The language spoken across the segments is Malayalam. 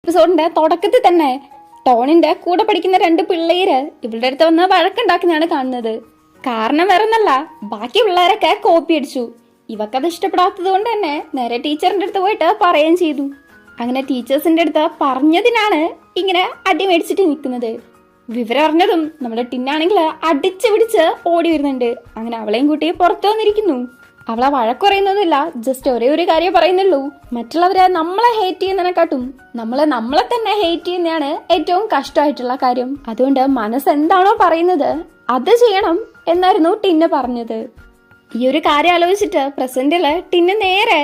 എപ്പിസോഡിന്റെ തുടക്കത്തിൽ തന്നെ ടോണിന്റെ കൂടെ പഠിക്കുന്ന രണ്ട് പിള്ളേര് ഇവളുടെ അടുത്ത് വന്ന് വഴക്കുണ്ടാക്കുന്നതാണ് കാണുന്നത്. കാരണം വേറൊന്നല്ല, ബാക്കി പിള്ളേരൊക്കെ കോപ്പി അടിച്ചു. ഇവക്കത് ഇഷ്ടപ്പെടാത്തത് കൊണ്ട് തന്നെ നേരെ ടീച്ചറിന്റെ അടുത്ത് പോയിട്ട് പറയുകയും ചെയ്തു. അങ്ങനെ ടീച്ചേഴ്സിന്റെ അടുത്ത് പറഞ്ഞതിനാണ് ഇങ്ങനെ അടി മേടിച്ചിട്ട് നിൽക്കുന്നത്. വിവരം അറിഞ്ഞതും നമ്മുടെ ടിന്നാണെങ്കിൽ അടിച്ചു പിടിച്ച് ഓടി വരുന്നുണ്ട്. അങ്ങനെ അവളെയും കൂട്ടി പുറത്തു വന്നിരിക്കുന്നു. അവളെ വഴക്ക് പറയുന്നൊന്നുമില്ല, ജസ്റ്റ് ഒരേ ഒരു കാര്യം പറയുന്നുള്ളൂ. മറ്റുള്ളവരെ നമ്മളെ ഹേറ്റ് ചെയ്യുന്നതിനെക്കാട്ടും നമ്മളെ തന്നെ ഹേറ്റ് ചെയ്യുന്നതാണ് ഏറ്റവും കഷ്ടമായിട്ടുള്ള കാര്യം. അതുകൊണ്ട് മനസ്സെന്താണോ പറയുന്നത് അത് ചെയ്യണം എന്നായിരുന്നു ടിന്ന് പറഞ്ഞത്. ഈ ഒരു കാര്യം ആലോചിച്ചിട്ട് പ്രസന്റില് ടിന്ന് നേരെ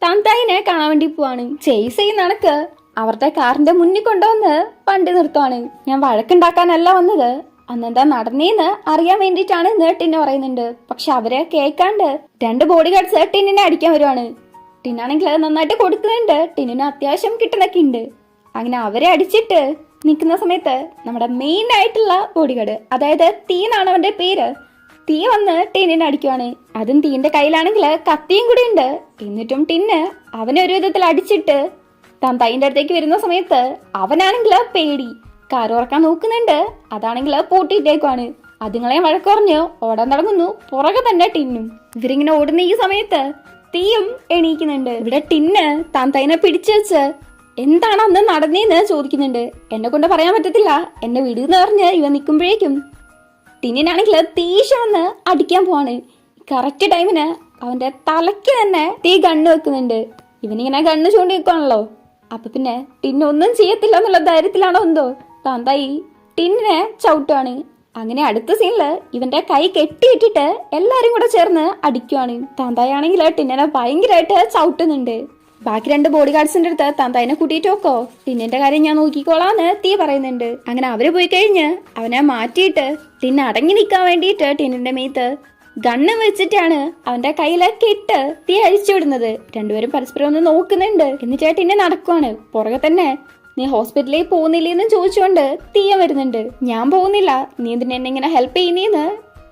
താന്തായിനെ കാണാൻ വേണ്ടി പോവാണ്. ചേസ് ചെയ്യുന്ന കണക്ക് അവരുടെ കാറിന്റെ മുന്നിൽ കൊണ്ടുവന്ന് വണ്ടി നിർത്തുവാണ്. ഞാൻ വഴക്കുണ്ടാക്കാനല്ല വന്നത്, അന്നെന്താ നടന്നേന്ന് അറിയാൻ വേണ്ടിയിട്ടാണ് എന്ന് ടിന്ന് പറയുന്നുണ്ട്. പക്ഷെ അവരെ കേൾക്കാണ്ട് രണ്ട് ബോഡി ഗാർഡ്സ് ടിന്നിനെ അടിക്കാൻ വരുവാണ്. ടിന്നാണെങ്കിൽ നന്നായിട്ട് കൊടുക്കുന്നുണ്ട്, ടിന്നിന് അത്യാവശ്യം കിട്ടുന്നൊക്കെ ഉണ്ട്. അങ്ങനെ അവരെ അടിച്ചിട്ട് നിൽക്കുന്ന സമയത്ത് നമ്മുടെ മെയിൻ ആയിട്ടുള്ള ബോഡി ഗാർഡ്, അതായത് തീ എന്നാണ് അവന്റെ പേര്, തീ വന്ന് ടിന്നിനെ അടിക്കുവാണ്. അതും തീന്റെ കയ്യിലാണെങ്കിൽ കത്തിയും കൂടി ഉണ്ട്. എന്നിട്ടും ടിന്ന് അവനെ ഒരു വിധത്തിൽ അടിച്ചിട്ട് താൻ തൈന്റെ അടുത്തേക്ക് വരുന്ന സമയത്ത് അവനാണെങ്കിൽ പേടി കാർ ഉറക്കാൻ നോക്കുന്നുണ്ട്. അതാണെങ്കിൽ പൂട്ടിയിട്ടേക്കുവാണ്. അതുങ്ങളെ വഴക്കുറഞ്ഞ് ഓടാൻ തുടങ്ങുന്നു. പുറകെ തന്നെ ടിന്നും. ഇവരിങ്ങനെ ഓടുന്ന ഈ സമയത്ത് തീയും എണീക്കുന്നുണ്ട്. ഇവിടെ ടിന്ന് താൻ തൈനെ പിടിച്ചു വെച്ച് എന്താണ് അന്ന് നടന്നേന്ന് ചോദിക്കുന്നുണ്ട്. എന്നെ കൊണ്ട് പറയാൻ പറ്റത്തില്ല, എന്നെ വിടുന്ന് പറഞ്ഞ് ഇവ നിൽക്കുമ്പോഴേക്കും ടിന്നിനാണെങ്കിൽ തീശ വന്ന് അടിക്കാൻ പോവാണ്. കറക്റ്റ് ടൈമിന് അവന്റെ തലയ്ക്ക് തന്നെ തീ ഗണ്ണ് വെക്കുന്നുണ്ട്. ഇവനിങ്ങനെ ഗണ്ണ് ചൂണ്ടി വെക്കുവാണല്ലോ. അപ്പൊ പിന്നെ ടിന്നൊന്നും ചെയ്യത്തില്ല എന്നുള്ള ധൈര്യത്തിലാണോ എന്തോ താന്തായി ടിന്നിനെ ചവിട്ടുവാണ്. അങ്ങനെ അടുത്ത സീനില് ഇവന്റെ കൈ കെട്ടിയിട്ടിട്ട് എല്ലാരും കൂടെ ചേർന്ന് അടിക്കുവാണ്. താന്തായി ആണെങ്കിൽ ടിന്നിനെ ഭയങ്കരമായിട്ട് ചവിട്ടുന്നുണ്ട്. ബാക്കി രണ്ട് ബോഡി ഗാർഡ്സിന്റെ അടുത്ത് താന്തായിനെ കൂട്ടിയിട്ട് നോക്കോ, ടിന്നിന്റെ കാര്യം ഞാൻ നോക്കിക്കോളാന്ന് തീ പറയുന്നുണ്ട്. അങ്ങനെ അവര് പോയി കഴിഞ്ഞ് അവനെ മാറ്റിയിട്ട് ടിന്ന് അടങ്ങി നിൽക്കാൻ വേണ്ടിയിട്ട് ടിന്നിന്റെ മേത്ത് ഗണ്ണ് വെച്ചിട്ടാണ് അവന്റെ കയ്യിലെ കെട്ട് തീ അഴിച്ചു വിടുന്നത്. രണ്ടുപേരും പരസ്പരം ഒന്ന് നോക്കുന്നുണ്ട്. എന്നിട്ട് ടിന്നെ നടക്കുവാണ്. പുറകെ തന്നെ നീ ഹോസ്പിറ്റലിൽ പോകുന്നില്ലെന്ന് ചോദിച്ചുകൊണ്ട് തീയ വരുന്നുണ്ട്. ഞാൻ പോകുന്നില്ല, നീ എന്തിനാ എന്നെ ഇങ്ങനെ ഹെൽപ്പ് ചെയ്യുന്നേന്ന്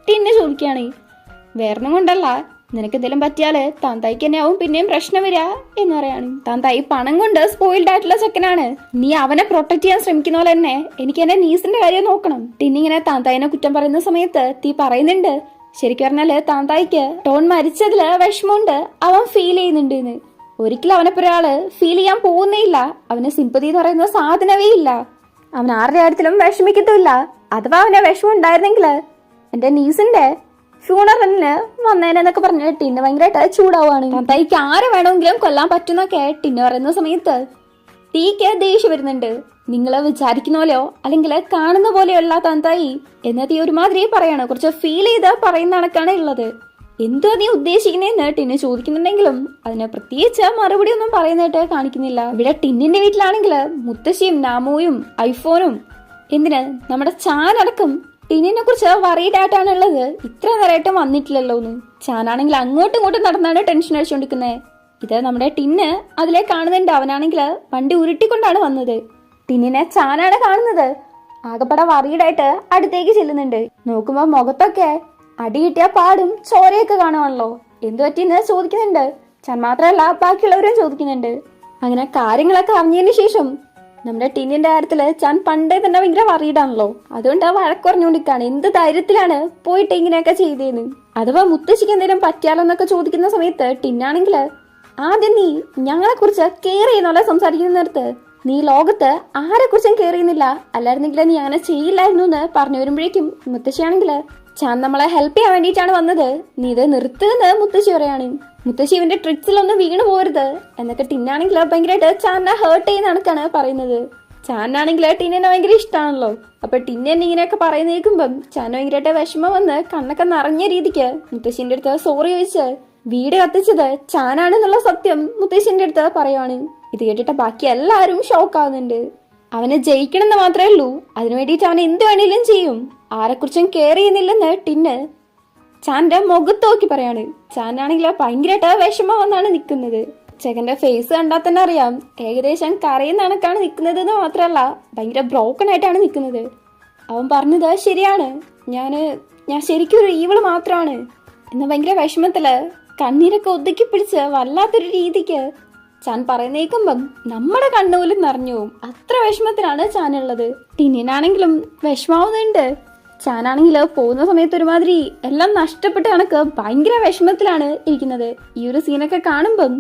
ടിന്നെ ചോദിക്കുകയാണ്. വേറൊന്നും കൊണ്ടല്ല, നിനക്ക് എന്തെങ്കിലും പറ്റിയാല് താന്തായിക്ക് തന്നെ ആവും പിന്നെയും പ്രശ്നം വരിക എന്ന് പറയാണ്. താന്തായി പണം കൊണ്ട് സ്പോയിൽഡ് ആയിട്ടുള്ള ചെക്കനാണ്, നീ അവനെ പ്രൊട്ടക്ട് ചെയ്യാൻ ശ്രമിക്കുന്ന പോലെ തന്നെ എനിക്ക് എന്റെ നീസിന്റെ കാര്യം നോക്കണം. ടിന്നിങ്ങനെ താന്തായിനെ കുറ്റം പറയുന്ന സമയത്ത് തീ പറയുന്നുണ്ട്, ശരിക്കും പറഞ്ഞാല് താന്തായിക്ക് ടോൺ മരിച്ചതില് വിഷമമുണ്ട്, അവൻ ഫീൽ ചെയ്യുന്നുണ്ട് എന്ന്. ഒരിക്കലും അവനെപ്പോ ഒരാള് ഫീൽ ചെയ്യാൻ പോകുന്നേ ഇല്ല. അവന് സിമ്പതി എന്ന് പറയുന്ന സാധനവേ ഇല്ല. അവൻ ആരുടെ കാര്യത്തിലും വിഷമിക്കത്തുമില്ല. അഥവാ അവന്റെ വിഷമം ഉണ്ടായിരുന്നെങ്കില് എന്റെ നീസിന്റെ ഫ്യൂണറലിന് വന്നേനെന്നൊക്കെ പറഞ്ഞ ടിന്ന് ഭയങ്കരമായിട്ട് ചൂടാവുകയാണ്. താന്തായിക്ക് ആരെ വേണമെങ്കിലും കൊല്ലാൻ പറ്റുന്നൊക്കെ ടിന്ന് പറയുന്ന സമയത്ത് തീക്ക് ദേഷ്യം വരുന്നുണ്ട്. നിങ്ങള് വിചാരിക്കുന്ന പോലെയോ അല്ലെങ്കിൽ കാണുന്ന പോലെയുള്ള താന്തായി എന്ന് തീ ഒരുമാതിരി പറയാണ്. കുറച്ച് ഫീൽ ചെയ്ത് പറയുന്ന കണക്കാണ് ഉള്ളത്. എന്തോ നീ ഉദ്ദേശിക്കുന്നതെന്ന് ടിന്ന് ചോദിക്കുന്നുണ്ടെങ്കിലും അതിന് പ്രത്യേകിച്ച് മറുപടി ഒന്നും പറയുന്നതായിട്ട് കാണിക്കുന്നില്ല. ഇവിടെ ടിന്നിന്റെ വീട്ടിലാണെങ്കിൽ മുത്തശ്ശിയും നാമുവും ഐഫോണും എന്തിന് നമ്മുടെ ചാനടക്കം ടിന്നിനെ കുറിച്ച് വറീഡായിട്ടാണ് ഉള്ളത്. ഇത്ര നേരമായിട്ടും വന്നിട്ടില്ലല്ലോ എന്ന്. ചാനാണെങ്കിൽ അങ്ങോട്ടും ഇങ്ങോട്ടും നടന്നാണ് ടെൻഷൻ അടിച്ചുകൊണ്ടിരിക്കുന്നത്. ഇത് നമ്മുടെ ടിന്ന് അതിലെ കാണുന്നുണ്ട്. അവനാണെങ്കിൽ വണ്ടി ഉരുട്ടിക്കൊണ്ടാണ് വന്നത്. ടിന്നിനെ ചാനാണ് കാണുന്നത്. ആകെപ്പടെ വറീഡായിട്ട് അടുത്തേക്ക് ചെല്ലുന്നുണ്ട്. നോക്കുമ്പോ മുഖത്തൊക്കെ അടി കിട്ടിയ പാടും ചോരയൊക്കെ കാണുവാണല്ലോ. എന്തു പറ്റിന്ന് ചോദിക്കുന്നുണ്ട്. ചാൻ മാത്രമല്ല ബാക്കിയുള്ളവരും ചോദിക്കുന്നുണ്ട്. അങ്ങനെ കാര്യങ്ങളൊക്കെ അറിഞ്ഞതിന് ശേഷം നമ്മുടെ ടിന്നിന്റെ കാര്യത്തില് ചാൻ പണ്ടേ തന്നെ ഭയങ്കര വറീഡാണല്ലോ. അതുകൊണ്ട് വഴക്കുറഞ്ഞുകൊണ്ടിരിക്കാണ്. എന്ത് ധൈര്യത്തിലാണ് പോയിട്ട് ഇങ്ങനെയൊക്കെ ചെയ്തേന്ന്. അഥവാ മുത്തശ്ശിക്ക് എന്തെങ്കിലും പറ്റിയാലോ എന്നൊക്കെ ചോദിക്കുന്ന സമയത്ത് ടിന്നാണെങ്കില് ആദ്യം നീ ഞങ്ങളെ കുറിച്ച് കെയർ ചെയ്യുന്നോലെ സംസാരിക്കുന്നിടത്ത് നീ ലോകത്ത് ആരെ കുറിച്ചും കെയർ ചെയ്യുന്നില്ല, അല്ലായിരുന്നെങ്കിൽ നീ അങ്ങനെ ചെയ്യില്ലായിരുന്നു എന്ന് പറഞ്ഞു വരുമ്പോഴേക്കും മുത്തശ്ശിയാണെങ്കില് ചാൻ നമ്മളെ ഹെൽപ്പ് ചെയ്യാൻ വേണ്ടിയിട്ടാണ് വന്നത്, നീ ഇത് നിർത്തുന്ന് മുത്തശ്ശി പറയാണ്. മുത്തശ്ശി ഇവന്റെ ട്രിക്സിലൊന്നും വീണ് പോരുത് എന്നൊക്കെ ടിന്നാണെങ്കിൽ ഭയങ്കരമായിട്ട് ചാനെ ഹേർട്ട് ചെയ്യുന്ന കണക്കാണ് പറയുന്നത്. ചാനാണെങ്കിൽ ടിന്നിനെ ഭയങ്കര ഇഷ്ടമാണല്ലോ. അപ്പൊ ടിന്നെ ഇങ്ങനെയൊക്കെ പറയുന്ന കേൾക്കുമ്പം ചാൻ ഭയങ്കരമായിട്ട് വിഷമം വന്ന് കണ്ണൊക്കെ നിറഞ്ഞ രീതിക്ക് മുത്തശ്ശിന്റെ അടുത്ത് സോറി ചോദിച്ച് വീട് കത്തിച്ചത് ചാനാണെന്നുള്ള സത്യം മുത്തശ്ശിന്റെ അടുത്ത് പറയുവാണ്. ഇത് കേട്ടിട്ട് ബാക്കി എല്ലാവരും ഷോക്ക് ആവുന്നുണ്ട്. അവനെ ജയിക്കണമെന്ന് മാത്രമേ ഉള്ളൂ, അതിനു വേണ്ടിയിട്ട് അവൻ എന്ത് വേണേലും ചെയ്യും, ആരെക്കുറിച്ചും കെയർ ചെയ്യുന്നില്ലെന്ന് ടിന്ന് ചാന്റെ മുഖത്ത് നോക്കി പറയാണ്. ചാനാണെങ്കിൽ ഭയങ്കരമായിട്ട് വിഷമം വന്നാണ് നിൽക്കുന്നത്. ചെക്കന്റെ ഫേസ് കണ്ടാൽ തന്നെ അറിയാം ഏകദേശം കരയുന്ന കണക്കാണ് നിൽക്കുന്നത് എന്ന് മാത്രമല്ല ഭയങ്കര ബ്രോക്കൺ ആയിട്ടാണ് നിൽക്കുന്നത്. അവൻ പറഞ്ഞത് ശരിയാണ്, ഞാൻ ശരിക്കും ഒരു ഈവള് മാത്രമാണ് എന്ന ഭയങ്കര വിഷമത്തില് കണ്ണീരൊക്കെ ഒതുക്കി പിടിച്ച് വല്ലാത്തൊരു രീതിക്ക് ചാൻ പറയുന്നേക്കുമ്പം നമ്മുടെ കണ്ണുപോലും നിറഞ്ഞു പോവും. അത്ര വിഷമത്തിലാണ് ചാനുള്ളത്. ടിന്നിനാണെങ്കിലും വിഷമാവുന്നുണ്ട്. ചാനാണെങ്കിൽ പോകുന്ന സമയത്ത് ഒരുമാതിരി എല്ലാം നഷ്ടപ്പെട്ട കണക്ക് ഭയങ്കര വിഷമത്തിലാണ് ഇരിക്കുന്നത്. ഈ ഒരു സീനൊക്കെ കാണുമ്പം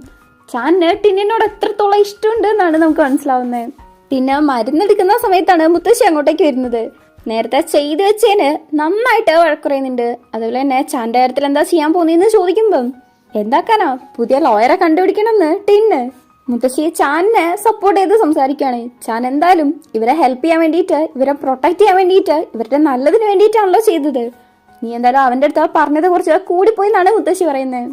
ചാന് ടിന്നിനോട് എത്രത്തോളം ഇഷ്ടമുണ്ട് എന്നാണ് നമുക്ക് മനസ്സിലാവുന്നത്. ടിന്ന മരുന്നെടുക്കുന്ന സമയത്താണ് മുത്തശ്ശി അങ്ങോട്ടേക്ക് വരുന്നത്. നേരത്തെ ചെയ്തു വെച്ചേന് നന്നായിട്ട് വഴക്കുറയുന്നുണ്ട്. അതുപോലെ തന്നെ ചാന്റെ കാര്യത്തിൽ എന്താ ചെയ്യാൻ പോകുന്നതെന്ന് ചോദിക്കുമ്പം എന്താക്കാനാ പുതിയ ലോയറെ കണ്ടുപിടിക്കണമെന്ന് ടിന്ന്. മുത്തശ്ശി ചാനിനെ സപ്പോർട്ട് ചെയ്ത് സംസാരിക്കുകയാണ്. ചാൻ എന്തായാലും ഇവരെ ഹെൽപ്പ് ചെയ്യാൻ വേണ്ടിയിട്ട്, ഇവരെ പ്രൊട്ടക്ട് ചെയ്യാൻ വേണ്ടിയിട്ട്, ഇവരുടെ നല്ലതിന് വേണ്ടിയിട്ടാണല്ലോ ചെയ്തത്. നീ എന്തായാലും അവന്റെ അടുത്ത് പറഞ്ഞത് കുറച്ച് കൂടിപ്പോയി എന്നാണ് മുത്തശ്ശി പറയുന്നത്.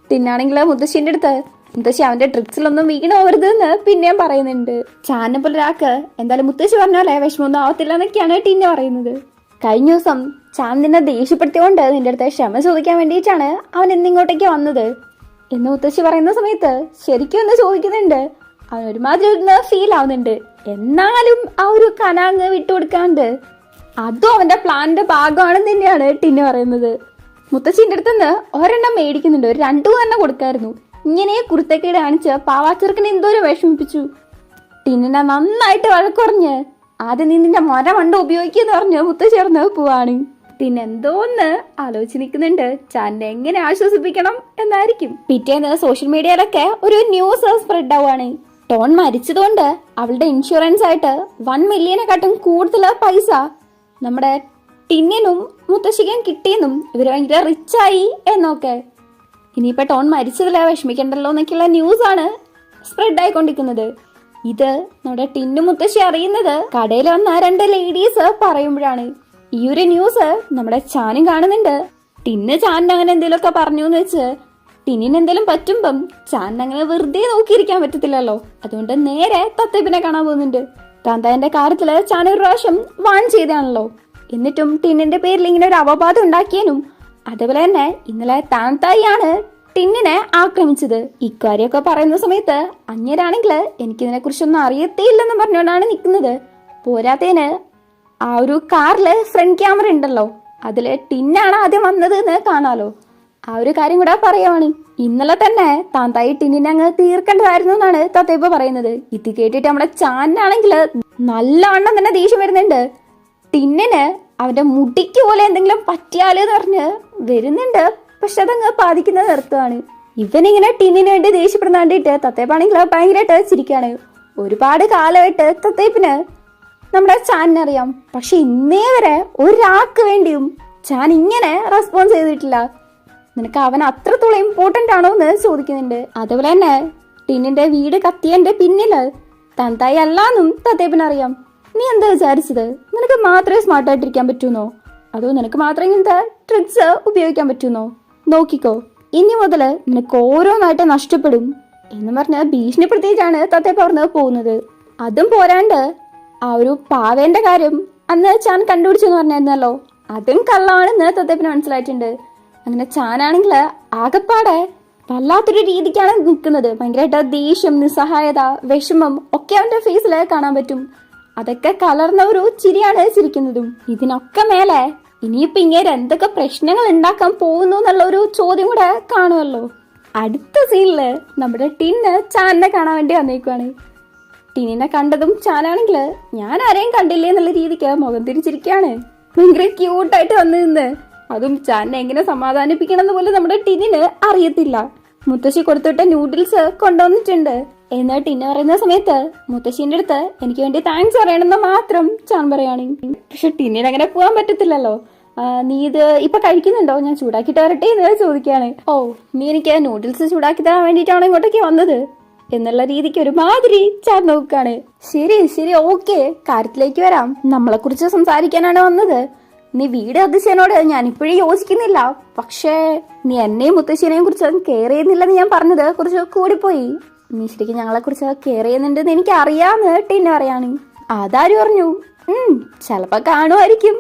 ടിന്നാണെങ്കിൽ മുത്തശ്ശിന്റെ അടുത്ത് മുത്തശ്ശി അവന്റെ ട്രിക്സിലൊന്നും വീണ് പോകരുത് എന്ന് പിന്നെയും പറയുന്നുണ്ട്. ചാനെ പോലെ ഒരാൾക്ക് എന്തായാലും മുത്തശ്ശി പറഞ്ഞാലേ വിഷമമൊന്നും ആവത്തില്ല എന്നൊക്കെയാണ് ടിന്ന പറയുന്നത്. കഴിഞ്ഞ ദിവസം ചാൻ നിന്നെ ദേഷ്യപ്പെടുത്തിയോണ്ട് നിന്റെ അടുത്ത് ക്ഷമ ചോദിക്കാൻ വേണ്ടിയിട്ടാണ് അവൻ ഇന്നിങ്ങോട്ടേക്ക് വന്നത് എന്ന് മുത്തശ്ശി പറയുന്ന സമയത്ത് ശരിക്കും എന്ന് ചോദിക്കുന്നുണ്ട്. അവൻ ഒരുമാതിരി ഒന്ന് ഫീൽ ആവുന്നുണ്ട്. എന്നാലും ആ ഒരു കനാങ്ങ് വിട്ടുകൊടുക്കാണ്ട് അതും അവന്റെ പ്ലാനിന്റെ ഭാഗമാണെന്ന് തന്നെയാണ് ടിന്ന് പറയുന്നത്. മുത്തശ്ശിന്റെ അടുത്തുനിന്ന് ഒരെണ്ണം മേടിക്കുന്നുണ്ട്. ഒരു 2 കൊടുക്കായിരുന്നു. ഇങ്ങനെ കുരുത്തക്കേട് കാണിച്ച് പാവാച്ചെറുക്കനെ എന്തോരം വിഷമിപ്പിച്ചു. ടിന്നിനെ നന്നായിട്ട് വഴക്കുറഞ്ഞ് ആദ്യം നീ നിന്റെ മണ്ട് ഉപയോഗിക്കുന്ന പറഞ്ഞ് മുത്തശ്ശേർന്ന് പോവാണ്. പിന്നെന്തോന്ന് ആലോചിച്ച് നിൽക്കുന്നുണ്ട്. ചാനെ എങ്ങനെ ആശ്വസിപ്പിക്കണം എന്നായിരിക്കും. പിറ്റേന്ന് സോഷ്യൽ മീഡിയയിലൊക്കെ ഒരു ന്യൂസ് സ്പ്രെഡ് ആവുകയാണ്. ടോൺ മരിച്ചതുകൊണ്ട് അവളുടെ ഇൻഷുറൻസ് ആയിട്ട് 1 മില്യനെക്കാട്ടും കൂടുതൽ പൈസ നമ്മുടെ ടിന്നിനും മുത്തശ്ശിക്കും കിട്ടിയെന്നും ഇവര് ഭയങ്കര റിച്ചായി എന്നൊക്കെ. ഇനിയിപ്പോ ടോൺ മരിച്ചതില്ല വിഷമിക്കണ്ടല്ലോ എന്നൊക്കെയുള്ള ന്യൂസാണ് സ്പ്രെഡ് ആയിക്കൊണ്ടിരിക്കുന്നത്. ഇത് നമ്മുടെ ടിന്നു മുത്തശ്ശി അറിയുന്നത് കടയിൽ വന്ന 2 ലേഡീസ് പറയുമ്പോഴാണ്. ഈ ഒരു ന്യൂസ് നമ്മുടെ ചാനും കാണുന്നുണ്ട്. ടിന്ന് ചാനിന് അങ്ങനെ എന്തെങ്കിലുമൊക്കെ പറഞ്ഞു എന്ന് വെച്ച് ടിന്നിന് എന്തെങ്കിലും പറ്റുമ്പം ചാനിന് അങ്ങനെ വെറുതെ നോക്കിയിരിക്കാൻ പറ്റത്തില്ലല്ലോ. അതുകൊണ്ട് നേരെ തത്തേപ്പിനെ കാണാൻ പോകുന്നുണ്ട്. താന്താന്റെ കാര്യത്തില് ചാൻ ഒരു പ്രാവശ്യം വാൺ ചെയ്താണല്ലോ. എന്നിട്ടും ടിന്നിന്റെ പേരിൽ ഇങ്ങനെ ഒരു അപവാദം ഉണ്ടാക്കിയനും അതുപോലെ തന്നെ ഇന്നലെ താന്തായിയാണ് ടിന്നിനെ ആക്രമിച്ചത്. ഇക്കാര്യമൊക്കെ പറയുന്ന സമയത്ത് അങ്ങേരാണെങ്കിൽ എനിക്കിതിനെ കുറിച്ചൊന്നും അറിയത്തേയില്ലെന്ന് പറഞ്ഞുകൊണ്ടാണ് നിൽക്കുന്നത്. പോരാത്തേന് ആ ഒരു കാറില് ഫ്രണ്ട് ക്യാമറ ഉണ്ടല്ലോ, അതില് ടിന്നാണ് ആദ്യം വന്നത് എന്ന് കാണാലോ. ആ ഒരു കാര്യം കൂടെ പറയുവാണ്. ഇന്നലെ തന്നെ താന്തായി ടിന്നിനെ അങ്ങ് തീർക്കേണ്ടതായിരുന്നു എന്നാണ് തത്തേപ്പ പറയുന്നത്. ഇത് കേട്ടിട്ട് നമ്മുടെ ചാനാണെങ്കിൽ നല്ലവണ്ണം തന്നെ ദേഷ്യം വരുന്നുണ്ട്. ടിന്നിന് അവന്റെ മുടിക്ക് പോലെ എന്തെങ്കിലും പറ്റിയാലെന്ന് പറഞ്ഞ് വരുന്നുണ്ട്. പക്ഷെ അതങ്ങ് ബാധിക്കുന്ന നിർത്തുവാണ്. ഇവനിങ്ങനെ ടിന്നിന് വേണ്ടി ദേഷ്യപ്പെടുന്ന കണ്ടിട്ട് തത്തേപ്പാണെങ്കിൽ ഭയങ്കരമായിട്ട് ചിരിക്കാണ്. ഒരുപാട് കാലമായിട്ട് തത്തേപ്പിന് നമ്മുടെ ചാനിനറിയാം. പക്ഷെ ഇന്നേ വരെ ഒരാൾക്ക് വേണ്ടിയും ചാൻ ഇങ്ങനെ റെസ്പോൺസ് ചെയ്തിട്ടില്ല. നിനക്ക് അവൻ അത്രത്തോളം ഇമ്പോർട്ടന്റ് ആണോ എന്ന് ചോദിക്കുന്നുണ്ട്. അതുപോലെ തന്നെ ടിന്നിന്റെ വീട് കത്തിയന്റെ പിന്നില് തന്തായി അല്ലാന്നും തത്തേപ്പിനറിയാം. നീ എന്താ വിചാരിച്ചത്? നിനക്ക് മാത്രമേ സ്മാർട്ടായിട്ടിരിക്കാൻ പറ്റൂന്നോ? അതോ നിനക്ക് മാത്രമേ ഇങ്ങനത്തെ ട്രിക്സ് ഉപയോഗിക്കാൻ പറ്റൂന്നോ? നോക്കിക്കോ, ഇനി മുതല് നിനക്ക് ഓരോന്നായിട്ട് നഷ്ടപ്പെടും എന്ന് പറഞ്ഞ് ഭീഷണിപ്പെടുത്തിയിട്ടാണ് തത്തേപ്പ പറഞ്ഞ് പോകുന്നത്. അതും പോരാണ്ട് ആ ഒരു പാവേന്റെ കാര്യം അന്ന് ചാൻ കണ്ടുപിടിച്ചെന്ന് പറഞ്ഞായിരുന്നല്ലോ, അതും കള്ളാണെന്ന് തത്തേപ്പിന് മനസ്സിലായിട്ടുണ്ട്. അങ്ങനെ ചാനാണെങ്കിൽ ആകെപ്പാടെ വല്ലാത്തൊരു രീതിക്കാണ് നിൽക്കുന്നത്. ഭയങ്കരമായിട്ട് ദേഷ്യം, നിസ്സഹായത, വിഷമം ഒക്കെ അവന്റെ ഫേസിൽ കാണാൻ പറ്റും. അതൊക്കെ കലർന്ന ഒരു ചിരിയാണ് ചിരിക്കുന്നതും. ഇതിനൊക്കെ മേലെ ഇനിയിപ്പോ ഇങ്ങനെ എന്തൊക്കെ പ്രശ്നങ്ങൾ ഉണ്ടാക്കാൻ പോകുന്നു എന്നുള്ള ഒരു ചോദ്യം കൂടെ കാണുമല്ലോ. അടുത്ത സീനില് നമ്മുടെ ടിന്ന് ചാനിനെ കാണാൻ വേണ്ടി വന്നേക്കുവാണ്. ടിന്നിനെ കണ്ടതും ചാനാണെങ്കിൽ ഞാൻ ആരെയും കണ്ടില്ലേ എന്നുള്ള രീതിക്ക് മുഖം തിരിച്ചിരിക്കുകയാണ്. ഭയങ്കര ക്യൂട്ടായിട്ട് വന്നു നിന്ന്. അതും ചാനിനെ എങ്ങനെ സമാധാനിപ്പിക്കണം എന്ന് പോലും നമ്മുടെ ടിന്നിന് അറിയത്തില്ല. മുത്തശ്ശി കൊടുത്തിട്ട നൂഡിൽസ് കൊണ്ടുവന്നിട്ടുണ്ട് എന്ന് ടിന്ന പറയുന്ന സമയത്ത് മുത്തശ്ശിന്റെ അടുത്ത് എനിക്ക് വേണ്ടി താങ്ക്സ് പറയണമെന്ന് മാത്രം ചാൻ പറയാണ്. പക്ഷെ ടിന്നിന് അങ്ങനെ പോകാൻ പറ്റത്തില്ലല്ലോ. നീ ഇത് ഇപ്പൊ കഴിക്കുന്നുണ്ടോ? ഞാൻ ചൂടാക്കിട്ട് വരട്ടെ എന്ന് ചോദിക്കാണ്. ഓ, നീ എനിക്ക് നൂഡിൽസ് ചൂടാക്കി തരാൻ വേണ്ടിയിട്ടാണ് ഇങ്ങോട്ടേക്ക് വന്നത് എന്നുള്ള രീതിക്ക് ഒരുമാതിരി ചാൻ നോക്കാണ്. ശരി ശരി, ഓക്കെ, കാര്യത്തിലേക്ക് വരാം. നമ്മളെ കുറിച്ച് സംസാരിക്കാനാണ് വന്നത്. നീ വീട് അതിശയനോട് ഞാൻ ഇപ്പോഴും യോജിക്കുന്നില്ല. പക്ഷേ നീ എന്നെയും മുത്തശ്ശിനെയും കുറിച്ച് കെയർ ചെയ്യുന്നില്ലെന്ന് ഞാൻ പറഞ്ഞത് കുറച്ച് കൂടിപ്പോയി. നീ ശരിക്കും ഞങ്ങളെ കുറിച്ച് കെയർ ചെയ്യുന്നുണ്ടെന്ന് എനിക്ക് അറിയാന്ന് ടിന്നെ പറയാണ്. അതാര് പറഞ്ഞു? ചിലപ്പോ കാണുമായിരിക്കും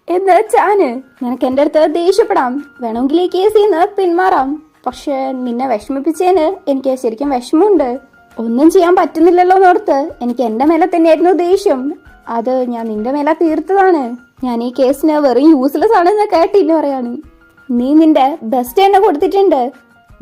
എന്ന് ചാന്. നിനക്ക് എന്റെ അടുത്ത് ദേഷ്യപ്പെടാം, വേണമെങ്കിൽ ഈ കേസിൽ നിന്ന് പിന്മാറാം. പക്ഷെ നിന്നെ വിഷമിപ്പിച്ചതിന് എനിക്ക് ശരിക്കും വിഷമമുണ്ട്. ഒന്നും ചെയ്യാൻ പറ്റുന്നില്ലല്ലോ എന്നോർത്ത് എനിക്ക് എന്റെ മേലെ തന്നെയായിരുന്നു ദേഷ്യം. അത് ഞാൻ നിന്റെ മേലെ തീർത്തതാണ്. ഞാൻ ഈ കേസിന് വെറും യൂസ്ലെസ് ആണെന്ന് കേട്ടിന്ന് പറയാണ്. നീ നിന്റെ ബെസ്റ്റ് തന്നെ കൊടുത്തിട്ടുണ്ട്.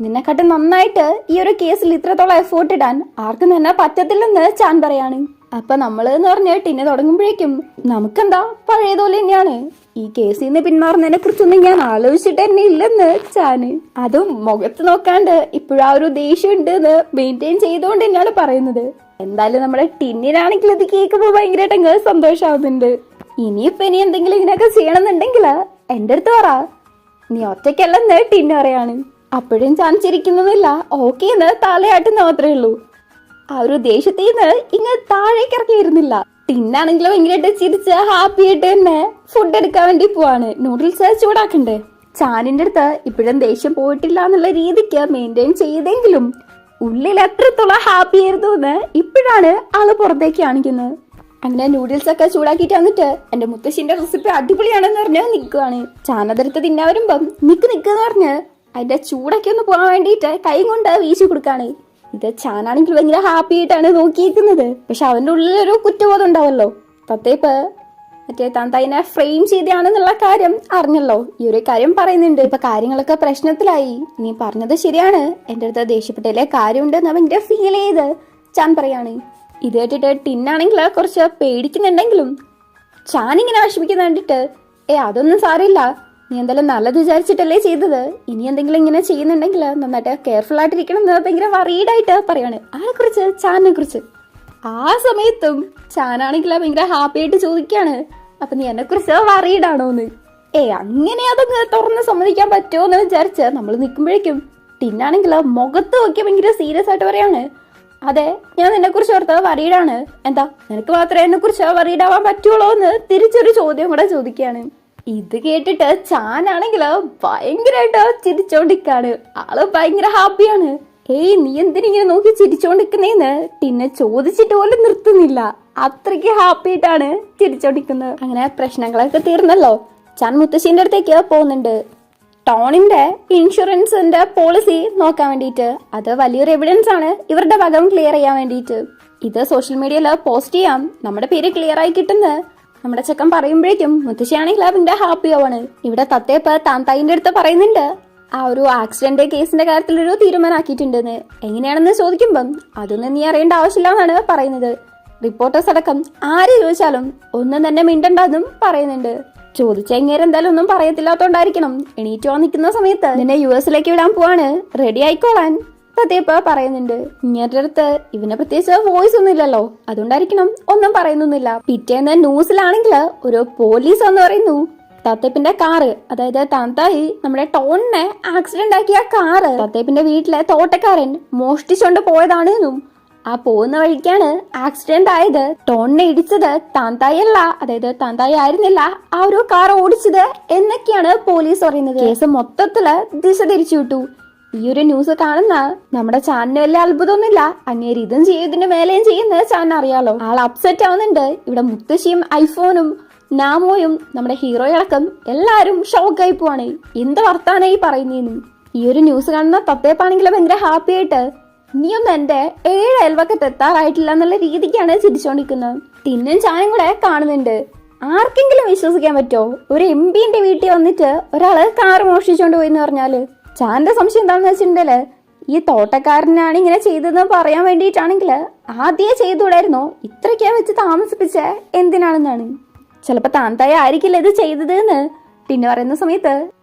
നിന്നെക്കാട്ട് നന്നായിട്ട് ഈ ഒരു കേസിൽ ഇത്രത്തോളം എഫേർട്ട് ഇടാൻ ആർക്കും തന്നെ പറ്റത്തില്ലെന്ന് ചാൻ പറയാണ്. അപ്പൊ നമ്മള് എന്ന് പറഞ്ഞ ടിന്നെ തുടങ്ങുമ്പോഴേക്കും നമുക്കെന്താ പഴയതുപോലെ തന്നെയാണ്. ഈ കേസിൽ നിന്ന് പിന്മാറുന്നതിനെ കുറിച്ചൊന്നും ഞാൻ ആലോചിച്ചിട്ട് തന്നെ ഇല്ലെന്ന് ചാന്. അതും മുഖത്ത് നോക്കാണ്ട് ഇപ്പോഴും ആ ഒരു ദേഷ്യം ഉണ്ട് എന്ന് മെയിൻറ്റെയിൻ ചെയ്തുകൊണ്ട് തന്നെയാണ് പറയുന്നത്. എന്തായാലും നമ്മുടെ ടിന്നിനാണെങ്കിൽ ഇത് കേൾക്കുമ്പോൾ ഭയങ്കരമായിട്ട് അങ്ങ് സന്തോഷമാവുന്നുണ്ട്. ഇനി എന്തെങ്കിലും ഇങ്ങനെയൊക്കെ ചെയ്യണമെന്നുണ്ടെങ്കിൽ എന്റെ അടുത്ത് പറ, നീ ഒറ്റയ്ക്കല്ലെന്ന് ടിന്ന് പറയാണ്. അപ്പോഴും ചാൻ ചിരിക്കുന്നതില്ല, ഓക്കെ എന്ന് തലയാട്ടുന്ന മാത്രമേ ഉള്ളൂ. ആ ഒരു ദേഷ്യത്തിൽ നിന്ന് ഇങ്ങ് താഴേക്ക് ഇറക്കി വരുന്നില്ല. ടിന്നാണെങ്കിലും ഭയങ്കരമായിട്ട് ചിരിച്ച് ഹാപ്പി ആയിട്ട് തന്നെ ഫുഡ് എടുക്കാൻ വേണ്ടി പോവാണ്. നൂഡിൽസ് ചൂടാക്കണ്ടേ. ചാനിന്റെ അടുത്ത് ഇപ്പോഴും ദേഷ്യം പോയിട്ടില്ല എന്നുള്ള രീതിക്ക് മെയിൻറ്റെയിൻ ചെയ്തെങ്കിലും ഉള്ളിൽ എത്രത്തോളം ഹാപ്പി ആയിരുന്നു എന്ന് ഇപ്പോഴാണ് ആള് പുറത്തേക്ക് കാണിക്കുന്നത്. അങ്ങനെ നൂഡിൽസ് ഒക്കെ ചൂടാക്കിയിട്ട് വന്നിട്ട് എന്റെ മുത്തശ്ശിന്റെ റെസിപ്പി അടിപൊളിയാണെന്ന് പറഞ്ഞ് നിൽക്കുവാണ്. ചാനതെടുത്ത് തിന്നാ വരുമ്പം നിക്കെന്ന് പറഞ്ഞ് അതിന്റെ ചൂടൊക്കെ ഒന്ന് പോകാൻ വേണ്ടിയിട്ട് കൈ കൊണ്ട് വീശി കൊടുക്കാണ്. ഇത് ചാനാണെങ്കിൽ ഭയങ്കര ഹാപ്പി ആയിട്ടാണ് നോക്കിയിരിക്കുന്നത്. പക്ഷെ അവന്റെ ഉള്ളിലൊരു കുറ്റബോധം ഉണ്ടാവല്ലോ. തത്തേപ്പ് മറ്റേ താന്തൈനെ ഫ്രെയിം ചെയ്താണെന്നുള്ള കാര്യം അറിഞ്ഞല്ലോ. ഈ ഒരു കാര്യം പറയുന്നുണ്ട്. ഇപ്പൊ കാര്യങ്ങളൊക്കെ പ്രശ്നത്തിലായി. നീ പറഞ്ഞത് ശരിയാണ്, എന്റെ അടുത്ത് ദേഷ്യപ്പെട്ടതിലെ കാര്യമുണ്ടെന്ന് അവന്റെ ഫീൽ ചെയ്ത് ചാൻ പറയാണ്. ഇത് കേട്ടിട്ട് ടിന്നാണെങ്കിൽ കുറച്ച് പേടിക്കുന്നുണ്ടെങ്കിലും ചാൻ ഇങ്ങനെ വിഷമിക്കുന്ന കണ്ടിട്ട് അതൊന്നും സാരമില്ല, നീ എന്തായാലും നല്ലത് വിചാരിച്ചിട്ടല്ലേ ചെയ്തത്. ഇനി എന്തെങ്കിലും ഇങ്ങനെ ചെയ്യുന്നുണ്ടെങ്കിൽ നന്നായിട്ട് കെയർഫുൾ ആയിട്ടിരിക്കണം എന്ന് ഭയങ്കര വറീഡായിട്ട് പറയാണ് ആളെ കുറിച്ച്, ചാനിനെ കുറിച്ച്. ആ സമയത്തും ചാനാണെങ്കിൽ ഭയങ്കര ഹാപ്പി ആയിട്ട് ചോദിക്കാണ്, അപ്പൊ നീ എന്നെ കുറിച്ച് വറീഡാണോന്ന്. അങ്ങനെ അതങ്ങ് തുറന്ന് സമ്മതിക്കാൻ പറ്റുമോ എന്ന് വിചാരിച്ച് നമ്മൾ നിൽക്കുമ്പോഴേക്കും ടിന്നാണെങ്കിൽ മുഖത്ത് നോക്കിയ ഭയങ്കര സീരിയസ് ആയിട്ട് പറയാണ്, അതെ ഞാൻ നിന്നെ കുറിച്ച് ഓർത്ത് വറീഡാണ്. എന്താ നിനക്ക് മാത്രമേ എന്നെ കുറിച്ച് വറീഡാവാൻ പറ്റുള്ളൂ എന്ന് തിരിച്ചൊരു ചോദ്യം കൂടെ ചോദിക്കാണ്. ഇത് കേട്ടിട്ട് ചാനാണെങ്കിലോ ഭയങ്കരമായിട്ട് ചിരിച്ചോണ്ടിരിക്കാണ്. ആള് ഭയങ്കര ഹാപ്പിയാണ്. നീ എന്തിനിങ്ങനെ നോക്കി ചിരിച്ചോണ്ടിരിക്കുന്നേന്ന് ടിന്നെ ചോദിച്ചിട്ട് പോലും നിർത്തുന്നില്ല. അത്രയ്ക്ക് ഹാപ്പി ആയിട്ടാണ് ചിരിച്ചോണ്ടിരിക്കുന്നത്. അങ്ങനെ പ്രശ്നങ്ങളൊക്കെ തീർന്നല്ലോ. ചാൻ മുത്തശ്ശിന്റെ അടുത്തേക്ക് പോകുന്നുണ്ട്. ടോണിന്റെ ഇൻഷുറൻസിന്റെ പോളിസി നോക്കാൻ വേണ്ടിയിട്ട്. അത് വലിയൊരു എവിഡൻസ് ആണ് ഇവരുടെ ഭാഗം ക്ലിയർ ചെയ്യാൻ വേണ്ടിയിട്ട്. ഇത് സോഷ്യൽ മീഡിയയിൽ പോസ്റ്റ് ചെയ്യാം, നമ്മുടെ പേര് ക്ലിയർ ആയി കിട്ടുന്ന നമ്മുടെ ചെക്കൻ പറയുമ്പോഴേക്കും മുത്തശ്ശിയാണെങ്കിൽ അവന്റെ ഹാപ്പി ആവാണ്. ഇവിടെ തത്തേപ്പ് താന്തായിന്റെ അടുത്ത് പറയുന്നുണ്ട് ആ ഒരു ആക്സിഡന്റ് കേസിന്റെ കാര്യത്തിൽ ഒരു തീരുമാനമാക്കിയിട്ടുണ്ടെന്ന്. എങ്ങനെയാണെന്ന് ചോദിക്കുമ്പം അതൊന്നും നീ അറിയേണ്ട ആവശ്യമില്ല എന്നാണ് പറയുന്നത്. റിപ്പോർട്ടേഴ്സ് അടക്കം ആര് ചോദിച്ചാലും ഒന്നും തന്നെ മിണ്ടണ്ടെന്നും പറയുന്നുണ്ട്. ചോദിച്ച എങ്ങനെ എന്തായാലും ഒന്നും പറയത്തില്ലാത്തോണ്ടായിരിക്കണം എണീറ്റ് നിൽക്കുന്ന സമയത്ത് നിന്നെ US വിടാൻ പോവാണ്, റെഡി ആയിക്കോളാൻ തത്തേപ്പ് പറയുന്നുണ്ട്. ഇങ്ങേരുടെ അടുത്ത് ഇവനെ പ്രത്യേകിച്ച് വോയിസ് ഒന്നും ഇല്ലല്ലോ, അതുകൊണ്ടായിരിക്കണം ഒന്നും പറയുന്നൊന്നുമില്ല. പിറ്റേന്ന് ന്യൂസിലാണെങ്കിൽ ഒരു പോലീസ് എന്ന് പറയുന്നു തത്തേപ്പിന്റെ കാറ്, അതായത് താന്തായി നമ്മുടെ ടോണിനെ ആക്സിഡന്റ് ആക്കിയ കാറ് തത്തേപ്പിന്റെ വീട്ടിലെ തോട്ടക്കാരൻ മോഷ്ടിച്ചോണ്ട് പോയതാണ് എന്നും ആ പോകുന്ന വഴിക്കാണ് ആക്സിഡന്റ് ആയത്. ടോണിനെ ഇടിച്ചത് താന്തായി അല്ല, അതായത് താന്തായി ആയിരുന്നില്ല ആ ഒരു കാർ ഓടിച്ചത് എന്നൊക്കെയാണ് പോലീസ് പറയുന്നത്. കേസ് മൊത്തത്തില് ദിശ തിരിച്ചു വിട്ടു. ഈ ഒരു ന്യൂസ് കാണുന്ന നമ്മുടെ ചാനലിന് വലിയ അത്ഭുതമൊന്നുമില്ല. അങ്ങേര് ഇതും ചെയ്തതിന്റെ മേലെയും ചെയ്യുന്നത് ചാനൽ അറിയാലോ. ആൾ അപ്സെറ്റ് ആവുന്നുണ്ട്. ഇവിടെ മുത്തശ്ശിയും ഐഫോണും നാമോയും നമ്മുടെ ഹീറോയടക്കം എല്ലാരും ഷോക്കായി പോവാണ്. എന്ത് വർത്താനായി പറയുന്നേന്ന്. ഈ ഒരു ന്യൂസ് കാണുന്ന തത്തേപ്പാണെങ്കിലും ഭയങ്കര ഹാപ്പി ആയിട്ട് നീയൊന്നും എന്റെ 7 അയൽവക്കത്ത് എത്താറായിട്ടില്ല എന്നുള്ള രീതിക്കാണ് ചിരിച്ചോണ്ടിരിക്കുന്നത്. തിന്നും ചാനും കൂടെ കാണുന്നുണ്ട്. ആർക്കെങ്കിലും വിശ്വസിക്കാൻ പറ്റോ ഒരു MP വീട്ടിൽ വന്നിട്ട് ഒരാള് കാറ് മോഷ്ടിച്ചോണ്ട് പോയി എന്ന് പറഞ്ഞാല്? ചാന്റെ സംശയം എന്താണെന്ന് വെച്ചിട്ടുണ്ടെങ്കില് ഈ തോട്ടക്കാരനാണ് ഇങ്ങനെ ചെയ്തതെന്ന് പറയാൻ വേണ്ടിയിട്ടാണെങ്കിൽ ആദ്യമേ ചെയ്തുകൂടായിരുന്നോ? ഇത്രയ്ക്കാ വെച്ച് താമസിപ്പിച്ച എന്തിനാണെന്നാണ്. ചിലപ്പോ താന്തായ ആയിരിക്കില്ല ഇത് ചെയ്തത് എന്ന് പിന്നെ പറയുന്ന സമയത്ത്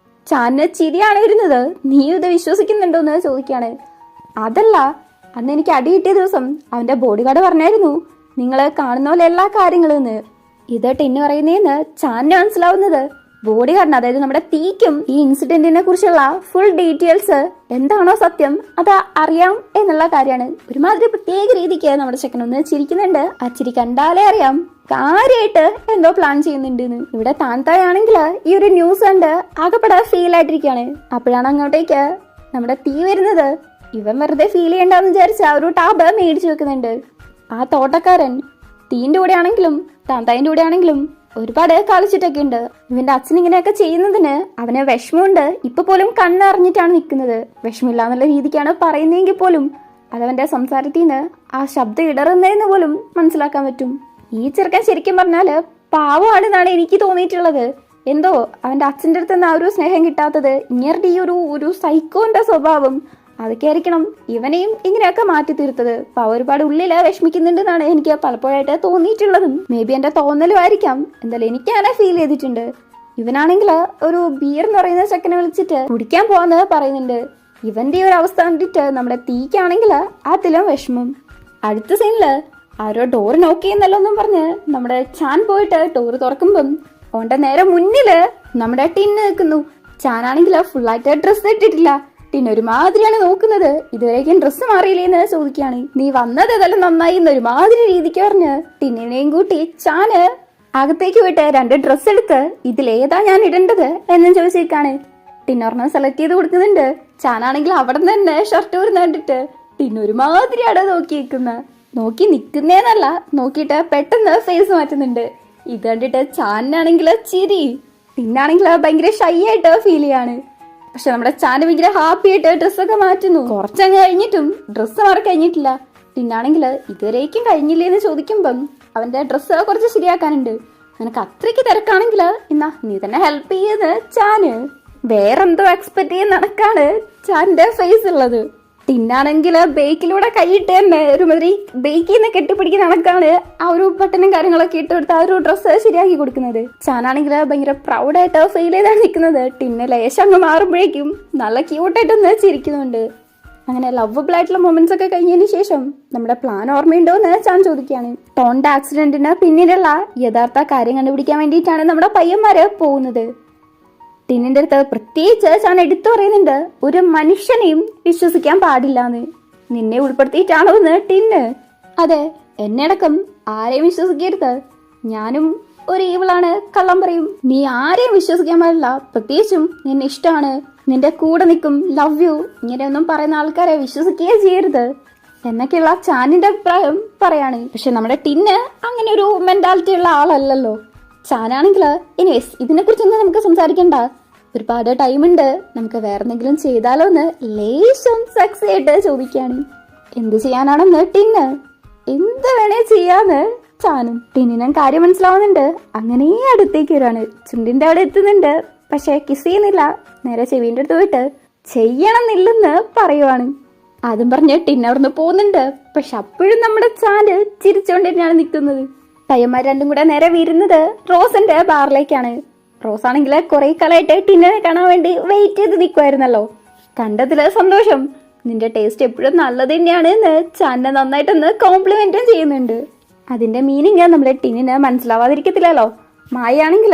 ചാന് ചിരിയാണ് വരുന്നത്. നീ ഇത് വിശ്വസിക്കുന്നുണ്ടോന്ന് ചോദിക്കാണ്. അതല്ല, അന്ന് എനിക്ക് അടി കിട്ടിയ ദിവസം അവന്റെ ബോഡി ഗാർഡ് പറഞ്ഞായിരുന്നു നിങ്ങള് കാണുന്ന പോലെ എല്ലാ കാര്യങ്ങളും എന്ന്. ഇത് ടിന്ന് പറയുന്നേന്ന് ചാന് മനസ്സിലാവുന്നത് ബോഡി ഗാർഡിന്, അതായത് നമ്മുടെ തീക്കും ഈ ഇൻസിഡന്റിനെ കുറിച്ചുള്ള ഫുൾ ഡീറ്റെയിൽസ് എന്താണോ സത്യം അത് അറിയാം എന്നുള്ള കാര്യമാണ്. ഒരുമാതിരി പ്രത്യേക രീതിക്ക് നമ്മുടെ ചെക്കനൊന്ന് ചിരിക്കുന്നുണ്ട്. ആ ചിരി കണ്ടാലേ അറിയാം കാര്യമായിട്ട് എന്തോ പ്ലാൻ ചെയ്യുന്നുണ്ട്. ഇവിടെ താന്തായാണെങ്കിൽ ഈ ഒരു ന്യൂസ് കണ്ട് ആകെപ്പെടാൻ ഫീൽ ആയിട്ടിരിക്കുകയാണ്. അപ്പോഴാണ് അങ്ങോട്ടേക്ക് നമ്മുടെ തീ വരുന്നത്. ഇവൻ വെറുതെ ഫീൽ ചെയ്യണ്ടെന്ന് വിചാരിച്ച ആ ഒരു ടാബ് മേടിച്ചു വെക്കുന്നുണ്ട്. ആ തോട്ടക്കാരൻ തീന്റെ കൂടെ ആണെങ്കിലും താന്തായിന്റെ കൂടെ ആണെങ്കിലും ഒരുപാട് കളിച്ചിട്ടൊക്കെ ഉണ്ട്. ഇവന്റെ അച്ഛൻ ഇങ്ങനെയൊക്കെ ചെയ്യുന്നതിന് അവന് വിഷമമുണ്ട്. ഇപ്പൊ പോലും കണ്ണറിഞ്ഞിട്ടാണ് നിൽക്കുന്നത്. വിഷമില്ല എന്നുള്ള രീതിക്കാണ് പറയുന്നതെങ്കിൽ പോലും അതവന്റെ സംസാരത്തിൽ നിന്ന് ആ ശബ്ദം ഇടറുന്നതെന്ന് പോലും മനസ്സിലാക്കാൻ പറ്റും. ഈ ചെറുക്കൻ ശരിക്കും പറഞ്ഞാല് പാവമാണെന്നാണ് എനിക്ക് തോന്നിയിട്ടുള്ളത്. എന്തോ അവന്റെ അച്ഛൻ്റെ അടുത്ത് നിന്ന് ആ ഒരു സ്നേഹം കിട്ടാത്തത്. ഇങ്ങേരുടെ ഈ ഒരു സൈക്കോന്റെ സ്വഭാവം അതൊക്കെ ആയിരിക്കണം ഇവനെയും ഇങ്ങനെയൊക്കെ മാറ്റി തീർത്തത്. അപ്പൊ ഒരുപാട് ഉള്ളില് വിഷമിക്കുന്നുണ്ടെന്നാണ് എനിക്ക് പലപ്പോഴായിട്ട് തോന്നിയിട്ടുള്ളതും. മേ ബി എന്റെ തോന്നലും ആയിരിക്കാം. എന്തായാലും എനിക്ക് അങ്ങനെ ഫീൽ ചെയ്തിട്ടുണ്ട്. ഇവനാണെങ്കിൽ ഒരു ബിയർ എന്ന് പറയുന്ന ചെക്കനെ വിളിച്ചിട്ട് കുടിക്കാൻ പോവാന്ന് പറയുന്നുണ്ട്. ഇവന്റെ ഒരു അവസ്ഥ കണ്ടിട്ട് നമ്മുടെ തീക്കാണെങ്കിൽ അതിലും വിഷമം. അടുത്ത സീനില് ആരോ ഡോർ നോക്ക് ചെയ്യുന്നല്ലോ എന്നും പറഞ്ഞ് നമ്മുടെ ചാൻ പോയിട്ട് ഡോർ തുറക്കുമ്പം അവന്റെ നേരെ മുന്നില് നമ്മുടെ ടിന്ന് നിൽക്കുന്നു. ചാനാണെങ്കിൽ ഫുള്ളായിട്ട് ഡ്രസ്സ് ഇട്ടിട്ടില്ല. ടിന്ന് ഒരുമാതിരിയാണ് നോക്കുന്നത്. ഇതുവരേക്കും ഡ്രസ്സ് മാറിയില്ലേന്ന് ചോദിക്കുകയാണ്. നീ വന്നത് ഇതെല്ലാം നന്നായി എന്നൊരുമാതിരി രീതിക്ക് പറഞ്ഞ് ടിന്നിനെയും കൂട്ടി ചാന് അകത്തേക്ക് പോയിട്ട് 2 ഡ്രസ്സ് എടുത്ത് ഇതിലേതാ ഞാൻ ഇടേണ്ടത് എന്നും ചോദിച്ചിരിക്കാണ്. ടിന്നൊരെണ്ണം സെലക്ട് ചെയ്ത് കൊടുക്കുന്നുണ്ട്. ചാനാണെങ്കിൽ അവിടെ നിന്ന് തന്നെ ഷർട്ട് ഊരുന്ന കണ്ടിട്ട് ടിന്നൊരുമാതിരിയാണ് നോക്കി നിൽക്കുന്നേന്നല്ല, നോക്കിയിട്ട് പെട്ടെന്ന് ഫേസ് മാറ്റുന്നുണ്ട്. ഇത് കണ്ടിട്ട് ചാനാണെങ്കിൽ ചിരി, ടിന്നാണെങ്കിൽ ഭയങ്കര ഷൈ ആയിട്ട് ഫീൽ ചെയ്യാണ്. പക്ഷെ നമ്മുടെ ചാന് ഭയങ്കര ഹാപ്പി ആയിട്ട് ഡ്രസ്സൊക്കെ മാറ്റുന്നു. കുറച്ചങ്ങ് കഴിഞ്ഞിട്ടും ഡ്രസ്സ് മാറി കഴിഞ്ഞിട്ടില്ല. ടിന്നാണെങ്കിൽ ഇതുവരേക്കും കഴിഞ്ഞില്ലേന്ന് ചോദിക്കുമ്പം അവന്റെ ഡ്രസ്സ് കുറച്ച് ശരിയാക്കാനുണ്ട്. നിനക്ക് അത്രയ്ക്ക് തിരക്കാണെങ്കിൽ എന്നാ നീ തന്നെ ഹെൽപ്പ് ചെയ്യുന്നത് ചാന്. വേറെന്തോ എക്സ്പെക്ട് ചെയ്യുന്ന കണക്കാണ് ചാന്റെ ഫേസ് ഉള്ളത്. ടിന്നാണെങ്കിൽ ബേക്കിലൂടെ കൈയിട്ട് തന്നെ ഒരുമാതിരി ബേക്കിൽ നിന്ന് കെട്ടിപ്പിടിക്കുന്ന കണക്കാണ് ആ ഒരു ബട്ടനും കാര്യങ്ങളൊക്കെ ഇട്ട് കൊടുത്ത് ആ ഒരു ഡ്രസ്സ് ശരിയാക്കി കൊടുക്കുന്നത്. ചാനാണെങ്കിൽ ഭയങ്കര പ്രൗഡായിട്ട് ഫീൽ ചെയ്താണ് നിൽക്കുന്നത്. ടിന്ന് ലേശം അങ്ങ് മാറുമ്പോഴേക്കും നല്ല ക്യൂട്ടായിട്ടൊന്ന് ചിരിക്കുന്നുണ്ട്. അങ്ങനെ ലവബിൾ ആയിട്ടുള്ള മൊമെന്റ്സ് ഒക്കെ കഴിഞ്ഞതിന് ശേഷം നമ്മുടെ പ്ലാൻ ഓർമ്മയുണ്ടോ എന്ന് ചാൻ ചോദിക്കുകയാണ്. ടോണിന്റെ ആക്സിഡന്റിന് പിന്നിലുള്ള യഥാർത്ഥ കാര്യം കണ്ടുപിടിക്കാൻ വേണ്ടിയിട്ടാണ് നമ്മുടെ പയ്യന്മാര് പോകുന്നത്. ടിന്നിന്റെ അടുത്ത് പ്രത്യേകിച്ച് ചാൻ എടുത്തു പറയുന്നുണ്ട്, ഒരു മനുഷ്യനെയും വിശ്വസിക്കാൻ പാടില്ലാന്ന്. നിന്നെ ഉൾപ്പെടുത്തിയിട്ടാണോ എന്ന് ടിന്ന്. അതെ, എന്നെ അടക്കം ആരെയും വിശ്വസിക്കരുത്. ഞാനും ഒരു ഈവിളാണ്, കള്ളം പറയും. നീ ആരെയും വിശ്വസിക്കാൻ പാടില്ല. പ്രത്യേകിച്ചും നിന്നെ ഇഷ്ടമാണ്, നിന്റെ കൂടെ നിൽക്കും, ലവ് യു, ഇങ്ങനെയൊന്നും പറയുന്ന ആൾക്കാരെ വിശ്വസിക്കുകയേ ചെയ്യരുത് എന്നൊക്കെയുള്ള ചാനിന്റെ അഭിപ്രായം പറയാണ്. പക്ഷെ നമ്മുടെ ടിന്ന് അങ്ങനെ ഒരു മെന്റാലിറ്റി ഉള്ള ആളല്ലല്ലോ. ചാനാണെങ്കിൽ എനിവേസ് ഇതിനെ കുറിച്ചൊന്നും നമുക്ക് സംസാരിക്കണ്ട, ഒരുപാട് ടൈം ഉണ്ട്, നമുക്ക് വേറെ എന്തെങ്കിലും ചെയ്താലോ എന്ന് ലേശം സെക്സി ആയിട്ട് ചോദിക്കുകയാണ്. എന്ത് ചെയ്യാനാണെന്ന് ടിന്ന്. എന്ത് വേണേ ചെയ്യാന്ന് ചാനും. ടിന്നിനും കാര്യം മനസ്സിലാവുന്നുണ്ട്. അങ്ങനെ അടുത്തേക്ക് വരാണ്. ചുണ്ടിന്റെ അവിടെ എത്തുന്നുണ്ട്. പക്ഷെ കിസ് ചെയ്യുന്നില്ല. നേരെ ചെവിന്റെ അടുത്ത് പോയിട്ട് ചെയ്യണമെന്നില്ലെന്ന് പറയുവാണ്. അതും പറഞ്ഞ് ടിന്ന് അവിടുന്ന് പോകുന്നുണ്ട്. പക്ഷെ അപ്പോഴും നമ്മുടെ ചാന് ചിരിച്ചോണ്ട് തന്നെയാണ് നിൽക്കുന്നത്. പയ്യന്മാർ രണ്ടും കൂടെ നേരെ വീരുന്നത് റോസിന്റെ ബാറിലേക്കാണ്. റോസ് ആണെങ്കിൽ കുറെ കാലമായിട്ട് ടിന്നിനെ കാണാൻ വേണ്ടി വെയിറ്റ് ചെയ്ത് നിൽക്കുമായിരുന്നല്ലോ. കണ്ടതില് സന്തോഷം. നിന്റെ ടേസ്റ്റ് എപ്പോഴും നല്ലത് തന്നെയാണ് എന്ന് ചാനെ നന്നായിട്ടൊന്ന് കോംപ്ലിമെന്റും ചെയ്യുന്നുണ്ട്. അതിന്റെ മീനിങ് നമ്മളെ ടിന്നിന് മനസ്സിലാവാതിരിക്കത്തില്ലല്ലോ. മായാണെങ്കിൽ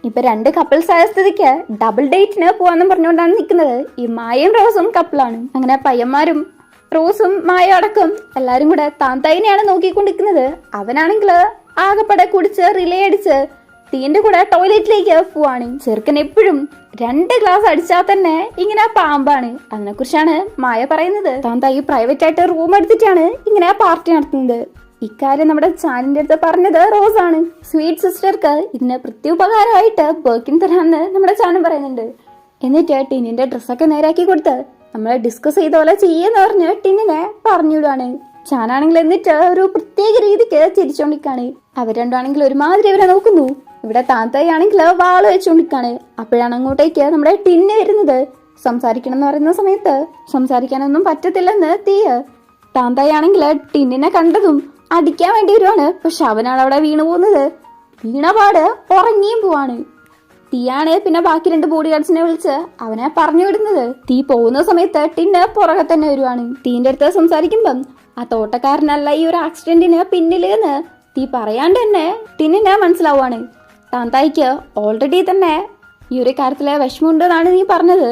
ഇപ്പൊ 2 കപ്പിൾസ് ആയ സ്ഥിതിക്ക് ഡബിൾ ഡേറ്റിന് പോവാന്നും പറഞ്ഞുകൊണ്ടാണ് നിൽക്കുന്നത്. ഈ മായയും റോസും കപ്പിളാണ്. അങ്ങനെ പയ്യന്മാരും റോസും മായ അടക്കം എല്ലാരും കൂടെ താന്തായിനെയാണ് നോക്കിക്കൊണ്ടിരിക്കുന്നത്. അവനാണെങ്കിൽ ആകെപ്പടെ കുടിച്ച് റിലേ അടിച്ച് തീന്റെ കൂടെ ടോയ്ലറ്റിലേക്ക് പോവാണ്. ചെറുക്കൻ എപ്പോഴും 2 ഗ്ലാസ് അടിച്ചാൽ തന്നെ ഇങ്ങനെ പാമ്പാണ്. അതിനെ കുറിച്ചാണ് മായ പറയുന്നത്. താന്തായി പ്രൈവറ്റ് ആയിട്ട് റൂം എടുത്തിട്ടാണ് ഇങ്ങനെ പാർട്ടി നടത്തുന്നത്. ഇക്കാര്യം നമ്മുടെ ചാനിന്റെ അടുത്ത് പറഞ്ഞത് റോസാണ്. സ്വീറ്റ് സിസ്റ്റർക്ക് ഇതിന് പ്രത്യുപകാരമായിട്ട് ബർക്കിൻ തരാന്ന് നമ്മുടെ ചാനും പറയുന്നുണ്ട്. എന്നിട്ട് ടിന്നിന്റെ ഡ്രസ്സൊക്കെ നേരാക്കി കൊടുത്ത് നമ്മൾ ഡിസ്കസ് ചെയ്ത പോലെ ചെയ്യുന്ന പറഞ്ഞ് ടിന്നിനെ പറഞ്ഞുവിടാണ്. ചാനാണെങ്കിൽ എന്നിട്ട് ഒരു പ്രത്യേക രീതിക്ക് ചിരിച്ചോണ്ടിരിക്കാണ്. അവർ രണ്ടാണെങ്കിൽ ഒരുമാതിരി അവരെ നോക്കുന്നു. ഇവിടെ താത്തായി ആണെങ്കിൽ വാള് വെച്ചോണ്ടിരിക്കാണ്. അപ്പോഴാണ് അങ്ങോട്ടേക്ക് നമ്മുടെ ടിന്ന് വരുന്നത്. സംസാരിക്കണം എന്ന് പറയുന്ന സമയത്ത് സംസാരിക്കാനൊന്നും പറ്റത്തില്ലെന്ന് തീയ്. താന്തായി ആണെങ്കിൽ ടിന്നിനെ കണ്ടതും അടിക്കാൻ വേണ്ടി വരുവാണ്. പക്ഷെ അവനാണ് അവിടെ വീണു പോകുന്നത്. വീണപാട് ഉറങ്ങിയും പോവാണ്. തീയാണ് പിന്നെ ബാക്കി 2 ബോഡി ഗാർഡ്സിനെ വിളിച്ച് അവനെ പറഞ്ഞു വിടുന്നത്. തീ പോകുന്ന സമയത്ത് ടിന്ന് പുറകെ തന്നെ വരുവാണ്. തീന്റെ അടുത്ത് സംസാരിക്കുമ്പം ആ തോട്ടക്കാരനല്ല ഈ ഒരു ആക്സിഡന്റിന് പിന്നിലെന്ന് തീ പറയാണ്ട് തന്നെ ടിന്നിന് മനസ്സിലാവുകയാണ്. താന്തായിക്ക് ഓൾറെഡി തന്നെ ഈ ഒരു കാര്യത്തിലെ വിഷമമുണ്ടെന്നാണ് നീ പറഞ്ഞത്.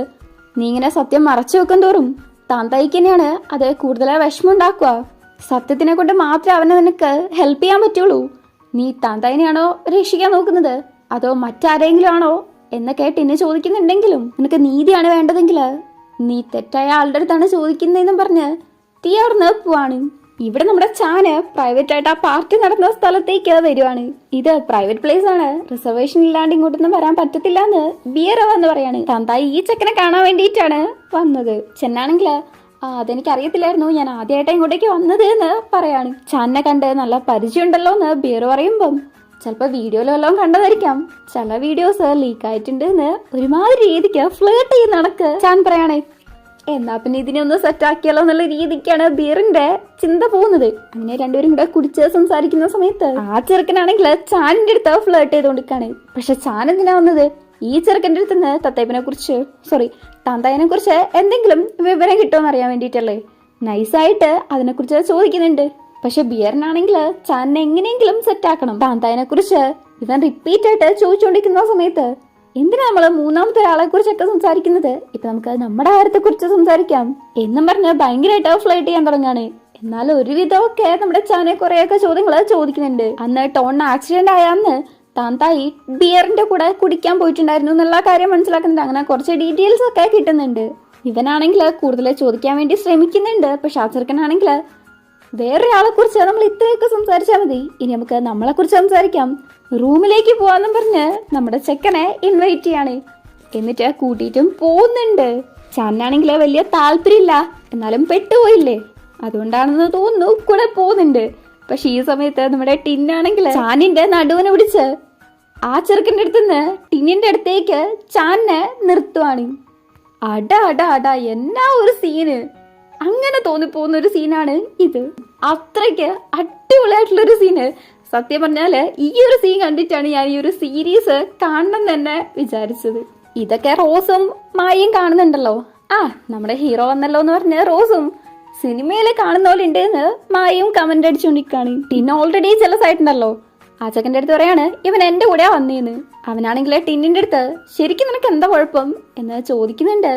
നീ ഇങ്ങനെ സത്യം മറച്ചു വെക്കും തോറും താന്തായിക്ക് തന്നെയാണ് അത് കൂടുതൽ വിഷമം ഉണ്ടാക്കുക. സത്യത്തിനെ കൊണ്ട് മാത്രമേ അവനെ നിനക്ക് ഹെൽപ്പ് ചെയ്യാൻ പറ്റുള്ളൂ. നീ താന്തായിനെയാണോ രക്ഷിക്കാൻ നോക്കുന്നത് അതോ മറ്റാരെങ്കിലും ആണോ എന്നൊക്കെ ടിന്ന് ചോദിക്കുന്നുണ്ടെങ്കിലും നിനക്ക് നീതിയാണ് വേണ്ടതെങ്കിൽ നീ തെറ്റായ ആളുടെ അടുത്താണ് ചോദിക്കുന്നതെന്നും പറഞ്ഞ് തീ അവിടുന്ന് പോവാണ്. ഇവിടെ നമ്മുടെ ചാന് പ്രൈവറ്റ് ആയിട്ട് ആ പാർട്ടി നടന്ന സ്ഥലത്തേക്ക് വരുവാണ്. ഇത് പ്രൈവറ്റ് പ്ലേസ് ആണ്, റിസർവേഷൻ ഇല്ലാണ്ട് ഇങ്ങോട്ടൊന്നും വരാൻ പറ്റത്തില്ല എന്ന് ബിയറോ എന്ന് പറയാണ്. താന്തായി ഈ ചെക്കനെ കാണാൻ വേണ്ടിയിട്ടാണ് വന്നത്. ചെന്നാണെങ്കിൽ അതെനിക്ക് അറിയത്തില്ലായിരുന്നു, ഞാൻ ആദ്യമായിട്ട് ഇങ്ങോട്ടേക്ക് വന്നത് എന്ന് പറയാണ്. ചാനെ കണ്ട് നല്ല പരിചയം ഉണ്ടല്ലോ എന്ന് ബിയർ പറയുമ്പം ചിലപ്പോൾ വീഡിയോയിലെല്ലാം കണ്ടതായിരിക്കാം, ചില വീഡിയോസ് ലീക്ക് ആയിട്ടുണ്ട് എന്ന് ഒരുമാതിരി രീതിക്ക് ഫ്ലേർട്ട് ചെയ്യുന്ന നടക്ക് ചാൻ പറയണേ. എന്നാ പിന്നെ ഇതിനെ ഒന്ന് സെറ്റ് ആക്കിയാലോ എന്നുള്ള രീതിക്കാണ് ബിയറിന്റെ ചിന്ത പോകുന്നത്. അങ്ങനെ രണ്ടുപേരും കൂടെ കുടിച്ച് സംസാരിക്കുന്ന സമയത്ത് ആ ചെറുക്കനാണെങ്കിൽ ചാനിന്റെ അടുത്ത് ഫ്ലേർട്ട് ചെയ്തുകൊണ്ടിരിക്കാണ്. പക്ഷെ ചാൻ എന്തിനാ വന്നത്? ഈ ചെറുക്കൻ്റെ അടുത്ത് നിന്ന് തത്തൈപ്പിനെ കുറിച്ച് താന്തായനെ കുറിച്ച് എന്തെങ്കിലും വിവരം കിട്ടുമെന്ന് അറിയാൻ വേണ്ടിയിട്ടല്ലേ. നൈസായിട്ട് അതിനെക്കുറിച്ച് ചോദിക്കുന്നുണ്ട്. പക്ഷെ ബിയറിനാണെങ്കിൽ ചാനിനെ എങ്ങനെയെങ്കിലും സെറ്റ് ആക്കണം. താന്തായനെ കുറിച്ച് ഇവൻ റിപ്പീറ്റ് ആയിട്ട് ചോദിച്ചുകൊണ്ടിരിക്കുന്ന സമയത്ത് എന്തിനാ നമ്മള് മൂന്നാമത്തെ ഒരാളെ കുറിച്ചൊക്കെ സംസാരിക്കുന്നത്? ഇപ്പൊ നമുക്ക് നമ്മുടെ കാര്യത്തെ കുറിച്ച് സംസാരിക്കാം എന്നും പറഞ്ഞ് ഭയങ്കരമായിട്ട് ഫ്ലൈറ്റ് ചെയ്യാൻ തുടങ്ങാണ്. എന്നാൽ ഒരുവിധമൊക്കെ നമ്മുടെ ചാനെ കുറെയൊക്കെ ചോദ്യങ്ങൾ ചോദിക്കുന്നുണ്ട്. അന്ന് ടോണിന് ആക്സിഡന്റ് ആയ അന്ന് താന്തായി ബിയറിന്റെ കൂടെ കുടിക്കാൻ പോയിട്ടുണ്ടായിരുന്നു എന്നുള്ള കാര്യം മനസ്സിലാക്കുന്നുണ്ട്. അങ്ങനെ കുറച്ച് ഡീറ്റെയിൽസ് ഒക്കെ കിട്ടുന്നുണ്ട്. ഇവനാണെങ്കിൽ കൂടുതൽ ചോദിക്കാൻ വേണ്ടി ശ്രമിക്കുന്നുണ്ട്. പക്ഷെ ആ ചെറുക്കനാണെങ്കിൽ വേറൊരാളെ കുറിച്ച് നമ്മൾ ഇത്രയൊക്കെ സംസാരിച്ചാൽ മതി, ഇനി നമുക്ക് നമ്മളെ കുറിച്ച് സംസാരിക്കാം, റൂമിലേക്ക് പോവാന്നും പറഞ്ഞ് നമ്മുടെ ചെക്കനെ ഇൻവൈറ്റ് ചെയ്യാണ്. എന്നിട്ട് കൂട്ടിയിട്ടും പോകുന്നുണ്ട്. ചാനാണെങ്കിൽ വലിയ താല്പര്യമില്ല, എന്നാലും പെട്ടുപോയില്ലേ, അതുകൊണ്ടാണെന്ന് തോന്നുന്നു കൂടെ പോകുന്നുണ്ട്. പക്ഷെ ഈ സമയത്ത് നമ്മുടെ ടിന്നാണെങ്കിൽ ചാനിന്റെ നടുവിനെ പിടിച്ച് ആ ചെറുക്കൻ്റെ അടുത്തുനിന്ന് ടിന്നിന്റെ അടുത്തേക്ക് ചാനെ നിർത്തുവാണ്. അട അട അട എന്നാ ഒരു സീന്! അങ്ങനെ തോന്നിപ്പോകുന്ന ഒരു സീനാണ് ഇത്. അത്രയ്ക്ക് അടിപൊളിയായിട്ടുള്ളൊരു സീന്. സത്യം പറഞ്ഞാല് ഈ ഒരു സീൻ കണ്ടിട്ടാണ് ഞാൻ ഈ ഒരു സീരീസ് കാണണം തന്നെ വിചാരിച്ചത്. ഇതൊക്കെ റോസും മായയും കാണുന്നുണ്ടല്ലോ. നമ്മുടെ ഹീറോ വന്നല്ലോ എന്ന് പറഞ്ഞ് റോസും സിനിമയില് കാണുന്ന പോലെ ഉണ്ടെന്ന് മായയും കമന്റ് അടിച്ചുകൊണ്ടിരിക്കാണ്. ടിന്ന് ഓൾറെഡി ജലസ് ആയിട്ടുണ്ടല്ലോ. ആ ചെക്കൻ്റെ അടുത്ത് പറയാണ് ഇവൻ എന്റെ കൂടെയാ വന്നേന്ന്. അവനാണെങ്കിൽ ടിന്നിന്റെ അടുത്ത് ശരിക്കും നിനക്ക് എന്താ കുഴപ്പം എന്ന് ചോദിക്കുന്നുണ്ട്.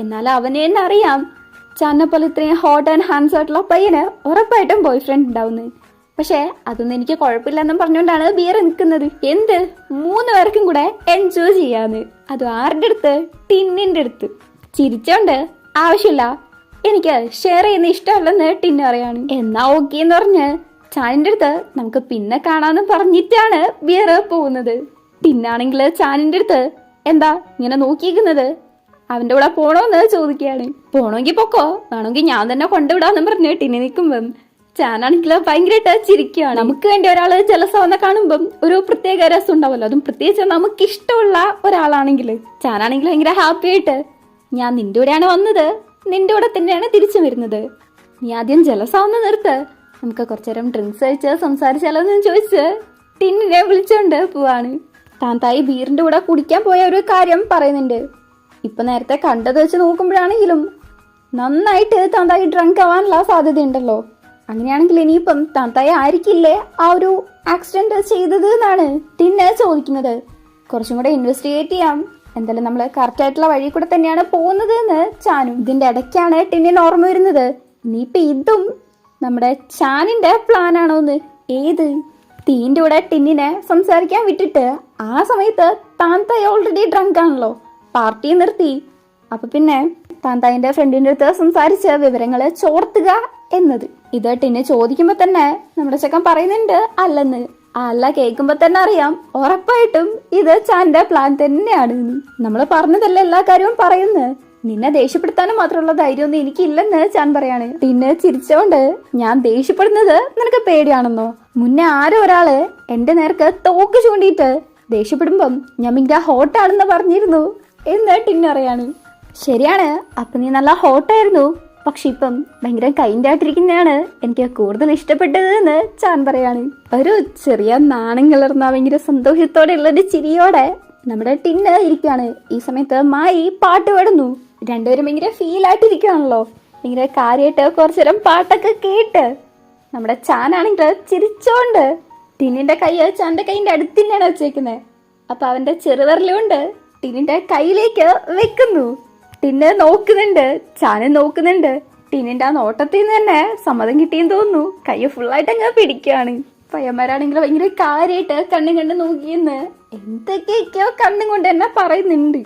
എന്നാൽ അവനെ തന്നെ അറിയാം ചാനെ പോലെ ഇത്രയും ഹോട്ട് ആൻഡ് ഹാൻഡ്സ് ആയിട്ടുള്ള പയ്യന് ഉറപ്പായിട്ടും ബോയ് ഫ്രണ്ട് ഉണ്ടാവുന്നു. പക്ഷെ അതൊന്നും എനിക്ക് കുഴപ്പമില്ലെന്നും പറഞ്ഞുകൊണ്ടാണ് ബിയർ നിൽക്കുന്നത്. എന്ത് 3 പേർക്കും കൂടെ എൻജോയ് ചെയ്യാന്ന്. അത് ആരുടെ അടുത്ത്? ടിന്നിന്റെ അടുത്ത്. ചിരിച്ചോണ്ട് ആവശ്യമില്ല, എനിക്ക് ഷെയർ ചെയ്യുന്ന ഇഷ്ടമല്ലെന്ന് ടിന്ന് പറയാണ്. എന്നാ ഓക്കെ എന്ന് പറഞ്ഞ് ചാനിന്റെ അടുത്ത് നമുക്ക് പിന്നെ കാണാന്ന് പറഞ്ഞിട്ടാണ് ബിയർ പോകുന്നത്. ടിന്നാണെങ്കിൽ ചാനിന്റെ അടുത്ത് എന്താ ഇങ്ങനെ നോക്കിയിരിക്കുന്നത്, അവന്റെ കൂടെ പോണോന്ന് ചോദിക്കുകയാണ്. പോണമെങ്കിൽ പൊക്കോ, വേണമെങ്കിൽ ഞാൻ തന്നെ കൊണ്ടുവിടാന്ന് പറഞ്ഞ് ടിന്നി നിൽക്കുമ്പം ചാനാണെങ്കിൽ ഭയങ്കരമായിട്ട് ചിരിക്കുകയാണ്. നമുക്ക് വേണ്ടി ഒരാള് ജലസാവുന്ന കാണുമ്പം ഒരു പ്രത്യേക രസം ഉണ്ടാവുമല്ലോ, അതും പ്രത്യേകിച്ച് നമുക്ക് ഇഷ്ടമുള്ള ഒരാളാണെങ്കിൽ. ചാനാണെങ്കിൽ ഭയങ്കര ഹാപ്പി ആയിട്ട് ഞാൻ നിന്റെ കൂടെയാണ് വന്നത്, നിന്റെ കൂടെ തന്നെയാണ് തിരിച്ചു വരുന്നത്, നീ ആദ്യം ജലസാവുന്ന നിർത്ത്, നമുക്ക് കുറച്ചേരം ഡ്രിങ്ക്സ് കഴിച്ച് സംസാരിച്ചാലോ എന്ന് ചോദിച്ച് ടിന്നിനെ വിളിച്ചോണ്ട് പോവാണ്. താന്തായി ബീറിന്റെ കൂടെ കുടിക്കാൻ പോയ ഒരു കാര്യം പറയുന്നുണ്ട്. ഇപ്പൊ നേരത്തെ കണ്ടത് വെച്ച് നോക്കുമ്പോഴാണെങ്കിലും നന്നായിട്ട് താന്തായി ഡ്രങ്ക് ആവാനുള്ള സാധ്യതയുണ്ടല്ലോ. അങ്ങനെയാണെങ്കിൽ ഇനിയിപ്പം താന്തായി ആയിരിക്കില്ലേ ആ ഒരു ആക്സിഡന്റ് ചെയ്തത് എന്നാണ് ടിന്ന് ചോദിക്കുന്നത്. കുറച്ചും കൂടെ ഇൻവെസ്റ്റിഗേറ്റ് ചെയ്യാം, എന്തായാലും നമ്മള് കറക്റ്റ് ആയിട്ടുള്ള വഴി കൂടെ തന്നെയാണ് പോകുന്നത് എന്ന് ചാനും. ഇതിന്റെ ഇടയ്ക്കാണ് ടിന്നിന് ഓർമ്മ വരുന്നത്, ഇനിയിപ്പൊ ഇതും നമ്മുടെ ചാനിന്റെ പ്ലാൻ ആണോന്ന്. ഏത്? തീന്റെ കൂടെ ടിന്നിനെ സംസാരിക്കാൻ വിട്ടിട്ട് ആ സമയത്ത് താന്തായി ഓൾറെഡി ഡ്രങ്ക് ആണല്ലോ, പാർട്ടി നിർത്തി. അപ്പൊ പിന്നെ താന്തായിന്റെ ഫ്രണ്ടിന്റെ അടുത്ത് സംസാരിച്ച് വിവരങ്ങള് ചോർത്തുക എന്നത്. ഇത് ടിന്നെ ചോദിക്കുമ്പോ തന്നെ നമ്മുടെ ചെക്കൻ പറയുന്നുണ്ട് അല്ലെന്ന്. അല്ല കേൾക്കുമ്പോ തന്നെ അറിയാം ഉറപ്പായിട്ടും ഇത് ചാന്റെ പ്ലാൻ തന്നെയാണ്. നമ്മള് പറഞ്ഞതല്ല എല്ലാ കാര്യവും പറയുന്നത്, നിന്നെ ദേഷ്യപ്പെടുത്താനും മാത്രമുള്ള ധൈര്യമൊന്നും എനിക്കില്ലെന്ന് ചാൻ പറയാണ്. ടിന്നെ ചിരിച്ചോണ്ട് ഞാൻ ദേഷ്യപ്പെടുന്നത് നിനക്ക് പേടിയാണെന്നോ? മുന്നേ ആരോ ഒരാള് എന്റെ നേർക്ക് തോക്ക് ചൂണ്ടിയിട്ട് ദേഷ്യപ്പെടുമ്പം ഞാൻ മിക്ക ഹോട്ടാണെന്ന് പറഞ്ഞിരുന്നു എന്ന് ടിന്ന് പറയാണ്. ശരിയാണ്, അപ്പൊ നീ നല്ല ഹോട്ടായിരുന്നു, പക്ഷെ ഇപ്പം ഭയങ്കര കൈൻഡ് ആയിട്ടിരിക്കുന്നതാണ് എനിക്ക് കൂടുതൽ ഇഷ്ടപ്പെട്ടത് എന്ന് ചാൻ പറയാണ്. ഒരു ചെറിയ നാണം കലർന്ന ഭയങ്കര സന്തോഷത്തോടെ ഉള്ളൊരു ചിരിയോടെ നമ്മുടെ ടിന്ന് ഇരിക്കുകയാണ്. ഈ സമയത്ത് മായി പാട്ട് പാടുന്നു. രണ്ടുപേരും ഭയങ്കര ഫീൽ ആയിട്ടിരിക്കുകയാണല്ലോ, ഭയങ്കര കാര്യമായിട്ട് കുറച്ചു നേരം പാട്ടൊക്കെ കേട്ട് നമ്മുടെ ചാനാണെങ്കിൽ ചിരിച്ചോണ്ട് ടിന്നിന്റെ കൈ ചാന്റെ കൈന്റെ അടുത്ത് തന്നെയാണ് വെച്ചേക്കുന്നത്. അപ്പൊ അവന്റെ ചെറുവിരലുകൊണ്ട് ടിന്നിന്റെ കയ്യിലേക്ക് വെക്കുന്നു. ടിന്ന് നോക്കുന്നുണ്ട്, ചാന് നോക്കുന്നുണ്ട്. ടിന്നിന്റെ ആ നോട്ടത്തിൽ നിന്ന് തന്നെ സമ്മതം കിട്ടിയെന്ന് തോന്നുന്നു. കൈ ഫുള്ളായിട്ട് അങ്ങ് പിടിക്കുകയാണ്. പയ്യന്മാരാണെങ്കിൽ ഭയങ്കര കാര്യമായിട്ട് കണ്ണും കണ്ട് നോക്കിയെന്ന് എന്തൊക്കെയൊക്കെയോ കണ്ണും കൊണ്ട് തന്നെ പറയുന്നുണ്ട്.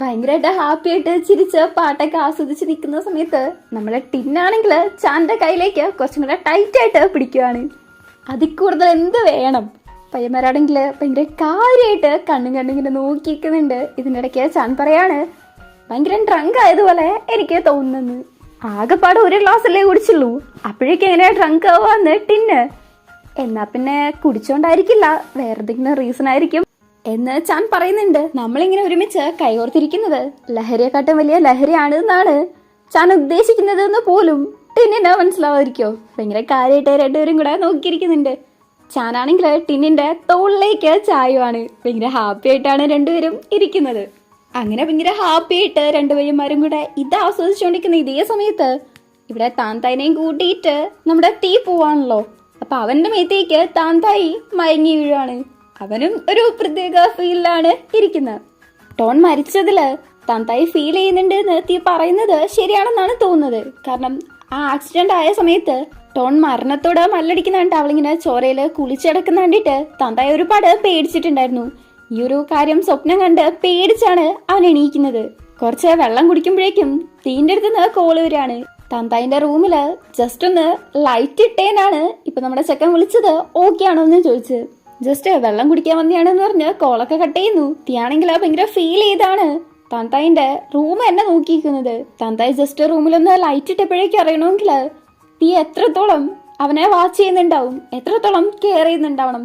ഭയങ്കരമായിട്ട് ഹാപ്പി ആയിട്ട് ചിരിച്ച് പാട്ടൊക്കെ ആസ്വദിച്ച് നിൽക്കുന്ന സമയത്ത് നമ്മളെ ടിന്നാണെങ്കിൽ ചാന്റെ കയ്യിലേക്ക് കുറച്ചും കൂടെ ടൈറ്റ് ആയിട്ട് പിടിക്കുകയാണ്. അതിൽ കൂടുതൽ എന്ത് വേണം? പയ്യന്മാരാണെങ്കിൽ ഭയങ്കര കാര്യമായിട്ട് കണ്ണും കണ്ടിങ്ങനെ നോക്കിയിരിക്കുന്നുണ്ട്. ഇതിൻ്റെ ഇടയ്ക്ക് ചാൻ പറയാണ് ഭയങ്കര ഡ്രങ്ക് ആയതുപോലെ എനിക്ക് തോന്നുന്നു. ആകെപ്പാട് ഒരു ഗ്ലാസ് അല്ലേ കുടിച്ചുള്ളൂ, അപ്പോഴേക്കും എങ്ങനെയാ ഡ്രങ്ക് ആവാന്ന് ടിന്ന്. എന്നാ പിന്നെ കുടിച്ചോണ്ടായിരിക്കില്ല, വേറെ എന്തെങ്കിലും റീസൺ ആയിരിക്കും എന്ന് ചാൻ പറയുന്നുണ്ട്. നമ്മളിങ്ങനെ ഒരുമിച്ച് കൈകോർത്തിരിക്കുന്നത് ലഹരിയെക്കാട്ടും വലിയ ലഹരിയാണ് എന്നാണ് ചാൻ ഉദ്ദേശിക്കുന്നത് എന്ന് പോലും ടിന്നിന് മനസ്സിലാവാതിരിക്കോ? ഭയങ്കര കാര്യമായിട്ട് രണ്ടുപേരും കൂടെ നോക്കിയിരിക്കുന്നുണ്ട്. ചാനാണെങ്കിൽ ടിന്നിന്റെ തോളിലേക്ക് ചായുവാണ്. ഭയങ്കര ഹാപ്പി ആയിട്ടാണ് രണ്ടുപേരും ഇരിക്കുന്നത്. അങ്ങനെ ഭയങ്കര ഹാപ്പി ആയിട്ട് രണ്ടുപേരും കൂടെ ഇത് ആസ്വദിച്ചുകൊണ്ടിരിക്കുന്ന ഇതേ സമയത്ത് ഇവിടെ താന്തായിനെയും കൂട്ടിയിട്ട് നമ്മുടെ ടീ പോവാണല്ലോ. അപ്പൊ അവന്റെ മേത്തേക്ക് താന്തായി മയങ്ങി വീഴുവാണ്. അവനും ഒരു പ്രത്യേക ഫീലിലാണ് ഇരിക്കുന്നത്. ടോൺ മരിച്ചതില് താന്തായി ഫീൽ ചെയ്യുന്നുണ്ട് എന്ന് ടീ പറയുന്നത് ശരിയാണെന്നാണ് തോന്നുന്നത്. കാരണം ആ ആക്സിഡന്റ് ആയ സമയത്ത് ടോൺ മരണത്തോട് മല്ലടിക്കുന്ന കണ്ട് അവളിങ്ങനെ ചോരയില് കുളിച്ചടക്കുന്ന കണ്ടിട്ട് താന്തായി ഒരുപാട് പേടിച്ചിട്ടുണ്ടായിരുന്നു. ഈ ഒരു കാര്യം സ്വപ്നം കണ്ട് പേടിച്ചാണ് അവൻ എണീക്കുന്നത്. കുറച്ച് വെള്ളം കുടിക്കുമ്പോഴേക്കും തീന്റെ അടുത്ത് നിന്ന് കോള് വരികയാണ്. താന്തായിന്റെ റൂമില് ജസ്റ്റ് ഒന്ന് ലൈറ്റ് ഇട്ടേനാണ് ഇപ്പൊ നമ്മുടെ ചെക്കൻ വിളിച്ചത്. ഓക്കെ ആണോ എന്ന് ചോദിച്ച് ജസ്റ്റ് വെള്ളം കുടിക്കാൻ വന്നെയാണെന്ന് പറഞ്ഞ് കോളൊക്കെ കട്ട് ചെയ്യുന്നു. തീയാണെങ്കിൽ ഭയങ്കര ഫീൽ ചെയ്താണ് താന്തായിന്റെ റൂം എന്നെ നോക്കിയിരിക്കുന്നത്. താന്തായി ജസ്റ്റ് റൂമിലൊന്ന് ലൈറ്റ് ഇട്ടപ്പോഴേക്കും അറിയണമെങ്കിൽ തീ എത്രത്തോളം അവനെ വാച്ച് ചെയ്യുന്നുണ്ടാവും, എത്രത്തോളം കെയർ ചെയ്യുന്നുണ്ടാവണം.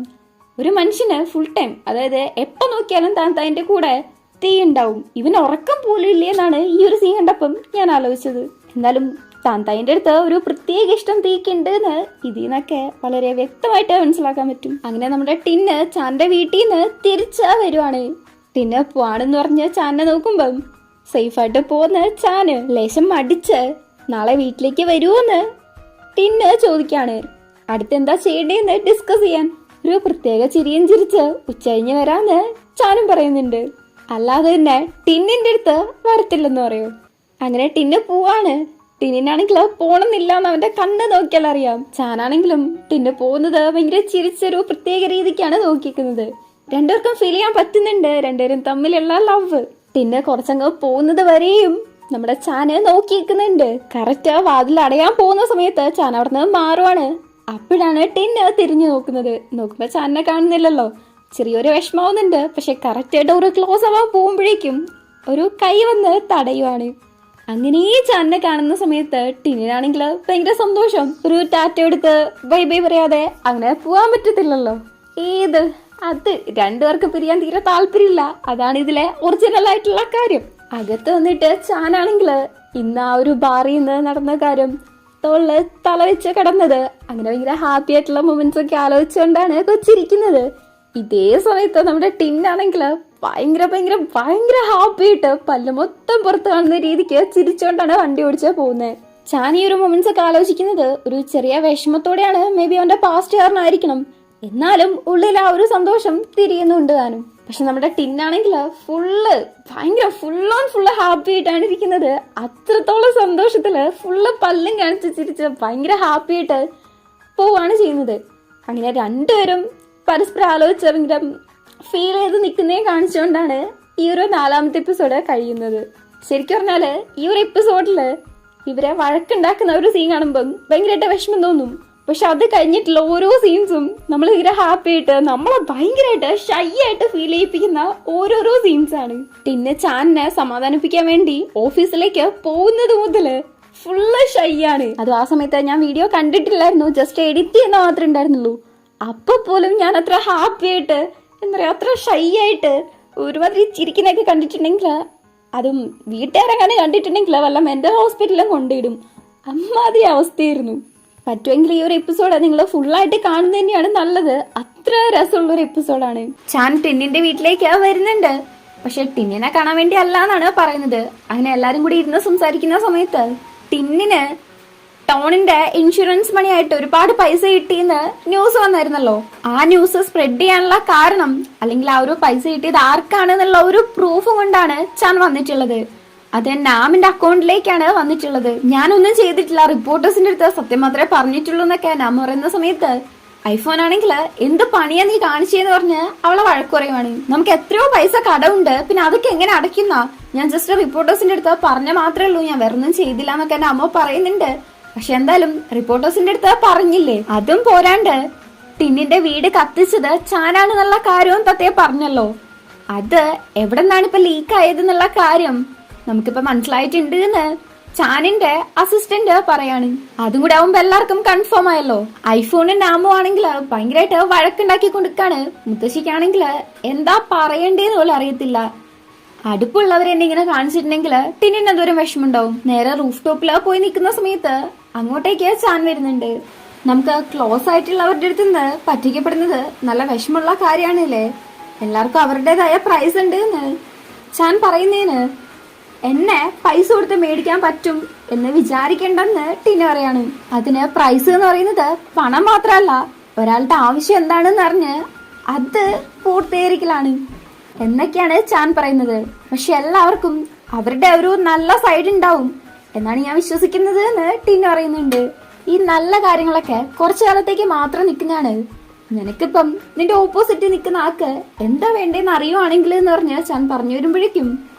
ഒരു മനുഷ്യന് ഫുൾ ടൈം, അതായത് എപ്പോ നോക്കിയാലും താന്തായിന്റെ കൂടെ തീ ഉണ്ടാവും. ഇവൻ ഉറക്കം പോലും ഇല്ലേ എന്നാണ് ഈ ഒരു സീൻ കണ്ടപ്പം ഞാൻ ആലോചിച്ചത്. എന്നാലും താന്തായിന്റെ അടുത്ത് ഒരു പ്രത്യേക ഇഷ്ടം തീക്കുണ്ട് എന്ന് ഇതിൽ നിന്നൊക്കെ വളരെ വ്യക്തമായിട്ട് മനസ്സിലാക്കാൻ പറ്റും. അങ്ങനെ നമ്മുടെ ടിന്ന് ചാന്റെ വീട്ടിൽ നിന്ന് തിരിച്ച് വരുവാണ്. ടിന്ന് പോവാണെന്ന് പറഞ്ഞ് ചാനെ നോക്കുമ്പം സേഫായിട്ട് പോകുന്ന ചാന് ലേശം മടിച്ച് നാളെ വീട്ടിലേക്ക് വരുമോന്ന് ടിന്ന് ചോദിക്കാണ്. അടുത്തെന്താ ചെയ്യേണ്ടതെന്ന് ഡിസ്കസ് ചെയ്യാൻ ഒരു പ്രത്യേക ചിരിയും ചിരിച്ച് ഉച്ചകഴിഞ്ഞ് വരാന്ന് ചാനും പറയുന്നുണ്ട്. അല്ലാതെ തന്നെ ടിന്നിന്റെ അടുത്ത് വരത്തില്ലെന്ന് പറയും. അങ്ങനെ ടിന്ന് പോവാണ്. ടിന്നിനാണെങ്കിൽ പോണമെന്നില്ല എന്ന് അവന്റെ കണ്ണ് നോക്കിയാൽ അറിയാം. ചാനാണെങ്കിലും ടിന്ന് പോകുന്നത് ഭയങ്കര ചിരിച്ചൊരു പ്രത്യേക രീതിക്കാണ് നോക്കിക്കുന്നത്. രണ്ടുപേർക്കും ഫീൽ ചെയ്യാൻ പറ്റുന്നുണ്ട് രണ്ടുപേരും തമ്മിലുള്ള ലവ്. ടിന്ന് കുറച്ചങ്ങ് പോകുന്നത് വരെയും നമ്മുടെ ചാന് നോക്കിയിരിക്കുന്നുണ്ട്. കറക്റ്റ് വാതിൽ അടയാൻ പോകുന്ന സമയത്ത് ചാൻ അവിടുന്ന് മാറുവാണ്. അപ്പോഴാണ് ടിന്ന് തിരിഞ്ഞു നോക്കുന്നത്. നോക്കുമ്പോ ചാനെ കാണുന്നില്ലല്ലോ. ചെറിയൊരു വിഷമാവുന്നുണ്ട്. പക്ഷെ കറക്റ്റ് ഡോറ് ക്ലോസ് ആവാൻ പോകുമ്പോഴേക്കും ഒരു കൈ വന്ന് തടയുവാണ്. അങ്ങനെ ഈ ചാനെ കാണുന്ന സമയത്ത് ടിന്നിനാണെങ്കിൽ ഭയങ്കര സന്തോഷം. ഒരു ടാറ്റ എടുത്ത് ബൈ ബൈ പറയാതെ അങ്ങനെ പോവാൻ പറ്റത്തില്ലല്ലോ. അത് രണ്ടുപേർക്ക് പിരിയാൻ തീരെ താല്പര്യമില്ല. അതാണ് ഇതിലെ ഒറിജിനൽ ആയിട്ടുള്ള കാര്യം. അകത്ത് വന്നിട്ട് ചാനാണെങ്കിൽ ഇന്ന് ആ ഒരു ബാറിൽ നിന്ന് നടന്ന കാര്യം തോളില് തല വെച്ച് കിടന്നത്, അങ്ങനെ ഭയങ്കര ഹാപ്പി ആയിട്ടുള്ള മൊമെന്റ്സ് ഒക്കെ ആലോചിച്ചുകൊണ്ടാണ് കൊച്ചിരിക്കുന്നത്. ഇതേ സമയത്ത് നമ്മുടെ ടിന്നാണെങ്കിൽ ഭയങ്കര ഭയങ്കര ഭയങ്കര ഹാപ്പി ആയിട്ട് പല്ല് മൊത്തം പുറത്ത് കാണുന്ന രീതിക്ക് ചിരിച്ചുകൊണ്ടാണ് വണ്ടി ഓടിച്ച് പോകുന്നത്. ചാൻ ഈ ഒരു മൊമെന്റ്സ് ഒക്കെ ആലോചിക്കുന്നത് ഒരു ചെറിയ വിഷമത്തോടെയാണ്. മേ ബി അവന്റെ പാസ്റ്റ് കാരണമായിരിക്കണം. എന്നാലും ഉള്ളിൽ ആ ഒരു സന്തോഷം തിരിയുന്നുണ്ട് താനും. പക്ഷെ നമ്മുടെ ടിന്നാണെങ്കിൽ ഭയങ്കര ഫുള്ള് ഹാപ്പി ആയിട്ടാണ് ഇരിക്കുന്നത്. അത്രത്തോളം സന്തോഷത്തില് ഫുള്ള് പല്ലും കാണിച്ച് ചിരിച്ച് ഭയങ്കര ഹാപ്പി ആയിട്ട് പോവാണ് ചെയ്യുന്നത്. അങ്ങനെ രണ്ടുപേരും പരസ്പരം ആലോചിച്ച് ഭയങ്കര ഫീൽ ചെയ്ത് നിൽക്കുന്നേ കാണിച്ചുകൊണ്ടാണ് ഈ ഒരു 4ാമത്തെ എപ്പിസോഡ് കഴിയുന്നത്. ശരിക്കും പറഞ്ഞാല് ഈ ഒരു എപ്പിസോഡില് ഇവരെ വഴക്കുണ്ടാക്കുന്ന ഒരു സീൻ കാണുമ്പം ഭയങ്കരമായിട്ട് വിഷമം തോന്നും. പക്ഷെ അത് കഴിഞ്ഞിട്ടുള്ള ഓരോ സീൻസും നമ്മൾ ഇങ്ങനെ ഹാപ്പി ആയിട്ട് നമ്മളെ ഭയങ്കരമായിട്ട് ഷൈ ആയിട്ട് ഫീൽ ചെയ്യിപ്പിക്കുന്ന ഓരോരോ സീൻസ് ആണ്. പിന്നെ ചാനിനെ സമാധാനിപ്പിക്കാൻ വേണ്ടി ഓഫീസിലേക്ക് പോകുന്നത് മുതല് ഫുള്ള് ഷൈ ആണ്. അത് ആ സമയത്ത് ഞാൻ വീഡിയോ കണ്ടിട്ടില്ലായിരുന്നു, ജസ്റ്റ് എഡിറ്റ് ചെയ്യുന്ന മാത്രമേ ഉണ്ടായിരുന്നുള്ളൂ. അപ്പൊ പോലും ഞാൻ അത്ര ഹാപ്പി ആയിട്ട് എന്താ പറയാ, അത്ര ഷൈ ആയിട്ട് ഒരുമാതിരി ചിരിക്കുന്നൊക്കെ കണ്ടിട്ടുണ്ടെങ്കിൽ, അതും വീട്ടുകാരെങ്ങനെ കണ്ടിട്ടുണ്ടെങ്കിൽ വല്ല മെന്റൽ ഹോസ്പിറ്റലിലും കൊണ്ടിടും. അമ്മാതിരി അവസ്ഥയായിരുന്നു. പറ്റുമെങ്കിൽ ഈ ഒരു എപ്പിസോഡ് നിങ്ങൾ ഫുള്ളായിട്ട് കാണുന്നത് തന്നെയാണ് നല്ലത്. അത്ര രസമുള്ളൊരു എപ്പിസോഡാണ്. ചാൻ ടിന്നിന്റെ വീട്ടിലേക്ക് വരുന്നുണ്ട്. പക്ഷെ ടിന്നിനെ കാണാൻ വേണ്ടി അല്ല എന്നാണ് പറയുന്നത്. അങ്ങനെ എല്ലാരും കൂടി ഇരുന്ന് സംസാരിക്കുന്ന സമയത്ത് ടിന്നിന് ടോണിന്റെ ഇൻഷുറൻസ് മണി ആയിട്ട് ഒരുപാട് പൈസ കിട്ടിയെന്ന് ന്യൂസ് വന്നായിരുന്നല്ലോ. ആ ന്യൂസ് സ്പ്രെഡ് ചെയ്യാനുള്ള കാരണം, അല്ലെങ്കിൽ ആ ഒരു പൈസ കിട്ടിയത് ആർക്കാണെന്നുള്ള ഒരു പ്രൂഫ് കൊണ്ടാണ് ചാൻ വന്നിട്ടുള്ളത്. അത് നാമിന്റെ അക്കൗണ്ടിലേക്കാണ് വന്നിട്ടുള്ളത്. ഞാനൊന്നും ചെയ്തിട്ടില്ല, റിപ്പോർട്ടേഴ്സിന്റെ അടുത്ത് സത്യം മാത്രമേ പറഞ്ഞിട്ടുള്ളൂ എന്നൊക്കെ നാം പറയുന്ന സമയത്ത് ഐഫോൺ ആണെങ്കിൽ എന്ത് പണിയാ നീ കാണിച്ചെന്ന് പറഞ്ഞ് അവളെ വഴക്ക് പറയുവാണ്. നമുക്ക് എത്രയോ പൈസ കടമുണ്ട്, പിന്നെ അതൊക്കെ എങ്ങനെ അടയ്ക്കുന്ന? ഞാൻ ജസ്റ്റ് റിപ്പോർട്ടേഴ്സിന്റെ അടുത്ത് പറഞ്ഞ മാത്രമേ ഉള്ളൂ, ഞാൻ വേറൊന്നും ചെയ്തില്ല എന്നൊക്കെ എന്റെ അമ്മ പറയുന്നുണ്ട്. പക്ഷെ എന്തായാലും റിപ്പോർട്ടേഴ്സിന്റെ അടുത്ത് പറഞ്ഞില്ലേ. അതും പോരാണ്ട് ടിന്നിന്റെ വീട് കത്തിച്ചത് ചാനാണെന്നുള്ള കാര്യവും തത്തയെ പറഞ്ഞല്ലോ. അത് എവിടെ നിന്നാണ് ഇപ്പൊ ലീക്ക് ആയതെന്നുള്ള കാര്യം നമുക്കിപ്പോ മനസ്സിലായിട്ടുണ്ട് എന്ന് ചാനിന്റെ അസിസ്റ്റന്റ് പറയാണ്. അതും കൂടെ ആവുമ്പോ എല്ലാവർക്കും കൺഫേം ആയല്ലോ. ഐഫോണിന്റെ നാമോ ആണെങ്കിൽ ഭയങ്കരമായിട്ട് വഴക്കുണ്ടാക്കി കൊടുക്കാണ്. മുത്തശ്ശിക്കാണെങ്കിൽ എന്താ പറയണ്ടേന്ന് പോലും അറിയത്തില്ല. അടുപ്പുള്ളവരെന്നെ ഇങ്ങനെ കാണിച്ചിട്ടുണ്ടെങ്കിൽ ടിന്നിന് എന്തോരം വിഷമുണ്ടാവും. നേരെ റൂഫ് ടോപ്പില് പോയി നിൽക്കുന്ന സമയത്ത് അങ്ങോട്ടേക്ക് ചാൻ വരുന്നുണ്ട്. നമുക്ക് ക്ലോസ് ആയിട്ടുള്ളവരുടെ അടുത്ത് നിന്ന് പറ്റിക്കപ്പെടുന്നത് നല്ല വിഷമുള്ള കാര്യമാണല്ലേ. എല്ലാവർക്കും അവരുടേതായ പ്രൈസ് ഉണ്ട് എന്ന് ചാൻ പറയുന്നതിന് എന്നെ പൈസ കൊടുത്ത് മേടിക്കാൻ പറ്റും എന്ന് വിചാരിക്കേണ്ടെന്ന് ടിന പറയാണ്. അതിന് പ്രൈസ് എന്ന് പറയുന്നത് പണം മാത്രമല്ല, ഒരാളുടെ ആവശ്യം എന്താണെന്ന് അറിഞ്ഞ് അത് പൂർത്തീകരിക്കലാണ് എന്നൊക്കെയാണ് ചാൻ പറയുന്നത്. പക്ഷെ എല്ലാവർക്കും അവരുടെ ഒരു നല്ല സൈഡ് ഉണ്ടാവും എന്നാണ് ഞാൻ വിശ്വസിക്കുന്നത് എന്ന് ടിന പറയുന്നുണ്ട്. ഈ നല്ല കാര്യങ്ങളൊക്കെ കുറച്ചു കാലത്തേക്ക് മാത്രം നിൽക്കുന്നതാണ്. നിനക്കിപ്പം നിന്റെ ഓപ്പോസിറ്റ് നിൽക്കുന്ന ആൾക്ക് എന്താ വേണ്ടതെന്ന് അറിയുവാണെങ്കിൽ എന്ന് പറഞ്ഞ് ചാൻ പറഞ്ഞു വരുമ്പോഴേക്കും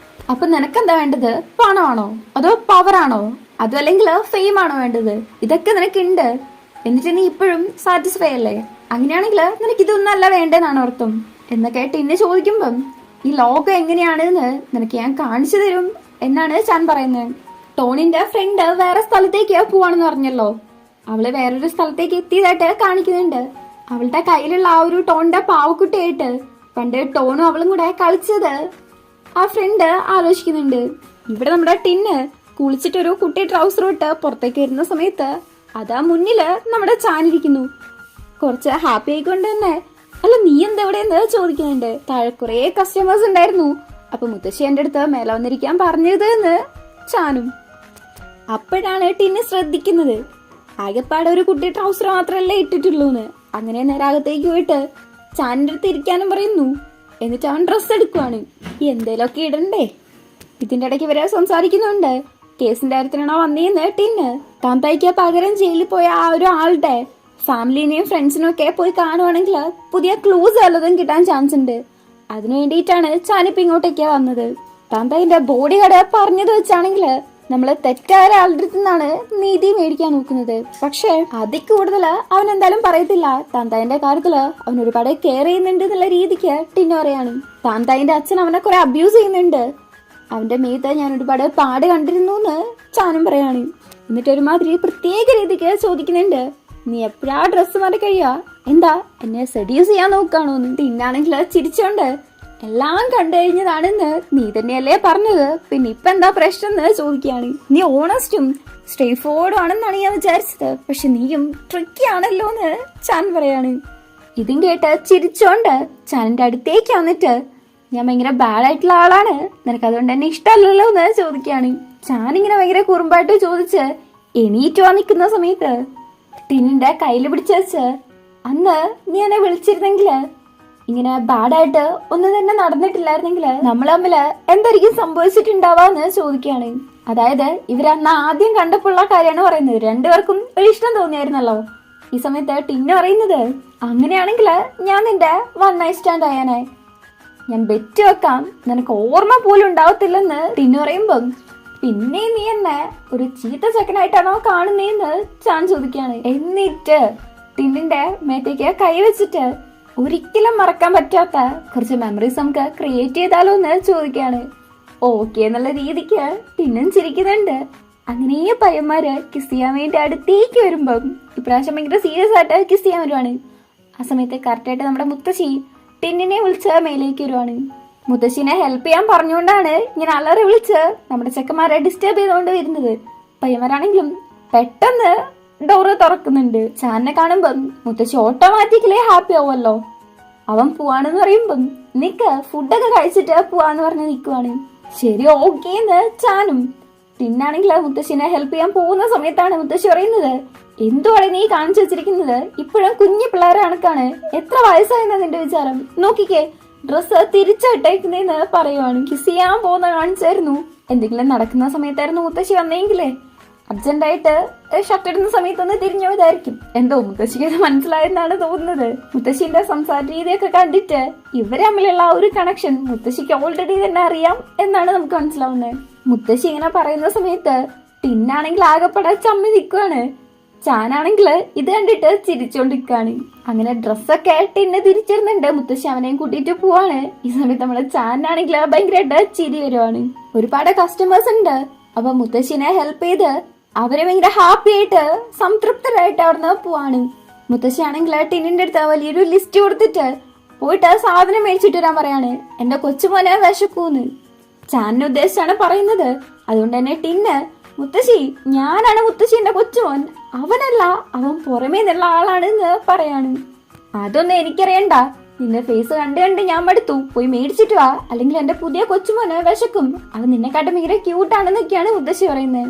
അപ്പൊ നിനക്കെന്താ വേണ്ടത്? പണമാണോ അതോ പവറാണോ അതോ അല്ലെങ്കിൽ ഫെയിം ആണോ വേണ്ടത്? ഇതൊക്കെ നിനക്കുണ്ട് എന്നിട്ട് നീ ഇപ്പോഴും സാറ്റിസ്ഫൈ അല്ലേ? അങ്ങനെയാണെങ്കിൽ നിനക്ക് ഇതൊന്നല്ല വേണ്ടെന്നാണ് അർത്ഥം എന്നൊക്കെ ടിന്നെ ചോദിക്കുമ്പം ഈ ലോകം എങ്ങനെയാണെന്ന് നിനക്ക് ഞാൻ കാണിച്ചു തരും എന്നാണ് ചാൻ പറയുന്നത്. ടോണിന്റെ ഫ്രണ്ട് വേറെ സ്ഥലത്തേക്ക് പോവാണെന്ന് പറഞ്ഞല്ലോ. അവള് വേറൊരു സ്ഥലത്തേക്ക് എത്തിയതായിട്ട് കാണിക്കുന്നുണ്ട്. അവളുടെ കയ്യിലുള്ള ആ ഒരു ടോണിന്റെ പാവക്കുട്ടിയായിട്ട് പണ്ട് ടോണും അവളും കൂടെ കളിച്ചത് ആ ഫ്രണ്ട് ആലോചിക്കുന്നുണ്ട്. ഇവിടെ നമ്മുടെ ടിന്ന് കുളിച്ചിട്ടൊരു കുട്ടി ട്രൗസർ ഇട്ട് പുറത്തേക്ക് വരുന്ന സമയത്ത് അതാ മുന്നില് നമ്മുടെ ചാനിരിക്കുന്നു. കുറച്ച് ഹാപ്പി ആയിക്കൊണ്ട് തന്നെ അല്ല നീ എന്താ എവിടെയെന്ന് ചോദിക്കുന്നുണ്ട്. താഴെ കുറെ കസ്റ്റമേഴ്സ് ഉണ്ടായിരുന്നു. അപ്പൊ മുത്തശ്ശി എന്റെ അടുത്ത് മേലെ വന്നിരിക്കാൻ പറഞ്ഞത് എന്ന് ചാനും. അപ്പോഴാണ് ടിന്ന് ശ്രദ്ധിക്കുന്നത് ആകെപ്പാടെ ഒരു കുട്ടി ട്രൗസർ മാത്രമല്ലേ ഇട്ടിട്ടുള്ളൂന്ന്. അങ്ങനെ നേരാകത്തേക്ക് പോയിട്ട് ചാനിന്റെ അടുത്ത് ഇരിക്കാനും പറയുന്നു. എന്നിട്ട് അവൻ ഡ്രസ്സ് എടുക്കുവാണ്. എന്തേലൊക്കെ ഇടണ്ടേ? ഇതിന്റെ ഇടയ്ക്ക് ഇവരെ സംസാരിക്കുന്നുണ്ട്. കേസിന്റെ കാര്യത്തിനാണോ വന്നേന്ന് ടിന്ന്. താൻ തയ്ക്ക് പകരം ജയിലിൽ പോയ ആ ഒരു ആളുടെ ഫാമിലിനെയും ഫ്രണ്ട്സിനും ഒക്കെ പോയി കാണുവാണെങ്കിൽ പുതിയ ക്ലൂസ് വല്ലതും കിട്ടാൻ ചാൻസ് ഉണ്ട്. അതിനു വേണ്ടിയിട്ടാണ് ചാനിപ്പ് ഇങ്ങോട്ടേക്ക് വന്നത്. താൻ തൈന്റെ ബോഡി കട പറഞ്ഞത് വെച്ചാണെങ്കിൽ നമ്മള് തെറ്റായ ആളുടെ അടുത്ത് നിന്നാണ് നീതി മേടിക്കാൻ നോക്കുന്നത്. പക്ഷെ അതിൽ കൂടുതൽ അവൻ എന്തായാലും പറയത്തില്ല. താന്തായിന്റെ കാര്യത്തില് അവൻ ഒരുപാട് കെയർ ചെയ്യുന്നുണ്ട് എന്നുള്ള രീതിക്ക് ടിന്നു പറയാണ്. താന്തായിന്റെ അച്ഛൻ അവനെ കുറെ അബ്യൂസ് ചെയ്യുന്നുണ്ട്. അവന്റെ മീത്ത് ഞാൻ ഒരുപാട് പാട് കണ്ടിരുന്നു എന്ന് ചാനും പറയാണ്. എന്നിട്ട് ഒരുമാതിരി പ്രത്യേക രീതിക്ക് ചോദിക്കുന്നുണ്ട്, നീ എപ്പോഴാ ഡ്രസ്സ് മാറി കഴിയാ? എന്താ എന്നെ സെഡ്യൂസ് ചെയ്യാൻ നോക്കാണോന്ന്? ടിന്നാണെങ്കിൽ ചിരിച്ചോണ്ട് എല്ലാം കണ്ടു കഴിഞ്ഞതാണെന്ന് നീ തന്നെയല്ലേ പറഞ്ഞത്, പിന്നെ ഇപ്പൊ എന്താ പ്രശ്നം എന്ന് ചോദിക്കുകയാണ്. നീ ഓണസ്റ്റും സ്ട്രേറ്റ് ഫോർവേഡും ആണെന്നാണ് ഞാൻ വിചാരിച്ചത്, പക്ഷെ നീയും ട്രിക്കി ആണല്ലോ എന്ന് ചാൻ പറയാണ്. ഇതും കേട്ട് ചിരിച്ചോണ്ട് ചാനിന്റെ അടുത്തേക്ക് വന്നിട്ട് ഞാൻ ഭയങ്കര ബാഡായിട്ടുള്ള ആളാണ്, നിനക്ക് അതുകൊണ്ട് എന്നെ ഇഷ്ടമല്ലല്ലോ എന്ന് ചോദിക്കുകയാണ്. ചാനിങ്ങനെ ഭയങ്കര കുറുമ്പായിട്ട് ചോദിച്ച് എണീറ്റ് വന്നിക്കുന്ന സമയത്ത് ടിന്നിന്റെ കയ്യിൽ പിടിച്ചു വെച്ച് അന്ന് നീ എന്നെ വിളിച്ചിരുന്നെങ്കില് ഇങ്ങനെ ബാഡായിട്ട് ഒന്നും തന്നെ നടന്നിട്ടില്ലായിരുന്നെങ്കിൽ നമ്മൾ തമ്മില് എന്തായിരിക്കും സംഭവിച്ചിട്ടുണ്ടാവാന്ന് ചോദിക്കുകയാണ്. അതായത് ഇവരന്ന് ആദ്യം കണ്ടപ്പോഴുള്ള കാര്യമാണ് പറയുന്നത്. രണ്ടുപേർക്കും ഒരു ഇഷ്ടം തോന്നിയായിരുന്നല്ലോ. ഈ സമയത്ത് ടിന്നു പറയുന്നത് അങ്ങനെയാണെങ്കിൽ ഞാൻ നിന്റെ വൺ നൈറ്റ് സ്റ്റാൻഡ് ആയാനായി ഞാൻ ബെറ്റ് വെക്കാം, നിനക്ക് ഓർമ്മ പോലും ഉണ്ടാവത്തില്ലെന്ന് ടിന്നു പറയുമ്പം പിന്നെ നീ എന്നെ ഒരു ചീത്ത ചെക്കനായിട്ടാണോ കാണുന്നേന്ന് ചാൻ ചോദിക്കുകയാണ്. എന്നിട്ട് ടിന്നിന്റെ മേത്തേക്ക് കൈവച്ചിട്ട് ഒരിക്കലും മറക്കാൻ പറ്റാത്ത കുറച്ച് മെമ്മറീസ് നമുക്ക് ക്രിയേറ്റ് ചെയ്താലോ എന്ന് ചോദിക്കാണ്. ഓക്കെ എന്നുള്ള രീതിക്ക് പിന്നും ചിരിക്കുന്നുണ്ട്. അങ്ങനെ പയ്യന്മാര് കിസ് ചെയ്യാൻ വേണ്ടി അടുത്തേക്ക് വരുമ്പം ഇപ്രാവശ്യം ഭയങ്കര സീരിയസ് ആയിട്ട് കിസ് ചെയ്യാൻ വരുവാണ്. ആ സമയത്ത് കറക്റ്റായിട്ട് നമ്മുടെ മുത്തശ്ശി ടിന്നിനെ വിളിച്ച് മേലേക്ക് വരുവാണ്. മുത്തശ്ശിനെ ഹെൽപ്പ് ചെയ്യാൻ പറഞ്ഞുകൊണ്ടാണ് ഇങ്ങനെ അലറി വിളിച്ച് നമ്മുടെ ചെക്കന്മാരെ ഡിസ്റ്റർബ് ചെയ്തുകൊണ്ട് വരുന്നത്. പയ്യന്മാരാണെങ്കിലും പെട്ടെന്ന് ഡോറ് തുറക്കുന്നുണ്ട്. ചാനെ കാണുമ്പം മുത്തശ്ശി ഓട്ടോമാറ്റിക്കലി ഹാപ്പി ആവുമല്ലോ. അവൻ പോവാണെന്ന് പറയുമ്പം നിക്ക് ഫുഡൊക്കെ കഴിച്ചിട്ട് പോവാന്ന് പറഞ്ഞ് നിക്കുവാണ്. ശരി ഓക്കേന്ന് ചാനും. പിന്നാണെങ്കിൽ മുത്തശ്ശിനെ ഹെൽപ്പ് ചെയ്യാൻ പോകുന്ന സമയത്താണ് മുത്തശ്ശി പറയുന്നത്, എന്തുവാണ് നീ കാണിച്ചു വെച്ചിരിക്കുന്നത്? ഇപ്പോഴും കുഞ്ഞു പിള്ളേരെ കണക്കാണ്. എത്ര വയസ്സായെന്ന നിന്റെ വിചാരം? നോക്കിക്കേ ഡ്രസ്സ് തിരിച്ചിട്ടേക്കുന്നേന്ന് പറയുവാണ്. കിസ് ചെയ്യാൻ പോകുന്ന കാണിച്ചായിരുന്നു. എന്തെങ്കിലും നടക്കുന്ന സമയത്തായിരുന്നു മുത്തശ്ശി വന്നെങ്കിലേ അർജന്റായിട്ട് ഷർട്ട് ഇടുന്ന സമയത്തൊന്ന് തിരിഞ്ഞു പോയതായിരിക്കും. എന്തോ മുത്തശ്ശിക്ക് അത് മനസ്സിലായെന്നാണ് തോന്നുന്നത്. മുത്തശ്ശിന്റെ സംസാര രീതിയൊക്കെ കണ്ടിട്ട് ഇവരെ തമ്മിലുള്ള ആ ഒരു കണക്ഷൻ മുത്തശ്ശിക്ക് ഓൾറെഡി തന്നെ അറിയാം എന്നാണ് നമുക്ക് മനസ്സിലാവുന്നത്. മുത്തശ്ശി ഇങ്ങനെ പറയുന്ന സമയത്ത് ടിന്നാണെങ്കിൽ ആകെപ്പെടെ ചമ്മി നിൽക്കുവാണ്. ചാനാണെങ്കിൽ ഇത് കണ്ടിട്ട് ചിരിച്ചോണ്ടിരിക്കാണ്. അങ്ങനെ ഡ്രസ്സൊക്കെ ടിന്ന് തിരിച്ചിരുന്നുണ്ട്. മുത്തശ്ശി അവനെയും കൂട്ടിയിട്ട് പോവാണ്. ഈ സമയത്ത് നമ്മളെ ചാനാണെങ്കിൽ ഭയങ്കരമായിട്ട് ചിരി വരുവാണ്. ഒരുപാട് കസ്റ്റമേഴ്സ് ഉണ്ട്. അപ്പൊ മുത്തശ്ശിനെ ഹെൽപ്പ് ചെയ്ത് അവരെ ഭയങ്കര ഹാപ്പി ആയിട്ട് സംതൃപ്തരായിട്ട് അവിടുന്ന് പോവാണ്. മുത്തശ്ശി ആണെങ്കിൽ ടിന്നിന്റെ അടുത്ത് വലിയൊരു ലിസ്റ്റ് കൊടുത്തിട്ട് പോയിട്ട് സാധനം മേടിച്ചിട്ട് വരാൻ പറയാണ്. എന്റെ കൊച്ചുമോനെ വിശക്കൂന്ന്. ചാനിനെ ഉദ്ദേശിച്ചാണ് പറയുന്നത്. അതുകൊണ്ട് തന്നെ ടിന്ന്, മുത്തശ്ശി ഞാനാണ് മുത്തശ്ശിന്റെ കൊച്ചുമോൻ, അവനല്ല, അവൻ പുറമേ നിന്നുള്ള ആളാണ് എന്ന് പറയാണ്. അതൊന്നും എനിക്കറിയണ്ട, നിന്റെ ഫേസ് കണ്ട് ഞാൻ മടുത്തു, പോയി മേടിച്ചിട്ട് വാ, അല്ലെങ്കിൽ എന്റെ പുതിയ കൊച്ചുമോന് വിശക്കും, അവൻ നിന്നെക്കാട്ടും ഭയങ്കര ക്യൂട്ടാണെന്നൊക്കെയാണ് മുത്തശ്ശി പറയുന്നത്.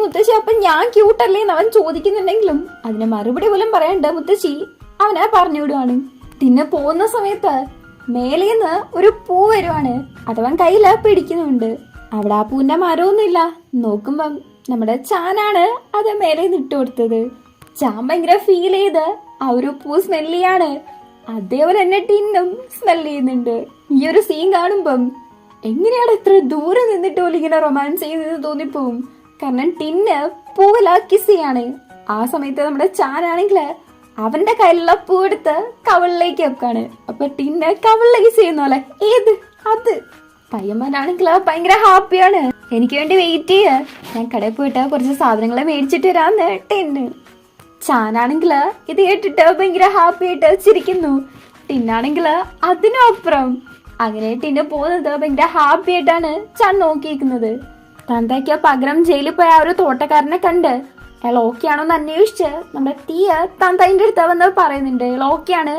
മുത്തശ്ശി അപ്പൊ ഞാൻ ക്യൂട്ടല്ലേന്ന് അവൻ ചോദിക്കുന്നുണ്ടെങ്കിലും അതിന് മറുപടി പോലും പറയണ്ട മുത്തശ്ശി അവനെ പറഞ്ഞു വിടുവാണ്. തിന്നെ പോകുന്ന സമയത്ത് മേലേന്ന് ഒരു പൂ വരുവാണ്, അതവൻ കയ്യില് പിടിക്കുന്നുണ്ട്. അവിടെ ആ പൂവിന്റെ മരമൊന്നുമില്ല, നോക്കുമ്പം നമ്മുടെ ചാനാണ് അത് മേലെ ഇട്ട് കൊടുത്തത്. ചാൻ ഭയങ്കര ഫീൽ ചെയ്ത് ആ ഒരു പൂ സ്മെല് ചെയ്യാണ്. അതേപോലെ തന്നെ ടിന്നും സ്മെല് ചെയ്യുന്നുണ്ട്. ഈ ഒരു സീൻ കാണുമ്പം എങ്ങനെയാണ് ഇത്ര ദൂരെ നിന്നിട്ട് പോലും ഇങ്ങനെ റൊമാൻസ് ചെയ്യുന്നത് തോന്നിപ്പോവും. കാരണം ടിന്ന് പൂവില കിസ് ചെയ്യാണ്. ആ സമയത്ത് നമ്മുടെ ചാനാണെങ്കില് അവന്റെ കയ്യിലുള്ള പൂ എടുത്ത് കവളിലേക്ക് വെക്കാണ്. അപ്പൊ ടിന്ന് കവളിൽ കിസ് ചെയ്യുന്ന പോലെ ഏത് അത് പയ്യന്മാരാണെങ്കിൽ ഭയങ്കര ഹാപ്പിയാണ്. എനിക്ക് വേണ്ടി വെയിറ്റ് ചെയ്യ, ഞാൻ കടയിൽ പോയിട്ട് കുറച്ച് സാധനങ്ങളെ മേടിച്ചിട്ട് വരാന്ന് ടിന്ന്. ചാനാണെങ്കില് ഇത് കേട്ടിട്ട് ഭയങ്കര ഹാപ്പി ആയിട്ട് ചിരിക്കുന്നു. ടിന്നാണെങ്കില് അതിനും അപ്പുറം. അങ്ങനെ ടിന്ന് പോകുന്നത് ഭയങ്കര ഹാപ്പി ആയിട്ടാണ് ചാൻ നോക്കിയിരിക്കുന്നത്. തന്തയ്ക്ക് പകരം ജയിലിൽ പോയ ആ ഒരു തോട്ടക്കാരനെ കണ്ട് അയാൾ ഓക്കെ ആണോന്ന് അന്വേഷിച്ച് നമ്മുടെ തീയ തന്തയിന്റെ അടുത്ത് വന്ന് പറയുന്നുണ്ട് അയാൾ ഓക്കെയാണ്.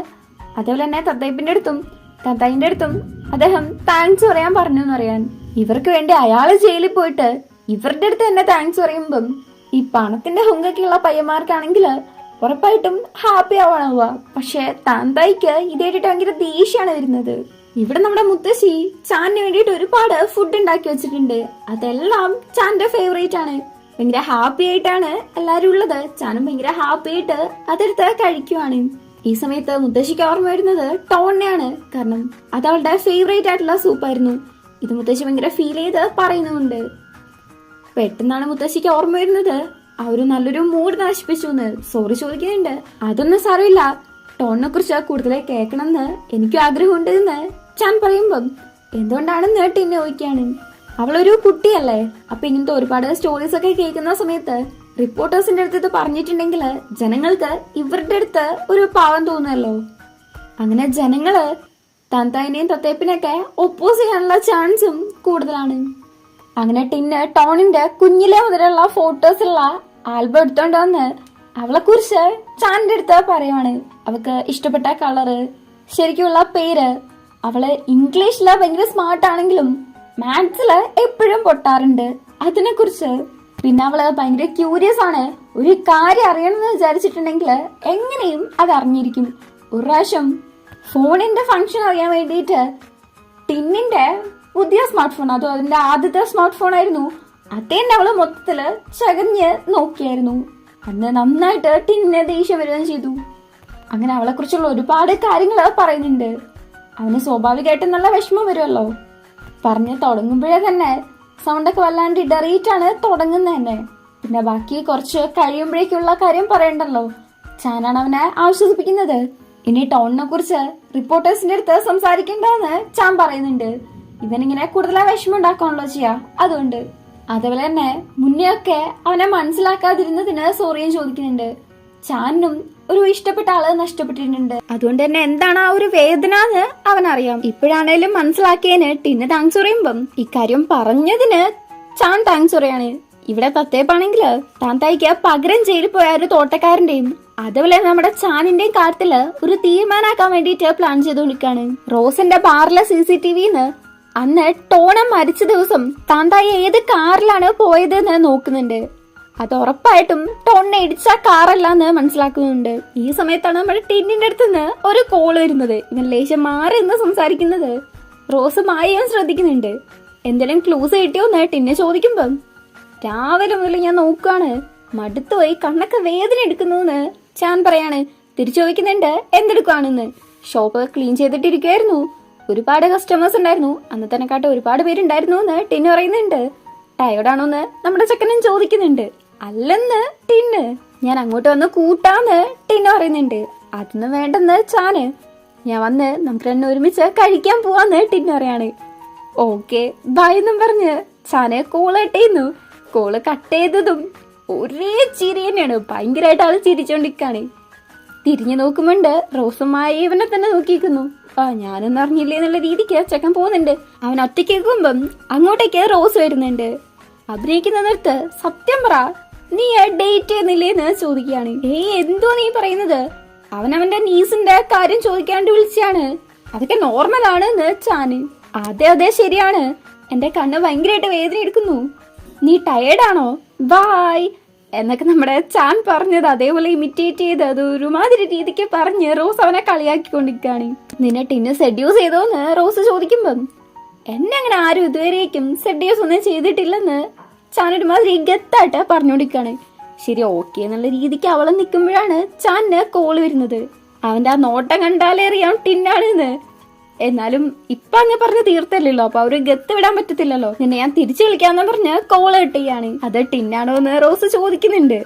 അതേപോലെ തന്നെ തത്തയ്യപ്പിന്റെ അടുത്തും അദ്ദേഹം താങ്ക്സ് പറയാൻ പറഞ്ഞു എന്നറിയാൻ. ഇവർക്ക് വേണ്ടി അയാള് ജയിലിൽ പോയിട്ട് ഇവരുടെ അടുത്ത് തന്നെ താങ്ക്സ് പറയുമ്പം ഈ പണത്തിന്റെ ഹുങ്കൊക്കെയുള്ള പയ്യന്മാർക്കാണെങ്കിൽ ഉറപ്പായിട്ടും ഹാപ്പി ആവാണുക. പക്ഷെ താന്തായിക്ക് ഇതേറ്റിട്ട് ഭയങ്കര ദേഷ്യാണ് വരുന്നത്. ഇവിടെ നമ്മുടെ മുത്തശ്ശി ചാനിന് വേണ്ടിയിട്ട് ഒരുപാട് ഫുഡ് ഉണ്ടാക്കി വെച്ചിട്ടുണ്ട്. അതെല്ലാം ചാന്റെ ഫേവറേറ്റ് ആണ്. ഭയങ്കര ഹാപ്പി ആയിട്ടാണ് എല്ലാരും ഉള്ളത്. ചാനും ഭയങ്കര ഹാപ്പി ആയിട്ട് അതെടുത്ത് കഴിക്കുവാണ്. ഈ സമയത്ത് മുത്തശ്ശിക്ക് ഓർമ്മ വരുന്നത് ടോണിനെയാണ്. കാരണം അത് അവളുടെ ഫേവറേറ്റ് ആയിട്ടുള്ള സൂപ്പായിരുന്നു. ഇത് മുത്തശ്ശി ഭയങ്കര ഫീൽ ചെയ്ത് പറയുന്നുണ്ട്. പെട്ടെന്നാണ് മുത്തശ്ശിക്ക് ഓർമ്മ വരുന്നത് ആ ഒരു നല്ലൊരു മൂഡ് നശിപ്പിച്ചു എന്ന്. സോറി ചോദിക്കുന്നുണ്ട്. അതൊന്നും സാരമില്ല, ടോണിനെ കുറിച്ച് കൂടുതൽ കേൾക്കണമെന്ന് എനിക്കും ആഗ്രഹമുണ്ട് എന്ന് ചാൻ പറയുമ്പം എന്തുകൊണ്ടാണെന്ന് ടിന്നെ ചോദിക്കാണ്. അവളൊരു കുട്ടിയല്ലേ, അപ്പൊ ഇങ്ങനത്തെ ഒരുപാട് സ്റ്റോറീസ് ഒക്കെ കേൾക്കുന്ന സമയത്ത് റിപ്പോർട്ടേഴ്സിന്റെ അടുത്ത് ഇത് പറഞ്ഞിട്ടുണ്ടെങ്കിൽ ജനങ്ങൾക്ക് ഇവരുടെ അടുത്ത് ഒരു പാവം തോന്നുമല്ലോ. അങ്ങനെ ജനങ്ങള് താന്തായിനെയും തത്തേപ്പിനെയൊക്കെ ഒപ്പോസ് ചെയ്യാനുള്ള ചാൻസും കൂടുതലാണ്. അങ്ങനെ ടിന്ന് ടോണിന്റെ കുഞ്ഞിലെ മുതലുള്ള ഫോട്ടോസുള്ള ആൽബം എടുത്തോണ്ട് വന്ന് അവളെ കുറിച്ച് ചാന്റെ അടുത്ത് പറയുവാണ്. അവൾക്ക് ഇഷ്ടപ്പെട്ട കളറ്, ശരിക്കുള്ള പേര്. അവള് ഇംഗ്ലീഷില് ഭയങ്കര സ്മാർട്ട് ആണെങ്കിലും മാത്സില് എപ്പോഴും പൊട്ടാറുണ്ട്, അതിനെ കുറിച്ച്. പിന്നെ അവള് ഭയങ്കര ക്യൂരിയസ് ആണ്. ഒരു കാര്യം അറിയണമെന്ന് വിചാരിച്ചിട്ടുണ്ടെങ്കിൽ എങ്ങനെയും അത് അറിഞ്ഞിരിക്കും. ഒരു പ്രാവശ്യം ഫോണിന്റെ ഫംഗ്ഷൻ അറിയാൻ വേണ്ടിയിട്ട് ടിന്നിന്റെ പുതിയ സ്മാർട്ട് ഫോൺ, അതോ അതിന്റെ ആദ്യത്തെ സ്മാർട്ട് ഫോൺ ആയിരുന്നു, അതേന്നെ അവള് മൊത്തത്തില് ചകഞ്ഞ് നോക്കിയായിരുന്നു. അന്ന് നന്നായിട്ട് ടിന്നെ ദേഷ്യം വരികയും ചെയ്തു. അങ്ങനെ അവളെ കുറിച്ചുള്ള ഒരുപാട് കാര്യങ്ങൾ പറയുന്നുണ്ട്. അവന് സ്വാഭാവികമായിട്ടും നല്ല വിഷമം വരുമല്ലോ. പറഞ്ഞ് തുടങ്ങുമ്പോഴേ തന്നെ സൗണ്ടൊക്കെ വല്ലാണ്ട് ഇടറിയിട്ടാണ് തുടങ്ങുന്നത് തന്നെ. പിന്നെ ബാക്കി കുറച്ച് കഴിയുമ്പോഴേക്കുള്ള കാര്യം പറയണ്ടല്ലോ. ചാനാണ് അവനെ ആശ്വസിപ്പിക്കുന്നത്. ഇനി ടോണിനെ കുറിച്ച് റിപ്പോർട്ടേഴ്സിന്റെ അടുത്ത് സംസാരിക്കണ്ടെന്ന് ചാൻ പറയുന്നുണ്ട്. ഇവനിങ്ങനെ കൂടുതൽ വിഷമം ഉണ്ടാക്കാണല്ലോ ചെയ്യാ, അതുകൊണ്ട്. അതേപോലെ തന്നെ മുന്നേ ഒക്കെ അവനെ മനസ്സിലാക്കാതിരുന്നതിന് സോറിയും ചോദിക്കുന്നുണ്ട്. ചാനും ഒരു ഇഷ്ടപ്പെട്ട ആള് നഷ്ടപ്പെട്ടിട്ടുണ്ട്, അതുകൊണ്ട് തന്നെ എന്താണ് ആ ഒരു വേദന എന്ന് അവനറിയാം. ഇപ്പോഴാണേലും മനസ്സിലാക്കിയതിന് ടിന്ന് താങ്ക്സ് പറയുമ്പം ഇക്കാര്യം പറഞ്ഞതിന് ചാൻ താങ്ക്സ് പറയാണ്. ഇവിടെ തത്തേപ്പാണെങ്കില് താന്തായിക്ക് പകരം ജയിലിൽ പോയ ഒരു തോട്ടക്കാരന്റെയും അതേപോലെ നമ്മുടെ ചാനിന്റെയും കാര്യത്തില് ഒരു തീരുമാനാക്കാൻ വേണ്ടിയിട്ട് പ്ലാൻ ചെയ്തുകൊണ്ടിരിക്കാണ്. റോസിന്റെ ബാറിലെ CCTVന്ന് അന്ന് ടോണം മരിച്ച ദിവസം താന്തായി ഏത് കാറിലാണ് പോയത് എന്ന് നോക്കുന്നുണ്ട്. അത് ഉറപ്പായിട്ടും ടോണിനെ ഇടിച്ച കാറല്ലാന്ന് മനസ്സിലാക്കുന്നുണ്ട്. ഈ സമയത്താണ് നമ്മുടെ ടിന്നിന്റെ അടുത്ത് നിന്ന് ഒരു കോൾ വരുന്നത്. ഇവൻ ലേശം മാറി എന്ന് സംസാരിക്കുന്നത് റോസ് മായം ശ്രദ്ധിക്കുന്നുണ്ട്. എന്തെങ്കിലും ക്ലൂസ് കിട്ടിയോന്ന് ടിന്നെ ചോദിക്കുമ്പം രാവിലെ മുതൽ ഞാൻ നോക്കാണ്, മടുത്തുപോയി, കണ്ണൊക്കെ വേദന എടുക്കുന്നു ചാൻ പറയാണ്. തിരിച്ചു ചോദിക്കുന്നുണ്ട് എന്തെടുക്കുവാണെന്ന്. ഷോപ്പ് ക്ലീൻ ചെയ്തിട്ടിരിക്കുവായിരുന്നു, ഒരുപാട് കസ്റ്റമേഴ്സ് ഉണ്ടായിരുന്നു, അന്നത്തേനെക്കാട്ട് ഒരുപാട് പേരുണ്ടായിരുന്നു എന്ന് ടിന്ന് പറയുന്നുണ്ട്. ടയർഡാണോന്ന് നമ്മുടെ ചെക്കനും ചോദിക്കുന്നുണ്ട്. അല്ലെന്ന് ടിന്ന്. ഞാൻ അങ്ങോട്ട് വന്ന് കൂട്ടാന്ന് ടിന്ന് പറയുന്നുണ്ട്. അതൊന്നും വേണ്ടെന്ന് ചാന്. ഞാൻ വന്ന് നമുക്ക് തന്നെ ഒരുമിച്ച് കഴിക്കാൻ പോവാന്ന് ടിന്ന് പറയാണ്. ഓക്കെ ബൈ എന്നും പറഞ്ഞ് ചാന് കോൾ കട്ട് ചെയ്യുന്നു. കോള് കട്ട് ചെയ്തതും ഒരേ ചിരി തന്നെയാണ്, ഭയങ്കരമായിട്ട് ആള് ചിരിച്ചോണ്ടിരിക്കാണ്. തിരിഞ്ഞു നോക്കുമ്പോണ്ട് റോസുമായി ഇവനെ തന്നെ നോക്കിയിരിക്കുന്നു. ഞാനൊന്നും അറിഞ്ഞില്ലേ എന്നുള്ള രീതിക്ക് ചെക്കൻ പോകുന്നുണ്ട്. അവൻ ഒറ്റയ്ക്ക് കേൾക്കുമ്പം അങ്ങോട്ടേക്ക് റോസ് വരുന്നുണ്ട്. അഭിനയിക്കുന്ന നിർത്ത്, സത്യം പറ, നീ ഡേറ്റ് ചെയ്യുന്നില്ലേന്ന് ചോദിക്കുകയാണ്. എന്തോ നീ പറയുന്നത്? അവന്റെ നീസിന്റെ കാര്യം ചോദിക്കാണ്ട് വിളിച്ചാണ്. അതൊക്കെ നോർമലാണ് എന്ന് ചാന്. അതെ ശരിയാണ്, എന്റെ കണ്ണ് ഭയങ്കരമായിട്ട് വേദന എടുക്കുന്നു. നീ ടയേർഡാണോ? ബായ് എന്നൊക്കെ നമ്മുടെ ചാൻ പറഞ്ഞത് അതേപോലെ ഇമിറ്റേറ്റ് ചെയ്ത് അത് ഒരുമാതിരി രീതിക്ക് പറഞ്ഞ് റോസ് അവനെ കളിയാക്കിക്കൊണ്ടിരിക്കുകയാണ്. നിന്നെ ടിന്ന് സെഡ്യൂസ് ചെയ്തോന്ന് റോസ് ചോദിക്കുമ്പം എന്നെ അങ്ങനെ ആരും ഇതുവരേക്കും സെഡ്യൂസ് ഒന്നും ചെയ്തിട്ടില്ലെന്ന് ചാൻ ഒരുമാതിരി ഗത്തായിട്ട് പറഞ്ഞോണ്ടിരിക്കാണ്. ശരി, ഓക്കെ എന്നുള്ള രീതിക്ക് അവളെ നിൽക്കുമ്പോഴാണ് ചാന് കോള് വരുന്നത്. അവന്റെ ആ നോട്ടം കണ്ടാലേ അറിയാം ടിന്നാണെന്ന്. എന്നാലും ഇപ്പൊ അങ്ങ് പറഞ്ഞ് തീർത്തല്ലോ, അപ്പൊ അവര് ഗത്ത് വിടാൻ പറ്റത്തില്ലല്ലോ. നിന്നെ ഞാൻ തിരിച്ചു വിളിക്കാന്ന് പറഞ്ഞ് കോള് കിട്ടുകയാണ്. അത് ടിന്നാണോ എന്ന് റോസ് ചോദിക്കുന്നുണ്ട്.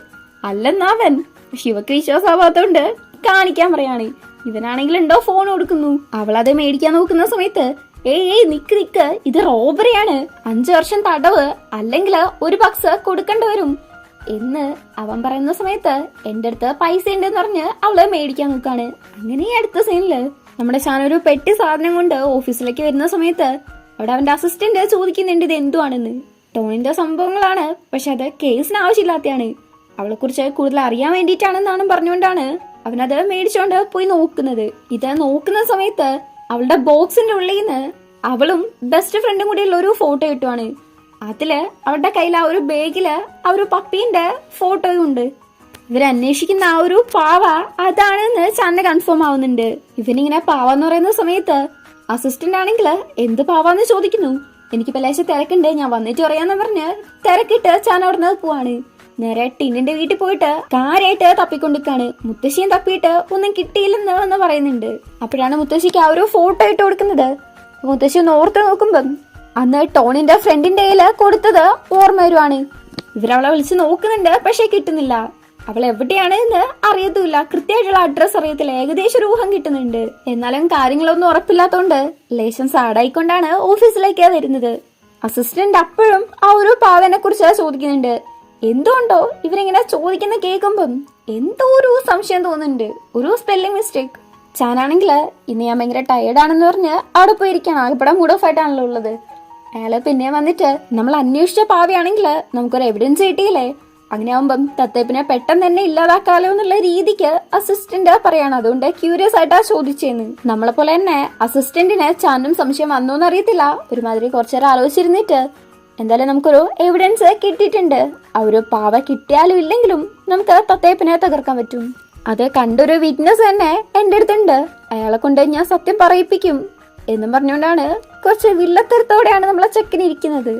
അല്ലെന്നവൻ ശിവക്ക് വിശ്വാസമാവാത്തോണ്ട് കാണിക്കാൻ പറയാണ്. ഇവനാണെങ്കിൽ ഉണ്ടോ ഫോൺ കൊടുക്കുന്നു. അവളത് മേടിക്കാൻ നോക്കുന്ന സമയത്ത് നിക്ക് ഇത് റോബറിയാണ്, 5 വർഷം തടവ് അല്ലെങ്കിൽ ഒരു ബക്സ് കൊടുക്കേണ്ടി വരും എന്ന് അവൻ പറയുന്ന സമയത്ത് എന്റെ അടുത്ത് പൈസ ഉണ്ടെന്ന് പറഞ്ഞ് അവള് മേടിക്കാൻ നോക്കാണ്. അങ്ങനെ അടുത്ത സീനില് നമ്മുടെ ചാനൊരു പെട്ടി സാധനം കൊണ്ട് ഓഫീസിലേക്ക് വരുന്ന സമയത്ത് അവിടെ അവന്റെ അസിസ്റ്റന്റ് ചോദിക്കുന്നുണ്ട് ഇത് എന്തുവാണെന്ന്. ടോണിന്റെ സംഭവങ്ങളാണ്, പക്ഷെ അത് കേസിന് ആവശ്യമില്ലാത്തതാണ്. അവളെ കുറിച്ച് കൂടുതൽ അറിയാൻ വേണ്ടിയിട്ടാണെന്നാണ് പറഞ്ഞുകൊണ്ടാണ് അവനത് മേടിച്ചോണ്ട് പോയി നോക്കുന്നത്. ഇത് നോക്കുന്ന സമയത്ത് അവളുടെ ബോക്സിന്റെ ഉള്ളിൽ നിന്ന് അവളും ബെസ്റ്റ് ഫ്രണ്ടും കൂടിയുള്ള ഒരു ഫോട്ടോ കിട്ടുവാണ്. അതില് അവളുടെ കയ്യിൽ ആ ഒരു ബാഗില് ആ ഒരു പപ്പീന്റെ ഫോട്ടോയും ഉണ്ട്. ഇവരന്വേഷിക്കുന്ന ആ ഒരു പാവ അതാണെന്ന് ചാന കൺഫേം ആവുന്നുണ്ട്. ഇവനിങ്ങനെ പാവന്ന് പറയുന്ന സമയത്ത് അസിസ്റ്റന്റ് ആണെങ്കിൽ എന്ത് പാവാന്ന് ചോദിക്കുന്നു. എനിക്ക് പലേശ തിരക്കുണ്ട്, ഞാൻ വന്നിട്ട് പറയാന്ന് പറഞ്ഞ് തിരക്കിട്ട് ചാന അവിടെ പോവാണ്. നേരെ ടിന്നിന്റെ വീട്ടിൽ പോയിട്ട് കാര്യമായിട്ട് തപ്പിക്കൊണ്ടിരിക്കാണ്. മുത്തശ്ശിയും തപ്പിയിട്ട് ഒന്നും കിട്ടിയില്ലെന്ന് പറയുന്നുണ്ട്. അപ്പോഴാണ് മുത്തശ്ശിക്ക് ആ ഒരു ഫോട്ടോ ഇട്ട് കൊടുക്കുന്നത്. മുത്തശ്ശി ഒന്ന് ഓർത്ത് നോക്കുമ്പം അന്ന് ടോണിന്റെ ഫ്രണ്ടിന്റെ കയ്യില് കൊടുത്തത് ഓർമ്മ വരുവാണ്. ഇവരവളെ വിളിച്ച് നോക്കുന്നുണ്ട്, പക്ഷെ കിട്ടുന്നില്ല. അവൾ എവിടെയാണ് എന്ന് അറിയത്തുമില്ല, കൃത്യമായിട്ടുള്ള അഡ്രസ് അറിയത്തില്ല, ഏകദേശം ഒരു ഊഹം കിട്ടുന്നുണ്ട്. എന്നാലും കാര്യങ്ങളൊന്നും ഉറപ്പില്ലാത്തോണ്ട് ലേശം സാഡായിക്കൊണ്ടാണ് ഓഫീസിലേക്ക് വരുന്നത്. അസിസ്റ്റന്റ് അപ്പോഴും ആ ഒരു പാവനെ കുറിച്ച് ചോദിക്കുന്നുണ്ട്. എന്തുകൊണ്ടോ ഇവരിങ്ങനെ ചോദിക്കുന്ന കേൾക്കുമ്പം എന്തോ ഒരു സംശയം തോന്നുന്നുണ്ട്, ഒരു സ്പെല്ലിംഗ് മിസ്റ്റേക്ക്. ചാനാണെങ്കില് ഇന്ന് ഞാൻ ഭയങ്കര ടയേർഡാണെന്ന് പറഞ്ഞ് അവിടെ പോയിരിക്കാണ്. ആകെപ്പെടെ മൂഡ് ഓഫ് ആയിട്ടാണല്ലോ ഉള്ളത്. അയാള് പിന്നെ വന്നിട്ട് നമ്മൾ അന്വേഷിച്ച പാവയാണെങ്കിൽ നമുക്കൊരു എവിഡൻസ് കിട്ടിയില്ലേ, അങ്ങനെ ആവുമ്പം തത്തേപ്പിനെ പെട്ടെന്ന് തന്നെ ഇല്ലാതാക്കാലോ എന്നുള്ള രീതിക്ക് അസിസ്റ്റന്റ് പറയാണ്. അതുകൊണ്ട് ക്യൂരിയസ് ആയിട്ടാ ചോദിച്ചേന്ന്. നമ്മളെ പോലെ തന്നെ അസിസ്റ്റന്റിന് ചാനും സംശയം വന്നോന്ന് അറിയത്തില്ല. ഒരുമാതിരി കുറച്ചേരം ആലോചിച്ചിരുന്നിട്ട് എന്തായാലും നമുക്കൊരു എവിഡൻസ് കിട്ടിയിട്ടുണ്ട്. ആ ഒരു പാവ കിട്ടിയാലും ഇല്ലെങ്കിലും നമുക്ക് തത്തേപ്പിനെ തകർക്കാൻ പറ്റും. അത് കണ്ടൊരു വിറ്റ്നസ് തന്നെ എന്റെ അടുത്തുണ്ട്, അയാളെ കൊണ്ട് ഞാൻ സത്യം പറയിപ്പിക്കും എന്നും പറഞ്ഞുകൊണ്ടാണ് കുറച്ച് വില്ലത്തരത്തോടെയാണ് നമ്മളെ ചെക്കനിരിക്കുന്നത്.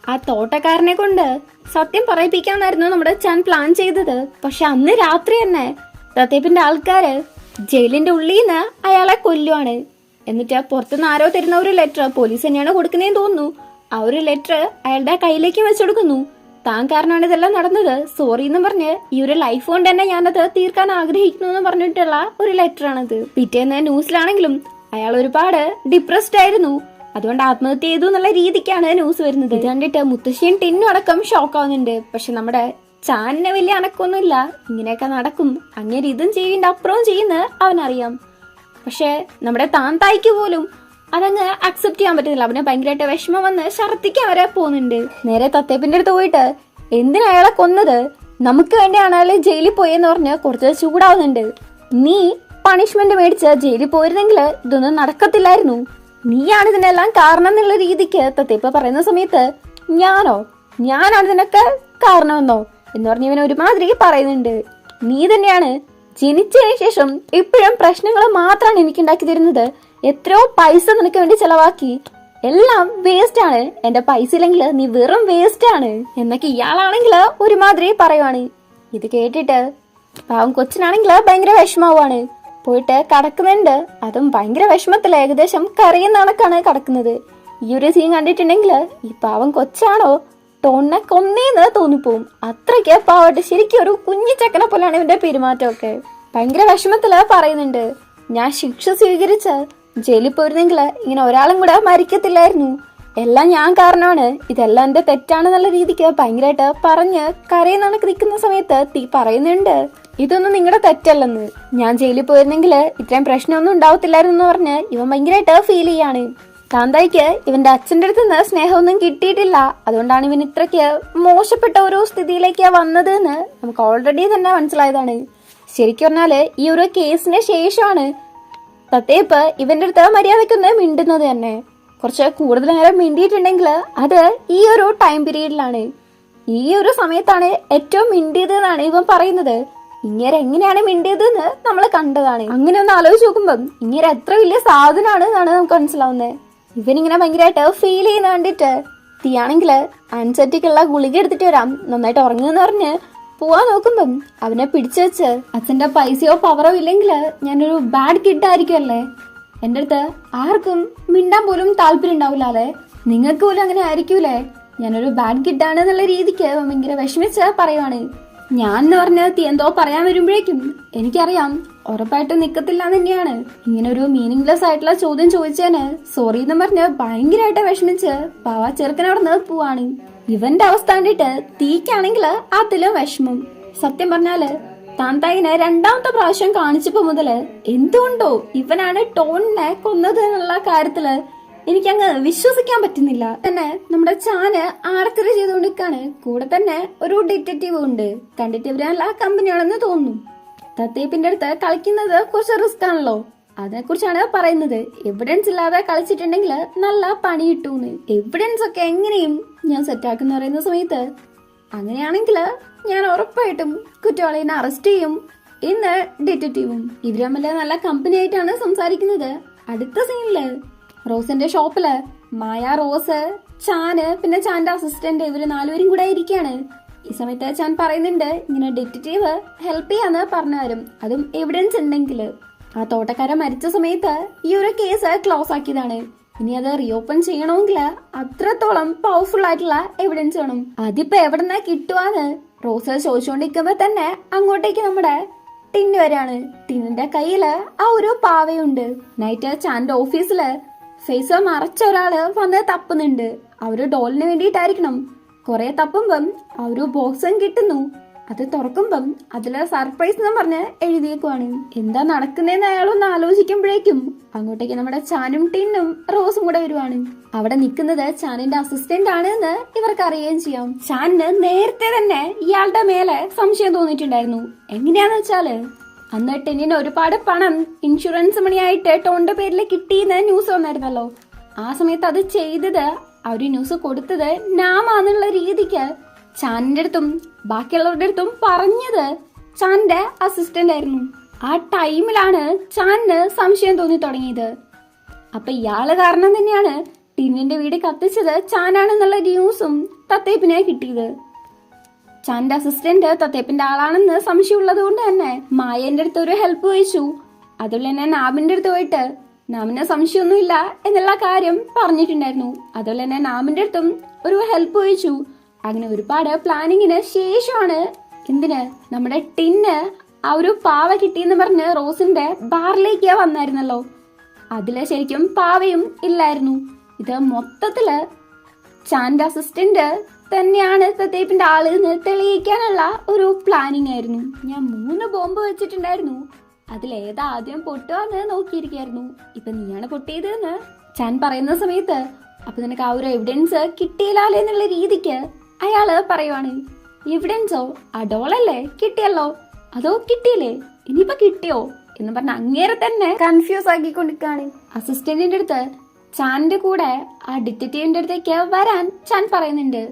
ആ തോട്ടക്കാരനെ കൊണ്ട് സത്യം പറയിപ്പിക്കാന്നായിരുന്നു നമ്മുടെ ചാൻ പ്ലാൻ ചെയ്തത്. പക്ഷെ അന്ന് രാത്രി തന്നെ തത്തേപ്പിന്റെ ആൾക്കാര് ജയിലിന്റെ ഉള്ളിൽ നിന്ന് അയാളെ കൊല്ലുവാണ്. എന്നിട്ട് പുറത്തുനിന്ന് ആരോ തരുന്ന ഒരു ലെറ്റർ, പോലീസ് തന്നെയാണ് കൊടുക്കുന്നതെന്ന് തോന്നുന്നു, ആ ഒരു ലെറ്റർ അയാളുടെ കയ്യിലേക്ക് വെച്ചെടുക്കുന്നു. താൻ കാരണമാണ് ഇതെല്ലാം നടന്നത്, സോറി എന്ന് പറഞ്ഞ് ഈ ഒരു ലൈഫ് കൊണ്ട് തന്നെ ഞാനത് തീർക്കാൻ ആഗ്രഹിക്കുന്നു എന്ന് പറഞ്ഞിട്ടുള്ള ഒരു ലെറ്റർ ആണത്. പിറ്റേന്ന് ന്യൂസിലാണെങ്കിലും അയാൾ ഒരുപാട് ഡിപ്രസ്ഡ് ആയിരുന്നു, അതുകൊണ്ട് ആത്മഹത്യ ചെയ്തു എന്നുള്ള രീതിക്കാണ് ന്യൂസ് വരുന്നത്. ഇത് കണ്ടിട്ട് മുത്തശ്ശിയും ടിന്നും അടക്കം ഷോക്ക് ആവുന്നുണ്ട്. പക്ഷെ നമ്മുടെ ചാനിന് വലിയ അനക്കൊന്നുമില്ല. ഇങ്ങനെയൊക്കെ നടക്കും, അങ്ങനെ ഇതും ചെയ്യേണ്ട അപ്പുറവും ചെയ്യുന്ന അവനറിയാം. പക്ഷെ നമ്മുടെ താന്തായിക്ക് പോലും അതങ്ങ് അക്സെപ്റ്റ് ചെയ്യാൻ പറ്റുന്നില്ല. അവന് ഭയങ്കരമായിട്ട് വിഷമം വന്ന് ഛർദ്ദിക്കാൻ വരെ പോകുന്നുണ്ട്. നേരെ തത്തേപ്പിന്റെ അടുത്ത് പോയിട്ട് എന്തിനാ അയാളെ കൊന്നത്, നമുക്ക് വേണ്ടിയാണ് അയാൾ ജയിലിൽ പോയെന്ന് പറഞ്ഞ് കുറച്ച് ചൂടാവുന്നുണ്ട്. നീ പണിഷ്മെന്റ് മേടിച്ച് ജയിലിൽ പോയിരുന്നെങ്കിൽ ഇതൊന്നും നടക്കത്തില്ലായിരുന്നു, നീയാണ് ഇതിനെല്ലാം കാരണം എന്നുള്ള രീതിക്ക് തത്തേപ്പ പറയുന്ന സമയത്ത് ഞാനാണ് ഇതിനൊക്കെ കാരണമെന്നോ എന്ന് പറഞ്ഞ് ഇവൻ ഒരുമാതിരി പറയുന്നുണ്ട്. നീ തന്നെയാണ് ജനിച്ചതിന് ശേഷം ഇപ്പോഴും പ്രശ്നങ്ങൾ മാത്രമാണ് എനിക്ക് ഉണ്ടാക്കി തരുന്നത്, എത്രയോ പൈസ നിനക്ക് വേണ്ടി ചെലവാക്കി, എല്ലാം വേസ്റ്റ് ആണ്, എന്റെ പൈസ ഇല്ലെങ്കിൽ നീ വെറും വേസ്റ്റ് ആണ് എന്നൊക്കെ ഇയാളാണെങ്കിൽ ഒരുമാതിരി പറയുവാണ്. ഇത് കേട്ടിട്ട് പാവം കൊച്ചിനാണെങ്കിൽ ഭയങ്കര വിഷമാവാണ്. പോയിട്ട് കടക്കുന്നുണ്ട്, അതും ഭയങ്കര വിഷമത്തില്, ഏകദേശം കരയുന്ന കണക്കാണ് കടക്കുന്നത്. ഈ ഒരു സീൻ കണ്ടിട്ടുണ്ടെങ്കിൽ ഈ പാവം കൊച്ചാണോ ടോണിനെ കൊന്നേന്ന് തോന്നിപ്പോവും. അത്രയ്ക്ക് പാവട്ടെ, ശരിക്കും ഒരു കുഞ്ഞു ചക്കനെ പോലെയാണ് ഇവന്റെ പെരുമാറ്റമൊക്കെ. ഭയങ്കര വിഷമത്തില് പറയുന്നുണ്ട്, ഞാൻ ശിക്ഷ സ്വീകരിച്ച് ജയിലിൽ പോയിരുന്നെങ്കിൽ ഇങ്ങനെ ഒരാളും കൂടെ മരിക്കത്തില്ലായിരുന്നു, എല്ലാം ഞാൻ കാരണമാണ്, ഇതെല്ലാം എന്റെ തെറ്റാണെന്നുള്ള രീതിക്ക് ഭയങ്കരമായിട്ട് പറഞ്ഞ് കരയുന്ന കണക്ക് നിൽക്കുന്ന സമയത്ത് തീ പറയുന്നുണ്ട്, ഇതൊന്നും നിങ്ങളുടെ തെറ്റല്ലെന്ന്. ഞാൻ ജയിലിൽ പോയിരുന്നെങ്കിൽ ഇത്രയും പ്രശ്നമൊന്നും ഉണ്ടാവത്തില്ലായിരുന്നു പറഞ്ഞ് ഇവൻ ഭയങ്കരമായിട്ട് ഫീൽ ചെയ്യാണ്. കാന്തായിക്ക് ഇവന്റെ അച്ഛന്റെ അടുത്ത് നിന്ന് സ്നേഹമൊന്നും കിട്ടിയിട്ടില്ല, അതുകൊണ്ടാണ് ഇവൻ ഇത്രയ്ക്ക് മോശപ്പെട്ട ഒരു സ്ഥിതിയിലേക്ക് വന്നത് എന്ന് നമുക്ക് ഓൾറെഡി തന്നെ മനസ്സിലായതാണ്. ശരിക്കും പറഞ്ഞാല് ഈ ഒരു കേസിന് ശേഷമാണ് തത്തേപ്പ് ഇവന്റെ അടുത്ത് മര്യാദയ്ക്കൊന്ന് മിണ്ടുന്നത് തന്നെ. കുറച്ച് കൂടുതൽ നേരം മിണ്ടിയിട്ടുണ്ടെങ്കിൽ അത് ഈ ഒരു ടൈം പീരീഡിലാണ്, ഈ ഒരു സമയത്താണ് ഏറ്റവും മിണ്ടിയത് എന്നാണ് ഇവൻ പറയുന്നത്. ഇങ്ങനെ എങ്ങനെയാണ് മിണ്ടിയത് എന്ന് നമ്മൾ കണ്ടതാണ്. അങ്ങനെ ഒന്ന് ആലോചിച്ച് നോക്കുമ്പം ഇങ്ങനെ എത്ര വലിയ സാധനമാണ് എന്നാണ് നമുക്ക് മനസ്സിലാവുന്നത്. ഇവനിങ്ങനെ ഭയങ്കരമായിട്ട് ഫീൽ ചെയ്യുന്ന കണ്ടിട്ട് തീയാണെങ്കിൽ ആൻസൈറ്റിക്കുള്ള ഗുളിക എടുത്തിട്ട് വരാം, നന്നായിട്ട് ഉറങ്ങുമെന്ന് പറഞ്ഞ് പോവാൻ നോക്കുമ്പം അവനെ പിടിച്ചു വെച്ച് അച്ഛന്റെ പൈസയോ പവറോ ഇല്ലെങ്കിൽ ഞാനൊരു ബാഡ് കിഡ് ആയിരിക്കുമല്ലേ, എന്റെ അടുത്ത് ആർക്കും മിണ്ടാൻ പോലും താല്പര്യം ഉണ്ടാവില്ല അല്ലേ, നിങ്ങൾക്ക് പോലും അങ്ങനെ ആയിരിക്കൂലേ, ഞാനൊരു ബാഡ് കിഡാണ് എന്നുള്ള രീതിക്ക് ഭയങ്കര വിഷമിച്ച് പറയുവാണ്. ഞാൻ എന്ന് പറഞ്ഞ തീ എന്തോ പറയാൻ വരുമ്പോഴേക്കും എനിക്കറിയാം ഉറപ്പായിട്ടും നിക്കത്തില്ല തന്നെയാണ്. ഇങ്ങനെ ഒരു മീനിങ്ലെസ് ആയിട്ടുള്ള ചോദ്യം ചോദിച്ചേന് സോറി എന്ന് പറഞ്ഞ് ഭയങ്കരമായിട്ട് വിഷമിച്ച് പാവ ചെറുക്കൻ അവിടെ നിന്ന് പോവാണ്. ഇവന്റെ അവസ്ഥ കണ്ടിട്ട് തീക്കാണെങ്കിൽ അതിലും വിഷമം. സത്യം പറഞ്ഞാല് താന്തായിനെ രണ്ടാമത്തെ പ്രാവശ്യം കാണിച്ചപ്പോ മുതല് എന്തുകൊണ്ടോ ഇവനാണ് ടോണിനെ കൊന്നത് എന്നുള്ള കാര്യത്തില് എനിക്കങ്ങ് വിശ്വസിക്കാൻ പറ്റുന്നില്ല. തന്നെ നമ്മുടെ ചാന് ആർക്കറി ചെയ്തുകൊണ്ടിരിക്കാണ്, കൂടെ തന്നെ ഒരു ഡിറ്റക്റ്റീവ് ഉണ്ട്. കണ്ടിട്ട് ഇവരല്ല കമ്പനിയാണെന്ന് തോന്നുന്നു. തത്തേപ്പിന്റെ അടുത്ത് കളിക്കുന്നത് കുറച്ച് റിസ്ക് ആണല്ലോ, അതിനെ കുറിച്ചാണ് പറയുന്നത്. എവിഡൻസ് ഇല്ലാതെ കളിച്ചിട്ടുണ്ടെങ്കിൽ നല്ല പണി കിട്ടൂന്ന്. എവിഡൻസ് ഒക്കെ എങ്ങനെയും ഞാൻ സെറ്റാക്കുന്ന പറയുന്ന സമയത്ത് അങ്ങനെയാണെങ്കിൽ ഞാൻ ഉറപ്പായിട്ടും കുറ്റവാളിനെ അറസ്റ്റ് ചെയ്യും എന്ന് ഡിറ്റക്റ്റീവും. ഇവര് തമ്മിൽ നല്ല കമ്പനി ആയിട്ടാണ് സംസാരിക്കുന്നത്. അടുത്ത സീനില് റോസിന്റെ ഷോപ്പില് മായ, റോസ്, ചാന് പിന്നെ ചാന്റെ അസിസ്റ്റന്റ് ഇവര് 4 പേരും കൂടെ ഇരിക്കുകയാണ്. ഈ സമയത്ത് ചാൻ പറയുന്നുണ്ട് ഇങ്ങനെ ഡിറ്റക്റ്റീവ് ഹെൽപ്പ് ചെയ്യാന്ന് പറഞ്ഞു തരും, അതും എവിഡൻസ് ഉണ്ടെങ്കിൽ. ആ തോട്ടക്കാരൻ മരിച്ച സമയത്ത് ഈ ഒരു കേസ് ക്ലോസ് ആക്കിയതാണ്. ഇനി അത് റീഓപ്പൺ ചെയ്യണമെങ്കിൽ അത്രത്തോളം പവർഫുൾ ആയിട്ടുള്ള എവിഡൻസ് വേണം. അതിപ്പോ എവിടെന്നാ കിട്ടുവാന്ന് റോസ് ചോദിച്ചുകൊണ്ടിരിക്കുമ്പോ തന്നെ അങ്ങോട്ടേക്ക് നമ്മുടെ ടിന്ന് വരാണ്. ടിന്നിന്റെ കയ്യില് ആ ഒരു പാവയുണ്ട്. നൈറ്റ് ചാന്റെ ഓഫീസില് ഫേസ് മറച്ച ഒരാള് വന്ന് തപ്പുന്നുണ്ട്. ആ ഒരു ഡോളിന് വേണ്ടിയിട്ടായിരിക്കണം. കുറെ തപ്പുമ്പം ആ ഒരു ബോക്സും കിട്ടുന്നു. അത് തുറക്കുമ്പം അതില് സർപ്രൈസ് എന്ന് പറഞ്ഞ് എഴുതിയേക്കുവാണ്. എന്താ നടക്കുന്നതെന്ന് അയാളൊന്ന് ആലോചിക്കുമ്പോഴേക്കും അങ്ങോട്ടേക്ക് നമ്മുടെ ചാനും ടിന്നും റോസും കൂടെ വരുവാണ്. അവിടെ നിൽക്കുന്നത് ചാനിന്റെ അസിസ്റ്റന്റ് ആണ് എന്ന് ഇവർക്ക് അറിയുകയും ചെയ്യാം. ചാനിന് നേരത്തെ തന്നെ ഇയാളുടെ മേലെ സംശയം തോന്നിയിട്ടുണ്ടായിരുന്നു. എങ്ങനെയാന്ന് വെച്ചാല് അന്ന് ടെന്നിന് ഒരുപാട് പണം ഇൻഷുറൻസ് മണിയായിട്ട് ടോണിന്റെ പേരിൽ കിട്ടിയെന്ന് ന്യൂസ് വന്നായിരുന്നല്ലോ. ആ സമയത്ത് അത് ചെയ്തത് ആ ഒരു ന്യൂസ് കൊടുത്തത് നാമാന്നുള്ള രീതിക്ക് ചാനിന്റെ അടുത്തും ബാക്കിയുള്ളവരുടെ അടുത്തും പറഞ്ഞത് ചാന്റെ അസിസ്റ്റന്റ് ആയിരുന്നു. ആ ടൈമിലാണ് ചാനിന് സംശയം തോന്നി തുടങ്ങിയത്. അപ്പൊ ഇയാള് കാരണം തന്നെയാണ് ടിന്നിന്റെ വീട് കത്തിച്ചത് ചാനാണെന്നുള്ള ന്യൂസും തത്തേപ്പിനെ കിട്ടിയത്. ചാന്റെ അസിസ്റ്റന്റ് തത്തേപ്പിന്റെ ആളാണെന്ന് സംശയമുള്ളത് കൊണ്ട് തന്നെ മായന്റെ അടുത്ത് ഒരു ഹെൽപ്പ് ചോദിച്ചു. അതുപോലെ തന്നെ നാമിന്റെ അടുത്ത് പോയിട്ട് നാമിന് സംശയമൊന്നുമില്ല എന്നുള്ള കാര്യം പറഞ്ഞിട്ടുണ്ടായിരുന്നു. അതുപോലെ തന്നെ നാമിന്റെ അടുത്തും ഒരു ഹെൽപ്പ് ചോദിച്ചു. അങ്ങനെ ഒരുപാട് പ്ലാനിങ്ങിന് ശേഷമാണ് എന്തിന് നമ്മുടെ ടിന്ന് ആ ഒരു പാവ കിട്ടിയെന്ന് പറഞ്ഞ് റോസിന്റെ ബാറിലേക്ക് വന്നായിരുന്നല്ലോ. അതില് ശരിക്കും പാവയും ഇല്ലായിരുന്നു. ഇത് മൊത്തത്തില് ചാന്റെ അസിസ്റ്റന്റ് തന്നെയാണ് തത്തേപ്പിന്റെ ആള് എന്ന് തെളിയിക്കാനുള്ള ഒരു പ്ലാനിങ് ആയിരുന്നു. ഞാൻ 3 ബോംബ് വെച്ചിട്ടുണ്ടായിരുന്നു, അതിലേതാ ആദ്യം പൊട്ടുവാന്ന് നോക്കിയിരിക്കായിരുന്നു. ഇപ്പൊ നീയാണ് പൊട്ടിയത് എന്ന് ചാൻ പറയുന്ന സമയത്ത് അപ്പൊ നിനക്ക് ആ ഒരു എവിഡൻസ് കിട്ടിയില്ലാലേ എന്നുള്ള രീതിക്ക് അയാള് പറയുവാണ്. എവിഡൻസോ? അഡോളല്ലേ കിട്ടിയല്ലോ, അതോ കിട്ടിയില്ലേ, ഇനിയിപ്പൊ കിട്ടിയോ എന്ന് പറഞ്ഞ അങ്ങേരെ തന്നെ കൺഫ്യൂസ് ആക്കിക്കൊണ്ടിരിക്കാണ്. അസിസ്റ്റന്റിന്റെ അടുത്ത് ചാന്റെ കൂടെ ആ ഡിറ്റക്റ്റീവിന്റെ അടുത്തേക്ക് വരാൻ ചാൻ പറയുന്നുണ്ട്.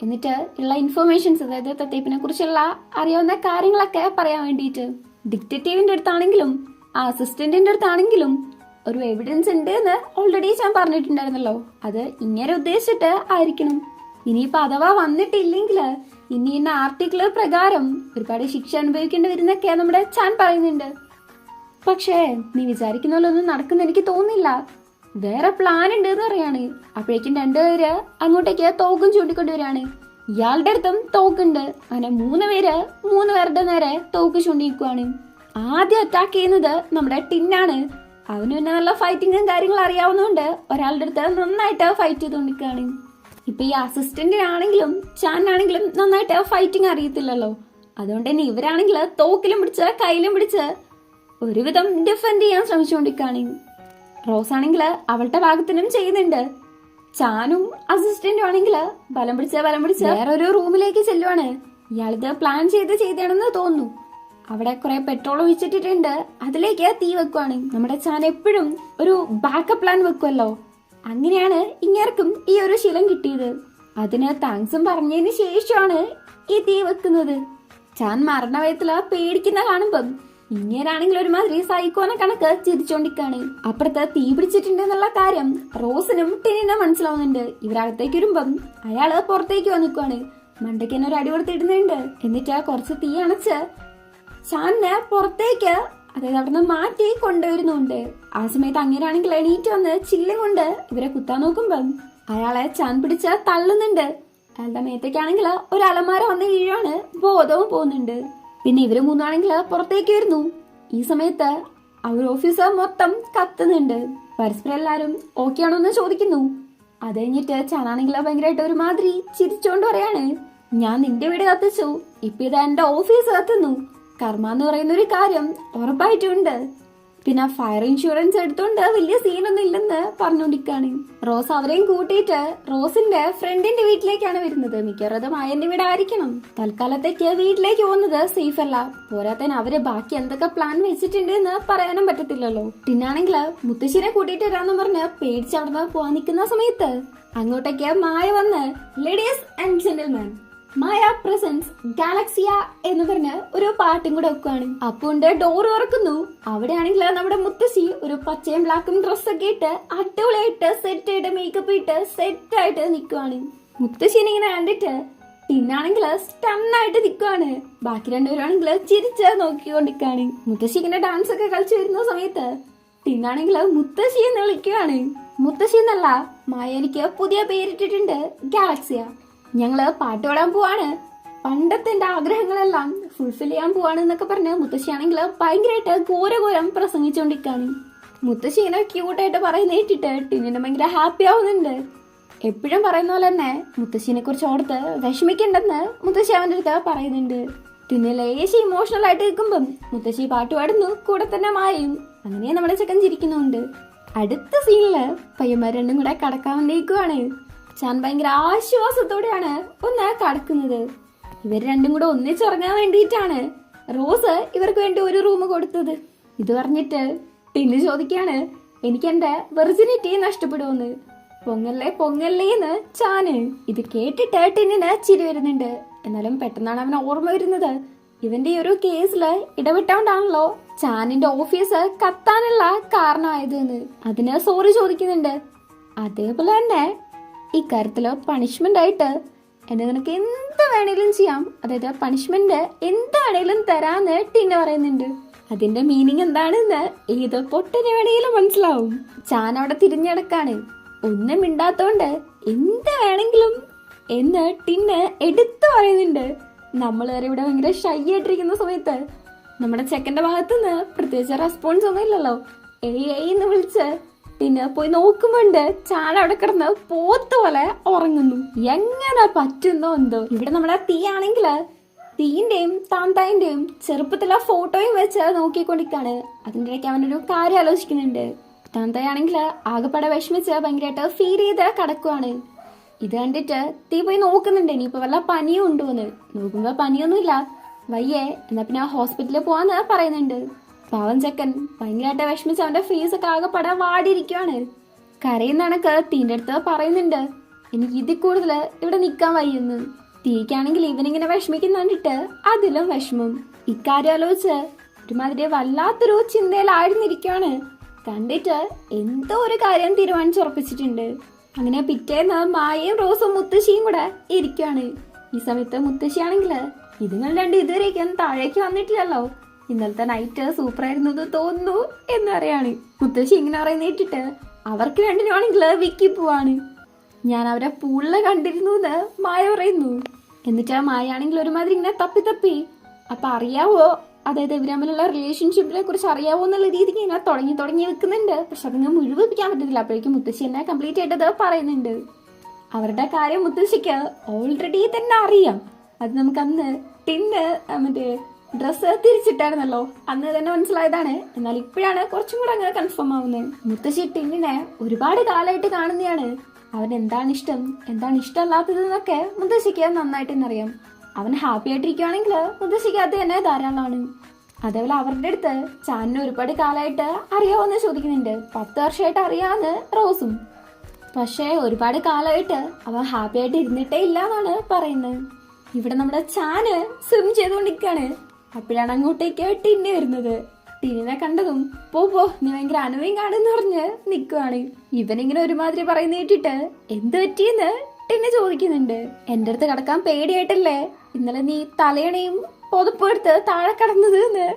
എന്നിട്ട് ഉള്ള ഇൻഫർമേഷൻസ്, അതായത് തത്തേപ്പിനെ കുറിച്ചുള്ള അറിയാവുന്ന കാര്യങ്ങളൊക്കെ പറയാൻ വേണ്ടിയിട്ട്. ഡിറ്റക്റ്റീവിന്റെ അടുത്താണെങ്കിലും ആ അസിസ്റ്റന്റിന്റെ അടുത്താണെങ്കിലും ഒരു എവിഡൻസ് ഉണ്ട് എന്ന് ഓൾറെഡി ഞാൻ പറഞ്ഞിട്ടുണ്ടായിരുന്നല്ലോ. അത് ഇങ്ങനെ ഉദ്ദേശിച്ചിട്ട് ആയിരിക്കണം. ഇനിയിപ്പൊ അഥവാ വന്നിട്ടില്ലെങ്കിൽ ഇനി ഇന്ന ആർട്ടിക്കിൾ പ്രകാരം ഒരുപാട് ശിക്ഷ അനുഭവിക്കേണ്ടി വരുന്നൊക്കെ നമ്മുടെ ചാൻ പറയുന്നുണ്ട്. പക്ഷേ നീ വിചാരിക്കുന്ന പോലെ ഒന്നും നടക്കുന്ന എനിക്ക് തോന്നുന്നില്ല. വേറെ പ്ലാൻ ഉണ്ട് എന്ന് പറയാണ്. അപ്പോഴേക്കും 2 പേര് അങ്ങോട്ടേക്ക് തോക്കും ചൂണ്ടിക്കൊണ്ടുവരാണ്. ഇയാളുടെ അടുത്തും തോക്കുണ്ട്. അങ്ങനെ 3 പേര് 3 പേരുടെ നേരെ തോക്ക് ചൂണ്ടിക്കുവാണ്. ആദ്യം അറ്റാക്ക് ചെയ്യുന്നത് നമ്മുടെ ടിന്നാണ്. അവന് പിന്നെ നല്ല ഫൈറ്റിങ്ങും കാര്യങ്ങളും അറിയാവുന്നതുകൊണ്ട് ഒരാളുടെ അടുത്ത് നന്നായിട്ട് ഫൈറ്റ് ചെയ്തുകൊണ്ടിരിക്കുകയാണ്. ഇപ്പൊ ഈ അസിസ്റ്റന്റിനാണെങ്കിലും ചാനാണെങ്കിലും നന്നായിട്ട് ഫൈറ്റിംഗ് അറിയത്തില്ലല്ലോ. അതുകൊണ്ട് തന്നെ ഇവരാണെങ്കിൽ തോക്കിലും പിടിച്ച് കയ്യിലും പിടിച്ച് ഒരുവിധം ഡിഫെൻഡ് ചെയ്യാൻ ശ്രമിച്ചുകൊണ്ടിരിക്കുകയാണ്. റോസ് ആണെങ്കിൽ അവളുടെ ഭാഗത്തിനും ചെയ്യുന്നുണ്ട്. ചാനും അസിസ്റ്റന്റും ആണെങ്കിൽ ബലം പിടിച്ച് വേറൊരു റൂമിലേക്ക് ചെല്ലുവാണ്. ഇയാളിത് പ്ലാൻ ചെയ്താണെന്ന് തോന്നുന്നു. അവിടെ കുറെ പെട്രോൾ ഒഴിച്ചിട്ടിട്ടുണ്ട്, അതിലേക്ക് തീ വെക്കുവാണ്. നമ്മുടെ ചാൻ എപ്പോഴും ഒരു ബാക്കപ്പ് പ്ലാൻ വെക്കുമല്ലോ, അങ്ങനെയാണ് ഇങ്ങേർക്കും ഈ ഒരു ശീലം കിട്ടിയത്. അതിന് താങ്ക്സും പറഞ്ഞതിന് ശേഷമാണ് ഈ തീ വെക്കുന്നത്. ചാൻ മരണവയത്തില് പേടിക്കുന്ന കാണുമ്പം ഇങ്ങേരാണെങ്കിൽ ഒരുമാതിരി സൈക്കോനെ കണക്ക് ചിരിച്ചോണ്ടിരിക്കാണ്. അപ്പുറത്ത് തീ പിടിച്ചിട്ടുണ്ട് എന്നുള്ള കാര്യം റോസിനും ടിനിനും മനസ്സിലാവുന്നുണ്ട്. ഇവരകത്തേക്ക് വരുമ്പം അയാള് പുറത്തേക്ക് വന്നിക്കുവാണ്. മണ്ടയ്ക്ക് തന്നെ ഒരു അടി കൊടുത്തിടുന്നുണ്ട്. എന്നിട്ട് കുറച്ച് തീ അണച്ച് ചാനിനെ പുറത്തേക്ക്, അതായത് അവിടെ നിന്ന് മാറ്റി കൊണ്ടുവരുന്നുണ്ട്. ആ സമയത്ത് അങ്ങനെയാണെങ്കിൽ എണീറ്റ് വന്ന് ചില്ലും കൊണ്ട് ഇവരെ കുത്താൻ നോക്കുമ്പം അയാളെ ചാൻ പിടിച്ച് തള്ളുന്നുണ്ട്. അയാളുടെ മേത്തേക്കാണെങ്കിൽ ഒരു അലമാര വന്ന് വീഴാണ്, ബോധവും പോകുന്നുണ്ട്. പിന്നെ ഇവര് മൂന്നാണെങ്കിൽ പുറത്തേക്ക് വരുന്നു. ഈ സമയത്ത് അവർ ഓഫീസർ മൊത്തം കത്തുന്നുണ്ട്. പരസ്പരം എല്ലാരും ഓക്കെ ആണോ എന്ന് ചോദിക്കുന്നു. അത് കഴിഞ്ഞിട്ട് ചാനാണെങ്കിൽ ഭയങ്കരമായിട്ട് ഒരുമാതിരി ചിരിച്ചോണ്ട് പറയാണ്, ഞാൻ നിന്റെ വീട് കത്തിച്ചു, ഇപ്പൊ ഇത് എന്റെ ഓഫീസ് കത്തുന്നു. കർമ്മ എന്ന് പറയുന്ന ഒരു കാര്യം ഉറപ്പായിട്ടുണ്ട്. പിന്നെ ഫയർ ഇൻഷുറൻസ് എടുത്തോണ്ട് വലിയ സീനൊന്നും ഇല്ലെന്ന് പറഞ്ഞോണ്ടിരിക്കാണ്. റോസ് അവരെയും കൂട്ടിയിട്ട് റോസിന്റെ ഫ്രണ്ടിന്റെ വീട്ടിലേക്കാണ് വരുന്നത്. മിക്കവാറും മായന്റെ വീടായിരിക്കണം. തൽക്കാലത്തേക്ക് വീട്ടിലേക്ക് പോകുന്നത് സേഫ് അല്ല. പോരാത്തതിന് അവര് ബാക്കി എന്തൊക്കെ പ്ലാൻ വെച്ചിട്ടുണ്ട് എന്ന് പറയാനും പറ്റത്തില്ലല്ലോ. പിന്നാണെങ്കിൽ മുത്തശ്ശിനെ കൂട്ടിയിട്ട് വരാന്ന് പറഞ്ഞ് പേടിച്ച് അവിടുന്ന് പോവാൻ നിൽക്കുന്ന സമയത്ത് അങ്ങോട്ടേക്ക് മായ വന്ന് ladies and gentleman, Maya presents ഗാലക്സിയ എന്ന് പറഞ്ഞ് ഒരു പാട്ടും കൂടെ വെക്കുവാണ്. അപ്പുണ്ട് ഡോർ തുറക്കുന്നു. അവിടെയാണെങ്കിൽ നമ്മുടെ മുത്തശ്ശി ഒരു പച്ചയും ബ്ലാക്കും ഡ്രസ്സൊക്കെ ഇട്ട് അടിപൊളിയായിട്ട് സെറ്റ് ആയിട്ട് മേക്കപ്പ് ഇട്ട് സെറ്റ് ആയിട്ട് നിൽക്കുവാണ്. മുത്തശ്ശീനെ ഇങ്ങനെ കണ്ടിട്ട് പിന്നാണെങ്കിൽ സ്റ്റണ്ണായിട്ട് നിൽക്കുവാണ്. ബാക്കി രണ്ടുപേരാണെങ്കിൽ ചിരിച്ച് നോക്കിക്കൊണ്ടിരിക്കാണ്. മുത്തശ്ശി ഇങ്ങനെ ഡാൻസ് ഒക്കെ കളിച്ചു വരുന്ന സമയത്ത് പിന്നാണെങ്കിൽ മുത്തശ്ശി എന്ന് വിളിക്കുവാണ്. മുത്തശ്ശി എന്നല്ല മായ, എനിക്ക് പുതിയ പേരിട്ടിട്ടുണ്ട്, ഗാലക്സിയ. ഞങ്ങള് പാട്ട് പാടാൻ പോവാണ്, പണ്ടത്തെ എന്റെ ആഗ്രഹങ്ങളെല്ലാം ഫുൾഫിൽ ചെയ്യാൻ പോവാണ് എന്നൊക്കെ പറഞ്ഞ് മുത്തശ്ശിയാണെങ്കിൽ ഭയങ്കരമായിട്ട് ഘോരം പ്രസംഗിച്ചുകൊണ്ടിരിക്കാണ്. മുത്തശ്ശി ഇങ്ങനെ ക്യൂട്ടായിട്ട് പറയുന്ന കേട്ടിട്ട് ടിന്നിന് ഭയങ്കര ഹാപ്പി ആവുന്നുണ്ട്. എപ്പോഴും പറയുന്ന പോലെ തന്നെ മുത്തശ്ശിനെ കുറിച്ച് ഓർത്ത് വിഷമിക്കണ്ടെന്ന് മുത്തശ്ശി അവന്റെ അടുത്ത് പറയുന്നുണ്ട്. ടിന്ന് ലേശം ഇമോഷണൽ ആയിട്ട് നിൽക്കുമ്പം മുത്തശ്ശി പാട്ട് പാടുന്നു, കൂടെ തന്നെ മായും. അങ്ങനെ നമ്മുടെ ചെക്കൻ ചിരിക്കുന്നുണ്ട്. അടുത്ത സീനില് പയ്യന്മാർ രണ്ടും കൂടെ കടക്കാൻ വേണ്ടിയിരിക്കുവാണ്. ചാൻ ഭയങ്കര ആശ്വാസത്തോടെയാണ് ഒന്ന് കടക്കുന്നത്. ഇവർ രണ്ടും കൂടെ ഒന്നിച്ചിറങ്ങാൻ വേണ്ടിയിട്ടാണ് റോസ് ഇവർക്ക് വേണ്ടി ഒരു റൂം കൊടുത്തത്. ഇത് പറഞ്ഞിട്ട് ടിന്ന് ചോദിക്കാണ്, എനിക്ക് എന്റെ വെർജിനിറ്റി നഷ്ടപ്പെടുമെന്ന്. പൊങ്ങല്ലേന്ന് ചാന്. ഇത് കേട്ടിട്ട് ടിന്നിന് ചിരി വരുന്നുണ്ട്. എന്നാലും പെട്ടെന്നാണ് അവൻ ഓർമ്മ വരുന്നത്, ഇവന്റെ ഈ ഒരു കേസില് ഇടപെട്ടോണ്ടാണല്ലോ ചാനിന്റെ ഓഫീസ് കത്താനുള്ള കാരണമായതെന്ന്. അതിന് സോറി ചോദിക്കുന്നുണ്ട്. അതേപോലെ തന്നെ ഇക്കാര്യത്തില് പണിഷ്മെന്റ് ആയിട്ട് എന്നെ നിനക്ക് എന്ത് വേണേലും ചെയ്യാം, അതായത് പണിഷ്മെന്റ് എന്ത് വേണേലും തരാന്ന് ടിന്ന പറയുന്നുണ്ട്. അതിന്റെ മീനിങ് എന്താണെന്ന് ഏത് പൊട്ടന് വേണേലും മനസ്സിലാവും. ചാൻ അവിടെ തിരിഞ്ഞടക്കാണ്. ഒന്നും മിണ്ടാത്തോണ്ട് എന്ത് വേണമെങ്കിലും എന്ന് ടിന്ന് എടുത്തു പറയുന്നുണ്ട്. നമ്മൾ വരെ ഇവിടെ ഭയങ്കര ഷൈ ആയിട്ടിരിക്കുന്ന സമയത്ത് നമ്മുടെ ചെക്കന്റെ ഭാഗത്തുനിന്ന് പ്രത്യേകിച്ച് റെസ്പോൺസ് ഒന്നും ഇല്ലല്ലോ. എന്ന് വിളിച്ച് പിന്നെ പോയി നോക്കുമ്പോണ്ട് ചാൻ അവിടെ കിടന്ന് പോത്ത് പോലെ ഉറങ്ങുന്നു. എങ്ങനെ പറ്റുന്നോ എന്തോ. ഇവിടെ നമ്മുടെ തീ ആണെങ്കില് തീന്റെയും താന്തായിന്റെയും ചെറുപ്പത്തിലെ ഫോട്ടോയും വെച്ച് നോക്കിക്കൊണ്ടിരിക്കാണ്. അതിൻ്റെ ഇടയ്ക്ക് അവനൊരു കാര്യം ആലോചിക്കുന്നുണ്ട്. താന്തായാണെങ്കിൽ ആകെപ്പാടെ വിഷമിച്ച് ഭയങ്കരമായിട്ട് ഫീൽ ചെയ്ത് കിടക്കുവാണ്. ഇത് കണ്ടിട്ട് തീ പോയി നോക്കുന്നുണ്ട്, ഇനിയിപ്പോ വല്ല പനിയും ഉണ്ടോന്ന്. നോക്കുമ്പോ പനിയൊന്നുമില്ല. വയ്യേ, എന്നാ പിന്നെ ഹോസ്പിറ്റലിൽ പോവാന്ന് പറയുന്നുണ്ട്. പാവം ചെക്കൻ ഭയങ്കരമായിട്ട് വിഷമിച്ച് അവന്റെ ഫേസ് ഒക്കെ ആകെപ്പാടെ വാടിയിരിക്കുവാണ്. കരയുന്നണക്ക് തീന്റെ അടുത്ത് പറയുന്നുണ്ട്, എനിക്ക് ഇതിൽ കൂടുതൽ ഇവിടെ നിക്കാൻ വയ്യെന്ന്. തീക്കാണെങ്കിൽ ഇവനിങ്ങനെ വിഷമിക്കുന്ന കണ്ടിട്ട് അതിലും വിഷമം. ഇക്കാര്യം ആലോചിച്ച് ഒരുമാതിരി വല്ലാത്തൊരു ചിന്തയിലായിരുന്നിരിക്കുവാണ്. കണ്ടിട്ട് എന്തോ ഒരു കാര്യം തീരുമാനിച്ചുറപ്പിച്ചിട്ടുണ്ട്. അങ്ങനെ പിറ്റേന്ന് മായയും റോസും മുത്തശ്ശിയും കൂടെ ഇരിക്കുവാണ്. ഈ സമയത്ത് മുത്തശ്ശിയാണെങ്കില് ഇതുങ്ങൾ രണ്ട് ഇതുവരേക്കും താഴേക്ക് വന്നിട്ടില്ലല്ലോ, ഇന്നലത്തെ നൈറ്റ് സൂപ്പർ ആയിരുന്നു തോന്നുന്നു എന്ന് പറയാണ്. മുത്തശ്ശി ഇങ്ങനെ പറയുന്ന കേട്ടിട്ട് അവർക്ക് രണ്ടിനാണെങ്കിൽ വിക്കി പോവാണ്. ഞാൻ അവരെ പൂളില് കണ്ടിരുന്നു എന്ന് മായ പറയുന്നു. എന്നിട്ട് മായ ആണെങ്കിൽ ഒരുമാതിരി ഇങ്ങനെ തപ്പി അപ്പൊ അറിയാവോ, അതായത് ഇവർ തമ്മിലുള്ള റിലേഷൻഷിപ്പിനെ കുറിച്ച് അറിയാവോ എന്നുള്ള രീതിക്ക് ഇങ്ങനെ തുടങ്ങി വെക്കുന്നുണ്ട്. പക്ഷെ അതിങ്ങനെ മുഴുവിപ്പിക്കാൻ പറ്റത്തില്ല. അപ്പോഴേക്കും മുത്തശ്ശി എന്നെ കംപ്ലീറ്റ് ആയിട്ടത് പറയുന്നുണ്ട്. അവരുടെ കാര്യം മുത്തശ്ശിക്ക് ഓൾറെഡി തന്നെ അറിയാം. അത് നമുക്ക് അന്ന് ടിന്ന് മറ്റേ ഡ്രസ്സ് തിരിച്ചിട്ടായിരുന്നല്ലോ, അന്ന് തന്നെ മനസ്സിലായതാണ്. എന്നാൽ ഇപ്പോഴാണ് കുറച്ചും കൂടെ അങ്ങനെ കൺഫേം ആവുന്നത്. മുത്തശ്ശി ടിന്നിനെ ഒരുപാട് കാലമായിട്ട് കാണുന്നതാണ്. അവൻ എന്താണ് ഇഷ്ടം, എന്താണ് ഇഷ്ടമല്ലാത്തത് എന്നൊക്കെ മുത്തശ്ശിക്ക് നന്നായിട്ട് തന്നെ അറിയാം. അവൻ ഹാപ്പി ആയിട്ടിരിക്കുകയാണെങ്കിൽ മുത്തശ്ശിക്ക് അത് തന്നെ ധാരാളമാണ്. അതേപോലെ അവരുടെ അടുത്ത് ചാനിനെ ഒരുപാട് കാലമായിട്ട് അറിയാവോന്ന് ചോദിക്കുന്നുണ്ട്. 10 വർഷമായിട്ട് അറിയാന്ന് റോസും. പക്ഷേ ഒരുപാട് കാലമായിട്ട് അവൻ ഹാപ്പി ആയിട്ട് ഇരുന്നിട്ടേ ഇല്ല എന്നാണ് പറയുന്നത്. ഇവിടെ നമ്മുടെ ചാന് സ്വിം ചെയ്തുകൊണ്ടിരിക്കുകയാണ്. അപ്പോഴാണ് അങ്ങോട്ടേക്ക് ടിന്നെ വരുന്നത്. ടിന്നിനെ കണ്ടതും പോ നീ ഭയങ്കര അനുഭവം കാണുന്ന് പറഞ്ഞ് നിൽക്കുവാണ്. ഇവനിങ്ങനെ ഒരുമാതിരി പറയുന്ന കേട്ടിട്ട് എന്ത് പറ്റിയെന്ന് ടിന്നെ ചോദിക്കുന്നുണ്ട്. എന്റെ അടുത്ത് കിടക്കാൻ പേടിയായിട്ടല്ലേ ഇന്നലെ നീ തലയണയും പൊതുപ്പ് എടുത്ത് താഴെ കിടന്നത് എന്ന്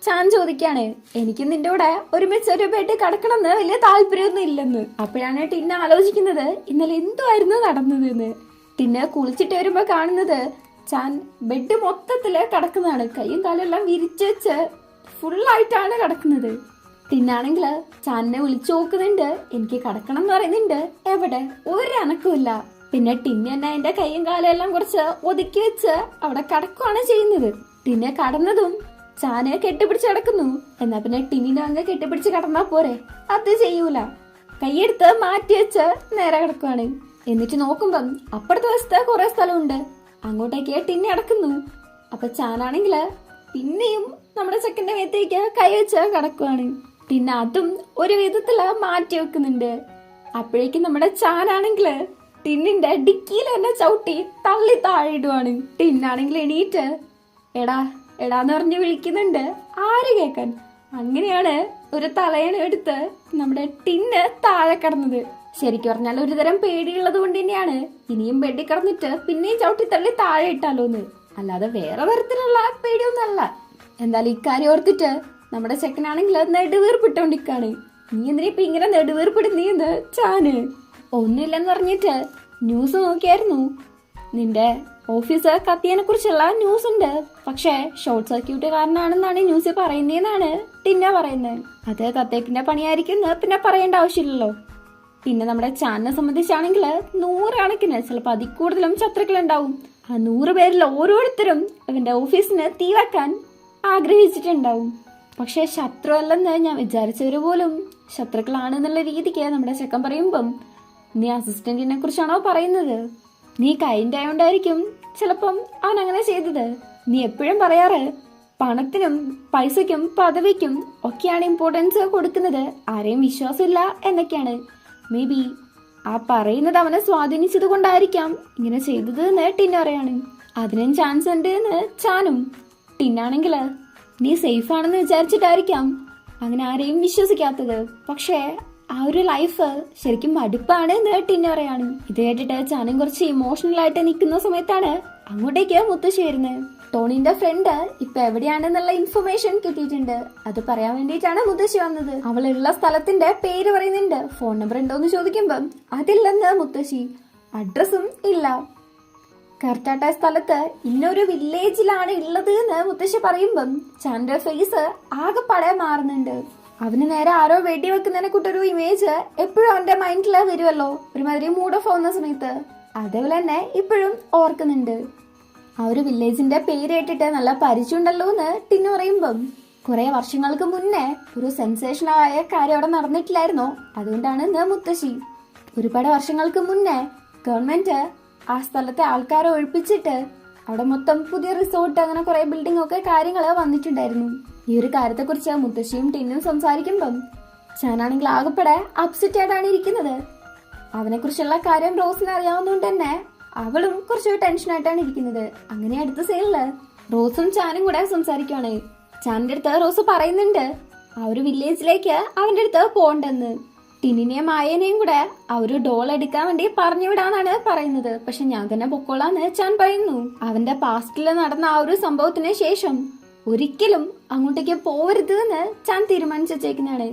ചാൻ ചോദിക്കാണ്. എനിക്ക് നിന്റെ കൂടെ ഒരുമിച്ച് ഒരു ബെഡ് കിടക്കണമെന്ന് വലിയ താല്പര്യമൊന്നും ഇല്ലെന്ന്. അപ്പോഴാണ് ടിന്നെ ആലോചിക്കുന്നത് ഇന്നലെ എന്തുമായിരുന്നു നടന്നത് എന്ന്. ടിന്നെ കുളിച്ചിട്ട് വരുമ്പോ കാണുന്നത് ചാൻ ബെഡ് മൊത്തത്തില് കിടക്കുന്നതാണ്. കൈയും കാലെല്ലാം വിരിച്ചു വെച്ച് ഫുള്ളായിട്ടാണ് കിടക്കുന്നത്. ടിന്നാണെങ്കില് ചാനിനെ വിളിച്ചു നോക്കുന്നുണ്ട്. എനിക്ക് കിടക്കണം എന്ന് പറയുന്നുണ്ട്. എവിടെ ഒരു അനക്കമില്ല. പിന്നെ ടിന്നെ തന്നെ എന്റെ കൈയും കാലും എല്ലാം കുറച്ച് ഒതുക്കി വെച്ച് അവിടെ കിടക്കുവാണ് ചെയ്യുന്നത്. ടിന്നെ കടന്നതും ചാനെ കെട്ടിപ്പിടിച്ച് കിടക്കുന്നു. എന്നാ പിന്നെ ടിന്നിനെ അങ്ങ് കെട്ടിപ്പിടിച്ച് കിടന്നാ പോരെ? അത് ചെയ്യൂല. കൈയെടുത്ത് മാറ്റി വെച്ച് നേരെ കിടക്കുവാണ്. എന്നിട്ട് നോക്കുമ്പം അപ്പുറത്തെ വശത്ത് കുറെ സ്ഥലമുണ്ട്. അങ്ങോട്ടേക്ക് ടിന്നെ കിടക്കുന്നു. അപ്പൊ ചാനാണെങ്കില് പിന്നെയും നമ്മുടെ ചെക്കന്റെ മേത്തേക്ക് കൈ വെച്ച് കിടക്കുവാണ്. പിന്നെ അതും ഒരു വിധത്തില് മാറ്റി വെക്കുന്നുണ്ട്. അപ്പോഴേക്കും നമ്മുടെ ചാനാണെങ്കില് ടിന്നിന്റെ ഡിക്കിയിൽ തന്നെ ചവിട്ടി തള്ളി താഴെയിടുവാണ്. ടിന്നാണെങ്കിൽ എണീറ്റ് എടാ എടാന്ന് പറഞ്ഞ് വിളിക്കുന്നുണ്ട്. ആര് കേക്കാൻ? അങ്ങനെയാണ് ഒരു തലയണ എടുത്ത് നമ്മുടെ ടിന്ന് താഴെ കിടന്നത്. ശരിക്കും പറഞ്ഞാൽ ഒരു തരം പേടിയുള്ളത് കൊണ്ട് തന്നെയാണ് ഇനിയും ബെഡിൽ കിടന്നിട്ട് പിന്നെയും ചവിട്ടി തള്ളി താഴെ ഇട്ടാലോന്ന്. അല്ലാതെ വേറെ തരത്തിലുള്ള പേടിയൊന്നും അല്ല. എന്തായാലും ഇക്കാര്യം ഓർത്തിട്ട് നമ്മുടെ ചെക്കനാണെങ്കിൽ നെടുവീർപ്പിട്ടോണ്ടിരിക്കാണ്. നീ എന്തിനാ ഇപ്പൊ ഇങ്ങനെ നെടുവീർപ്പിടുന്നീന്ന് ചാന്? ഒന്നുമില്ലെന്ന് പറഞ്ഞിട്ട് ന്യൂസ് നോക്കിയായിരുന്നു. നിന്റെ ഓഫീസ് കത്തിയതിനെ കുറിച്ചുള്ള ന്യൂസ് ഉണ്ട്. പക്ഷെ ഷോർട്ട് സർക്യൂട്ട് കാരണമാണെന്നാണ് ന്യൂസ് പറയുന്നതെന്നാണ് ടിന്ന പറയുന്നത്. അത് കത്തേക്കിന്റെ പണിയായിരിക്കും, പിന്നെ പറയേണ്ട ആവശ്യമില്ലല്ലോ. പിന്നെ നമ്മുടെ ചാനലിനെ സംബന്ധിച്ചാണെങ്കിൽ 100 കണക്കിന് ചിലപ്പോൾ അതിൽ കൂടുതലും ശത്രുക്കളുണ്ടാവും. ആ 100 പേരിൽ ഓരോരുത്തരും അവന്റെ ഓഫീസിന് തീ വെക്കാൻ ആഗ്രഹിച്ചിട്ടുണ്ടാവും. പക്ഷെ ശത്രു അല്ലെന്ന് ഞാൻ വിചാരിച്ചവര് പോലും ശത്രുക്കളാണെന്നുള്ള രീതിക്ക് നമ്മുടെ ചെക്കൻ പറയുമ്പം നീ അസിസ്റ്റന്റിനെ കുറിച്ചാണോ പറയുന്നത്? നീ കൈൻഡ് ആയോണ്ടായിരിക്കും ചിലപ്പം അവൻ അങ്ങനെ ചെയ്തത്. നീ എപ്പോഴും പറയാറ് പണത്തിനും പൈസയ്ക്കും പദവിക്കും ഒക്കെയാണ് ഇമ്പോർട്ടൻസ് കൊടുക്കുന്നത്, ആരെയും വിശ്വാസമില്ല എന്നൊക്കെയാണ്. മേ ബി ആ പറയുന്നത് അവനെ സ്വാധീനിച്ചത് കൊണ്ടായിരിക്കാം ഇങ്ങനെ ചെയ്തത് എന്ന് ടിന്ന പറയാണ്. അതിനും ചാൻസ് ഉണ്ട് എന്ന് ചാനും. ടിന്നാണെങ്കില് നീ സേഫ് ആണെന്ന് വിചാരിച്ചിട്ടായിരിക്കാം അങ്ങനെ ആരെയും വിശ്വസിക്കാത്തത്. പക്ഷേ ആ ഒരു ലൈഫ് ശരിക്കും മടുപ്പാണ് എന്ന് ടിന്ന പറയാണ്. ഇത് കേട്ടിട്ട് ചാനും കുറച്ച് ഇമോഷണൽ ആയിട്ട് നിൽക്കുന്ന സമയത്താണ് അങ്ങോട്ടേക്ക് മുത്തശ്ശി വരുന്നത്. ടോണിന്റെ ഫ്രണ്ട് ഇപ്പൊ എവിടെയാണെന്നുള്ള ഇൻഫർമേഷൻ കിട്ടിയിട്ടുണ്ട്. അത് പറയാൻ വേണ്ടിയിട്ടാണ് മുത്തശ്ശി വന്നത്. അവളുള്ള സ്ഥലത്തിന്റെ പേര് പറയുന്നുണ്ട്. ഫോൺ നമ്പർ ഉണ്ടോന്ന് ചോദിക്കുമ്പം അതില്ലെന്ന് മുത്തശ്ശി. അഡ്രസ്സും ഇല്ല. കറക്റ്റായ സ്ഥലത്ത് ഇന്നൊരു വില്ലേജിലാണ് ഉള്ളത് എന്ന് മുത്തശ്ശി പറയുമ്പം ചാന്റെ ഫേസ് ആകെപ്പാടെ മാറുന്നുണ്ട്. അവന് നേരെ ആരോ വെടിവെക്കുന്നതിനെ കൂട്ടൊരു ഇമേജ് എപ്പോഴും അവന്റെ മൈൻഡിൽ വരുമല്ലോ, ഒരുമാതിരി മൂഡ് ഓഫ് ആവുന്ന സമയത്ത്. അതേപോലെ തന്നെ ഇപ്പോഴും ഓർക്കുന്നുണ്ട്. ആ ഒരു വില്ലേജിന്റെ പേര് കേട്ടിട്ട് നല്ല പരിചയമുണ്ടല്ലോ എന്ന് ടിന്നു പറയുമ്പം കുറെ വർഷങ്ങൾക്ക് മുന്നേ ഒരു സെൻസേഷനായ കാര്യം അവിടെ നടന്നിട്ടില്ലായിരുന്നോ, അതുകൊണ്ടാണ് ഇന്ന് മുത്തശ്ശി. ഒരുപാട് വർഷങ്ങൾക്ക് മുന്നേ ഗവൺമെന്റ് ആ സ്ഥലത്തെ ആൾക്കാരെ ഒഴിപ്പിച്ചിട്ട് അവിടെ മൊത്തം പുതിയ റിസോർട്ട് അങ്ങനെ കുറെ ബിൽഡിംഗ് ഒക്കെ കാര്യങ്ങൾ വന്നിട്ടുണ്ടായിരുന്നു. ഈ ഒരു കാര്യത്തെ കുറിച്ച് മുത്തശ്ശിയും ടിന്നും സംസാരിക്കുമ്പം ചാനാണെങ്കിൽ ആകെപ്പെടെ അപ്സെറ്റ് ആയിട്ടാണ് ഇരിക്കുന്നത്. അവനെ കുറിച്ചുള്ള കാര്യം റോസിന് അറിയാവുന്നതുകൊണ്ട് തന്നെ അവളും കുറച്ച് ടെൻഷനായിട്ടാണ് ഇരിക്കുന്നത്. അങ്ങനെ അടുത്ത സീനില് റോസും ചാനും കൂടെ സംസാരിക്കുവാണ്. ചാനിന്റെ അടുത്ത് റോസ് പറയുന്നുണ്ട് ആ ഒരു വില്ലേജിലേക്ക് അവന്റെ അടുത്ത് പോണ്ടെന്ന്. ടിനിനെയും മായനെയും കൂടെ ആ ഒരു ഡോൾ എടുക്കാൻ വേണ്ടി പറഞ്ഞു വിടാന്നാണ് പറയുന്നത്. പക്ഷെ ഞാൻ തന്നെ പൊക്കോളാന്ന് ചാൻ പറയുന്നു. അവന്റെ പാസ്റ്റില് നടന്ന ആ ഒരു സംഭവത്തിന് ശേഷം ഒരിക്കലും അങ്ങോട്ടേക്ക് പോവരുത് എന്ന് ചാൻ തീരുമാനിച്ചു വെച്ചേക്കുന്നതാണ്.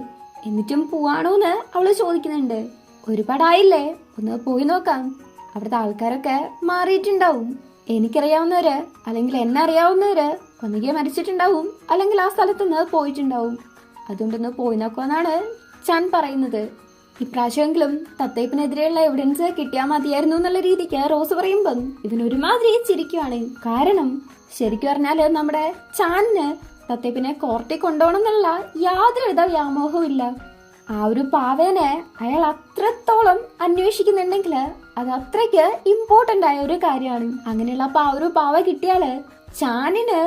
എന്നിട്ടും പോവാണോന്ന് അവള് ചോദിക്കുന്നുണ്ട്. ഒരുപാടായില്ലേ, ഒന്ന് പോയി നോക്കാം. അവിടുത്തെ ആൾക്കാരൊക്കെ മാറിയിട്ടുണ്ടാവും. എനിക്കറിയാവുന്നവര് അല്ലെങ്കിൽ എന്നെ അറിയാവുന്നവര് ഒന്നുകിൽ മരിച്ചിട്ടുണ്ടാവും അല്ലെങ്കിൽ ആ സ്ഥലത്തുനിന്ന് പോയിട്ടുണ്ടാവും. അതുകൊണ്ടൊന്ന് പോയി നോക്കാന്നാണ് ചാൻ പറയുന്നത്. ഇപ്രാവശ്യമെങ്കിലും തത്തേപ്പിനെതിരെയുള്ള എവിഡൻസ് കിട്ടിയാൽ മതിയായിരുന്നു എന്നുള്ള രീതിക്ക് റോസ് പറയുമ്പം ഇവൻ ഒരുമാതിരി ചിരിക്കുവാണ്. കാരണം ശരിക്കും പറഞ്ഞാല് നമ്മുടെ ചാനിന് തത്തേപ്പിനെ കോർട്ടിൽ കൊണ്ടുപോകണം എന്നുള്ള യാതൊരുവിധ വ്യാമോഹവും ഇല്ല. ആ ഒരു പാവേനെ അയാൾ അത്രത്തോളം അന്വേഷിക്കുന്നുണ്ടെങ്കിൽ അത് അത്രയ്ക്ക് ഇമ്പോർട്ടന്റ് ആയ ഒരു കാര്യമാണ്. അങ്ങനെയുള്ള ആ ഒരു പാവ കിട്ടിയാല് ചാനിന്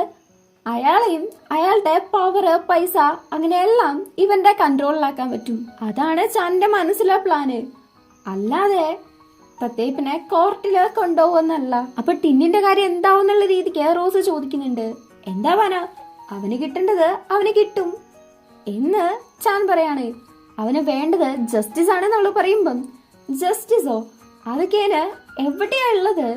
അയാളെയും അയാളുടെ പവറ് പൈസ അങ്ങനെയെല്ലാം ഇവന്റെ കൺട്രോളിലാക്കാൻ പറ്റും. അതാണ് ചാനിന്റെ മനസ്സിലെ പ്ലാന്. അല്ലാതെ പ്രത്യേകിനെ കോർട്ടില് കൊണ്ടുപോകുന്നല്ല. അപ്പൊ ടിന്നിന്റെ കാര്യം എന്താവും എന്നുള്ള രീതിക്ക് റോസ് ചോദിക്കുന്നുണ്ട്. എന്താവാനാ, അവന് കിട്ടേണ്ടത് അവന് കിട്ടും എന്ന് ചാൻ പറയാണ്. അവന് വേണ്ടത് ജസ്റ്റിസ് ആണെന്ന് അവള് പറയുമ്പം ജസ്റ്റിസോ അതൊക്കെ എവിടെയാ ഉള്ളത്?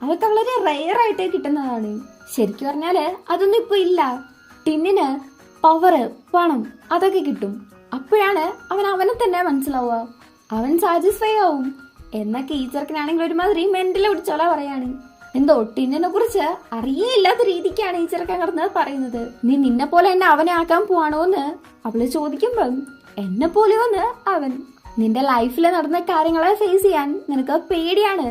അതൊക്കെ വളരെ റെയർ ആയിട്ട് കിട്ടുന്നതാണ്. ശരിക്കും പറഞ്ഞാല് അതൊന്നും ഇപ്പൊ ഇല്ല. ടിന്നിന് പവറ് പണം അതൊക്കെ കിട്ടും. അപ്പോഴാണ് അവനെ തന്നെ മനസ്സിലാവുക. അവൻ സാറ്റിസ്ഫൈ ആവും എന്നൊക്കെ ഈ ചെറുക്കനാണെങ്കിൽ ഒരുമാതിരി മെന്റൽ പിടിച്ചോല പറയാണ്. എന്തോ ടിന്നിനെ കുറിച്ച് അറിയില്ലാത്ത രീതിക്കാണ് ഈ ചെറുക്കൻ കിടന്ന് പറയുന്നത്. നീ നിന്നെ പോലെ എന്നെ അവനെ ആക്കാൻ പോവാണോന്ന് അവള് ചോദിക്കുമ്പം എന്നെ പോലെയോന്ന് അവൻ. നിന്റെ ലൈഫിൽ നടന്ന കാര്യങ്ങളെ ഫേസ് ചെയ്യാൻ നിനക്ക് പേടിയാണ്.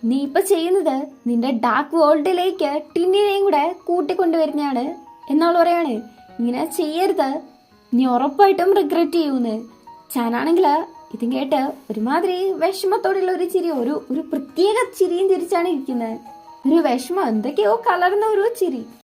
നീ ഇപ്പൊ ചെയ്യുന്നത് നിന്റെ ഡാർക്ക് വേൾഡിലേക്ക് ടിന്നിനെയും കൂടെ കൂട്ടിക്കൊണ്ടുവരുന്നതാണ് എന്നവൾ പറയാണ്. ഇങ്ങനെ ചെയ്യരുത്, നീ ഉറപ്പായിട്ടും റിഗ്രറ്റ് ചെയ്യൂന്ന്. ചാനാണെങ്കില് ഇതും കേട്ട് ഒരുമാതിരി വിഷമത്തോടെയുള്ള ഒരു ചിരി, ഒരു പ്രത്യേക ചിരിയും ചിരിച്ചാണ് ഇരിക്കുന്നത്. ഒരു വിഷമം എന്തൊക്കെയോ കലർന്ന ഒരു ചിരി.